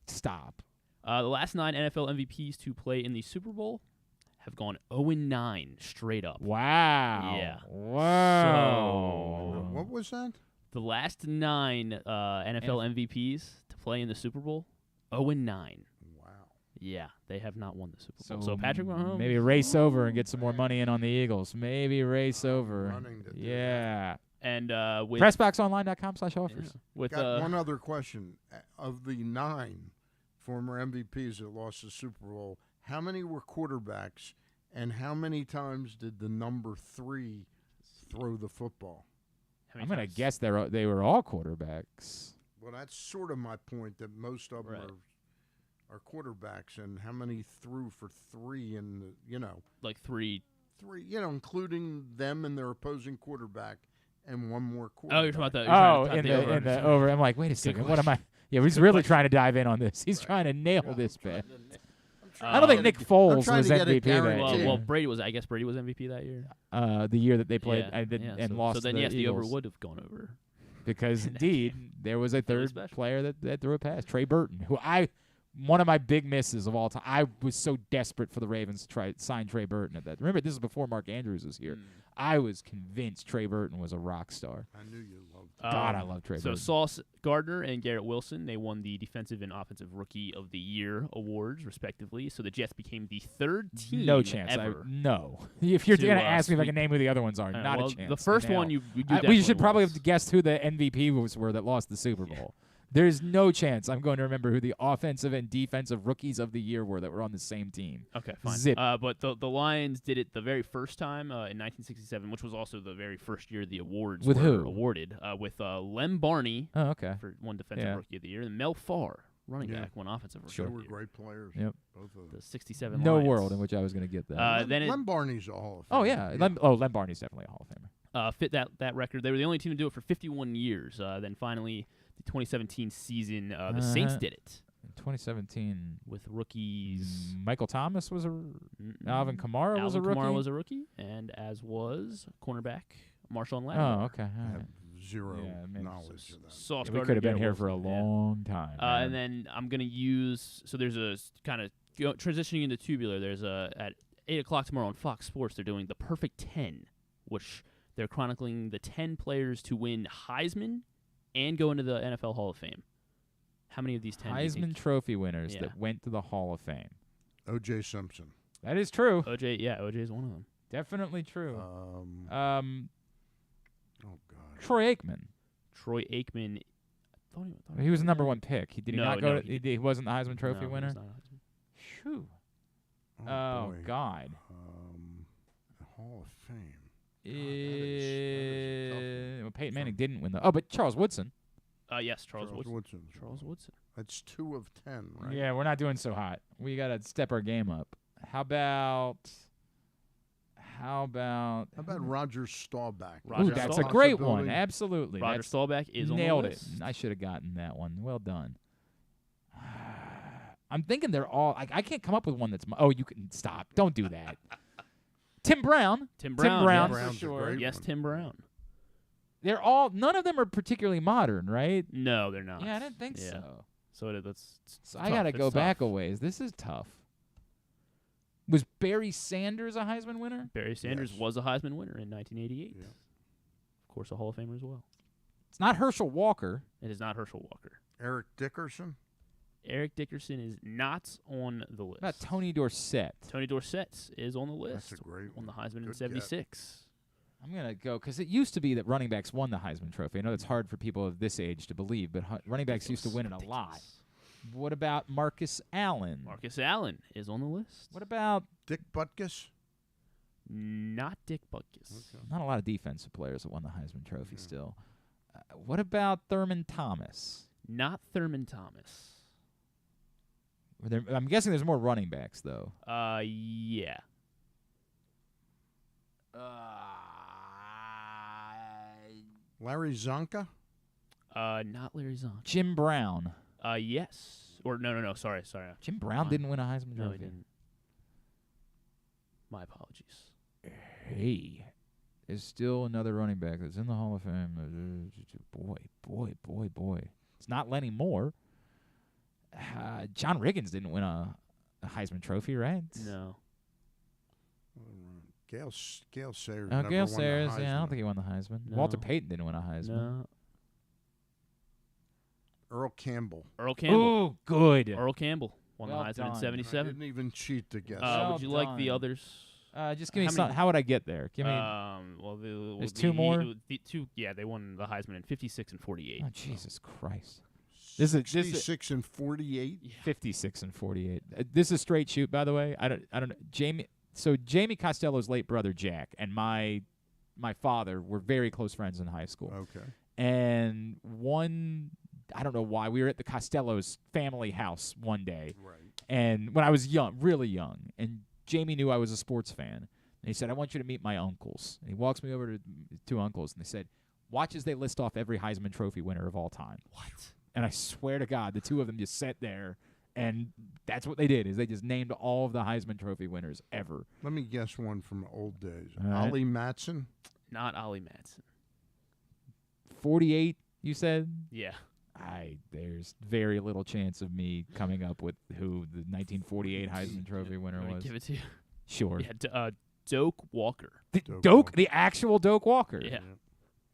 stop. The last 9 NFL MVPs to play in the Super Bowl have gone 0-9 straight up. Wow. Yeah. Wow. So, what was that? The last 9 NFL MVPs to play in the Super Bowl, 0-9. Wow. Yeah, they have not won the Super Bowl. So Patrick Mahomes. Maybe race over and get some more money in on the Eagles. Maybe race over. Yeah. And with PressBoxOnline.com/offers. With got one other question. Of the 9 former MVPs that lost the Super Bowl, how many were quarterbacks, and how many times did the number 3 throw the football? I'm going to guess they were all quarterbacks. Well, that's sort of my point, that most of them are quarterbacks, and how many threw for 3 in the, like 3, including them and their opposing quarterback and one more quarterback. Oh, you're talking about in the over. I'm like, wait a second, what am I? Yeah, he's really trying to dive in on this. He's trying to nail this bet. I don't think Nick Foles was MVP that year. Well, Brady was MVP that year. The year that they played and lost. So then, the the over Eagles. would have gone over. Because indeed, there was a third player that threw a pass, Trey Burton, who one of my big misses of all time. I was so desperate for the Ravens to try to sign Trey Burton at that. Remember, this is before Mark Andrews was here. I was convinced Trey Burton was a rock star. I knew you loved him. God, I love Trey Burton. So Sauce Gardner and Garrett Wilson, they won the Defensive and Offensive Rookie of the Year awards, respectively. So the Jets became the 3rd team No chance. ever. No. If you're going to ask me if I can name who the other ones are, not a chance. The first one you we should probably have guessed who the MVP were that lost the Super Bowl. There's no chance I'm going to remember who the offensive and defensive rookies of the year were that were on the same team. Okay, fine. Zip. But the Lions did it the very first time in 1967, which was also the very first year the awards With were who? awarded. With Lem Barney For one defensive rookie of the year, and Mel Farr, running back, one offensive rookie. They were great players. Yep. Both of them. The 67 No Lions. world in which I was going to get that. Lem Barney's a Hall of Famer. Oh, yeah. Lem Barney's definitely a Hall of Famer. Fit that record. They were the only team to do it for 51 years. Then finally, the 2017 season, the Saints did it. In 2017. With rookies. Michael Thomas was Alvin Kamara was a rookie? Alvin Kamara was a rookie, and as was cornerback Marshawn Lattimore. Oh, okay. All right. Zero knowledge of that. Sauce we Gardner could have been Garrett here Wilson, for a long time. And then I'm going to use, so there's a kind of transitioning into tubular, there's at 8 o'clock tomorrow on Fox Sports, they're doing the Perfect 10, which they're chronicling the 10 players to win Heisman and go into the NFL Hall of Fame. How many of these 10 Heisman Trophy winners that went to the Hall of Fame? O.J. Simpson. That is true. O.J. is one of them. Definitely true. Oh, God. Troy Aikman. Troy Aikman. He was the number one pick. Did he not go? He wasn't the Heisman Trophy No, winner. he was not Heisman. Phew. Oh, boy. God. The Hall of Fame. Well, Peyton Manning didn't win but Charles Woodson. Yes, Charles Woodson. Charles Woodson. That's 2 of 10, right? Yeah, we're not doing so hot. We got to step our game up. How about Roger Staubach? Ooh, that's a great one. Absolutely. Roger Staubach is nailed on the list. it. I should have gotten that one. Well done. I'm thinking they're all. I can't come up with one that's. You can stop. Don't do that. Tim Brown. Tim Brown, for sure. Yes, Tim Brown. They're all. None of them are particularly modern, right? No, they're not. Yeah, I didn't think so. So that's. So I gotta go back a ways. This is tough. Was Barry Sanders a Heisman winner? Barry Sanders was a Heisman winner in 1988. Yeah. Of course, a Hall of Famer as well. It's not Herschel Walker. It is not Herschel Walker. Eric Dickerson? Eric Dickerson is not on the list. What about Tony Dorsett? Tony Dorsett is on the list. That's a great one. On the Heisman in 76. I'm going to go, because it used to be that running backs won the Heisman Trophy. I know that's hard for people of this age to believe, but running backs used to win it a lot. What about Marcus Allen? Marcus Allen is on the list. What about Dick Butkus? Not Dick Butkus. Okay. Not a lot of defensive players that won the Heisman Trophy still. What about Thurman Thomas? Not Thurman Thomas. I'm guessing there's more running backs, though. Yeah. Larry Zonka? Not Larry Zonka. Jim Brown. Yes. Or no. Sorry. Jim Brown didn't win a Heisman Trophy. No, he didn't. My apologies. Hey, there's still another running back that's in the Hall of Fame. Boy. It's not Lenny Moore. John Riggins didn't win a Heisman Trophy, right? No. Gale Sayers. Gale Sayers, I don't think he won the Heisman. No. Walter Payton didn't win a Heisman. No. Earl Campbell. Oh, good. Earl Campbell won the Heisman in 77. I didn't even cheat to guess. Would you like the others? Just give me some. How would I get there? Give me. There's two more. They won the Heisman in 56 and 48. Oh, Jesus Christ! This is 56 and 48. 56 and 48. This is straight shoot, by the way. I don't know. Jamie Costello's late brother Jack and my father were very close friends in high school. Okay. And I don't know why, we were at the Costello's family house one day. Right. And when I was young, really young, and Jamie knew I was a sports fan. And he said, I want you to meet my uncles. And he walks me over to two uncles, and they said, watch as they list off every Heisman Trophy winner of all time. What? And I swear to God, the two of them just sat there, and that's what they did, is they just named all of the Heisman Trophy winners ever. Let me guess one from old days. All right. Ollie Matson? Not Ollie Matson. 48, you said? Yeah. There's very little chance of me coming up with who the 1948 Heisman Trophy winner was. Give it to you. Sure. Yeah, Doak Walker. The actual Doak Walker. Yeah.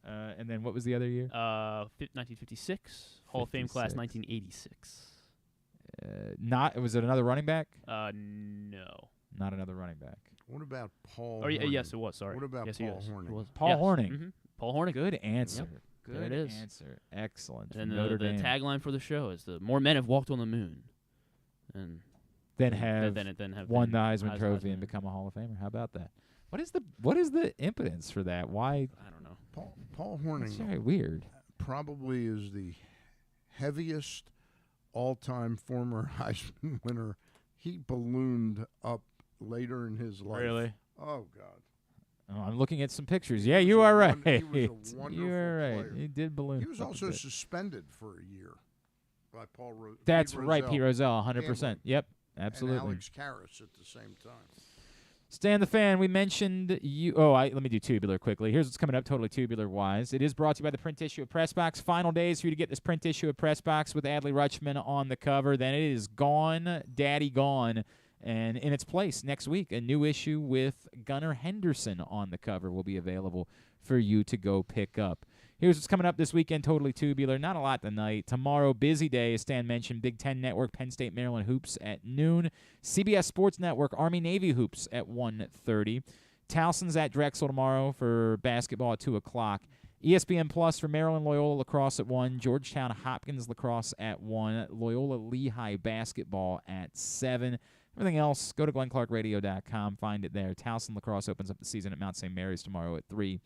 And then what was the other year? 1956. Hall of Fame class 1986. Was it another running back? No. Not another running back. What about Paul? Yes, it was. Sorry. What about yes, Paul Hornung? Paul Hornung. Mm-hmm. Paul Hornung. Good answer. Yep. Good there it is. answer. Excellent. And Notre the Dame. tagline for the show is the more men have walked on the moon. And Then have won the Heisman Trophy and Heisman. become a Hall of Famer. How about that? What is the impotence for that? Why? I don't know. Paul Hornung. It's very weird. Probably is the heaviest all-time former Heisman winner. He ballooned up later in his life. Really? Oh, God. Oh, I'm looking at some pictures. Yeah, you are right. He was a wonderful You're right. player. He did balloon. He was up a also bit. suspended for a year by That's Pete right, Pete Rozelle, 100%. Gambling. Yep, absolutely. And Alex Karras at the same time. Stan the Fan, we mentioned you. Oh, let me do tubular quickly. Here's what's coming up totally tubular-wise. It is brought to you by the print issue of Press Box. Final days for you to get this print issue of Press Box with Adley Rutschman on the cover. Then it is gone, daddy gone. And in its place, next week, a new issue with Gunnar Henderson on the cover will be available for you to go pick up. Here's what's coming up this weekend, totally tubular. Not a lot tonight. Tomorrow, busy day, as Stan mentioned, Big Ten Network, Penn State, Maryland Hoops at noon. CBS Sports Network, Army-Navy Hoops at 1:30. Towson's at Drexel tomorrow for basketball at 2 o'clock. ESPN Plus for Maryland Loyola Lacrosse at 1. Georgetown Hopkins Lacrosse at 1. Loyola Lehigh Basketball at 7. Everything else, go to glennclarkradio.com, find it there. Towson Lacrosse opens up the season at Mount St. Mary's tomorrow at 3.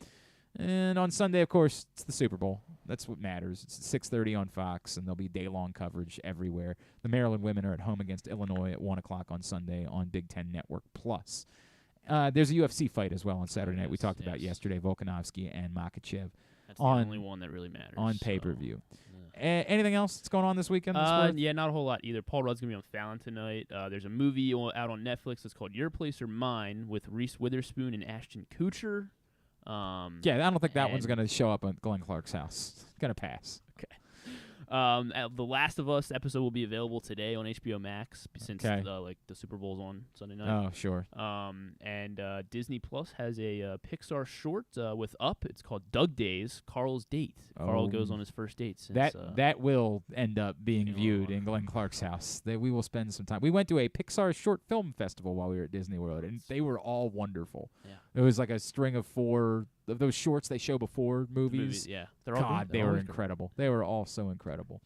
And on Sunday, of course, it's the Super Bowl. That's what matters. It's 6:30 on Fox, and there'll be day-long coverage everywhere. The Maryland women are at home against Illinois at 1 o'clock on Sunday on Big Ten Network Plus. There's a UFC fight as well on Saturday night. We talked about yesterday, Volkanovski and Makachev. That's the only one that really matters. On pay-per-view. Anything else that's going on this weekend? Yeah, not a whole lot either. Paul Rudd's going to be on Fallon tonight. There's a movie out on Netflix that's called Your Place or Mine with Reese Witherspoon and Ashton Kutcher. Yeah, I don't think that one's going to show up at Glenn Clark's house. It's going to pass. Okay. The Last of Us episode will be available today on HBO Max since the Super Bowl's on Sunday night. Oh, sure. And Disney Plus has a Pixar short with Up. It's called Doug Days, Carl's Date. Carl goes on his first date. Since, that will end up being viewed in Glenn Clark's house. We will spend some time. We went to a Pixar short film festival while we were at Disney World, and they were all wonderful. Yeah. It was like a string of 4 of those shorts they show before movies. Yeah. God, they were incredible. They were all so incredible.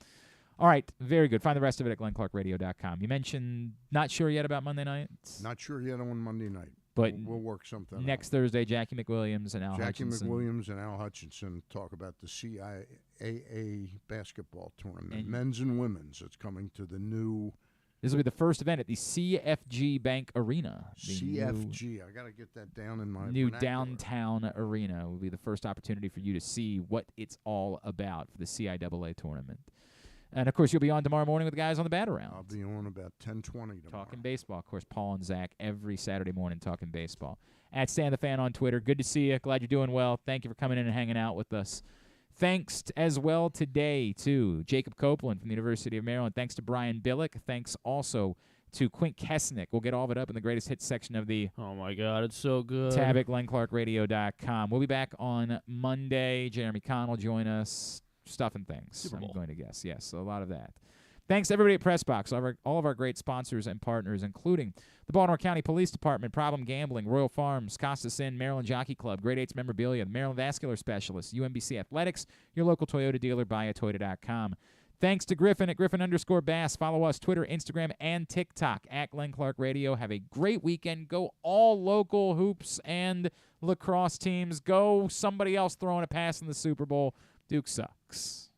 All right, very good. Find the rest of it at glennclarkradio.com. You mentioned not sure yet about Monday night? Not sure yet on Monday night. But we'll work something next out. Thursday, Jackie McWilliams and Al Hutchinson. Jackie McWilliams and Al Hutchinson talk about the CIAA basketball tournament, men's and women's. It's coming to the new... This will be the first event at the CFG Bank Arena. CFG. I got to get that down in my new vernacular. downtown arena will be the first opportunity for you to see what it's all about for the CIAA tournament. And, of course, you'll be on tomorrow morning with the guys on the Bat Around. I'll be on about 10:20 tomorrow. Talking baseball. Of course, Paul and Zach every Saturday morning talking baseball. At Stan the Fan on Twitter. Good to see you. Glad you're doing well. Thank you for coming in and hanging out with us. Thanks as well today to Jacob Copeland from the University of Maryland. Thanks to Brian Billick. Thanks also to Quint Kessenich. We'll get all of it up in the greatest hits section of the Oh, my God. It's so good. tab at glennclarkradio.com. We'll be back on Monday. Jeremy Kahn will join us. Stuff and things, I'm going to guess. Yes, so a lot of that. Thanks to everybody at PressBox, all of our great sponsors and partners, including the Baltimore County Police Department, Problem Gambling, Royal Farms, Costas Inn, Maryland Jockey Club, Grade 8's Memorabilia, the Maryland Vascular Specialists, UMBC Athletics, your local Toyota dealer, buyatoyota.com. Thanks to Griffin at Griffin_Bass. Follow us Twitter, Instagram, and TikTok at Glenn Clark Radio. Have a great weekend. Go all local hoops and lacrosse teams. Go somebody else throwing a pass in the Super Bowl. Duke sucks.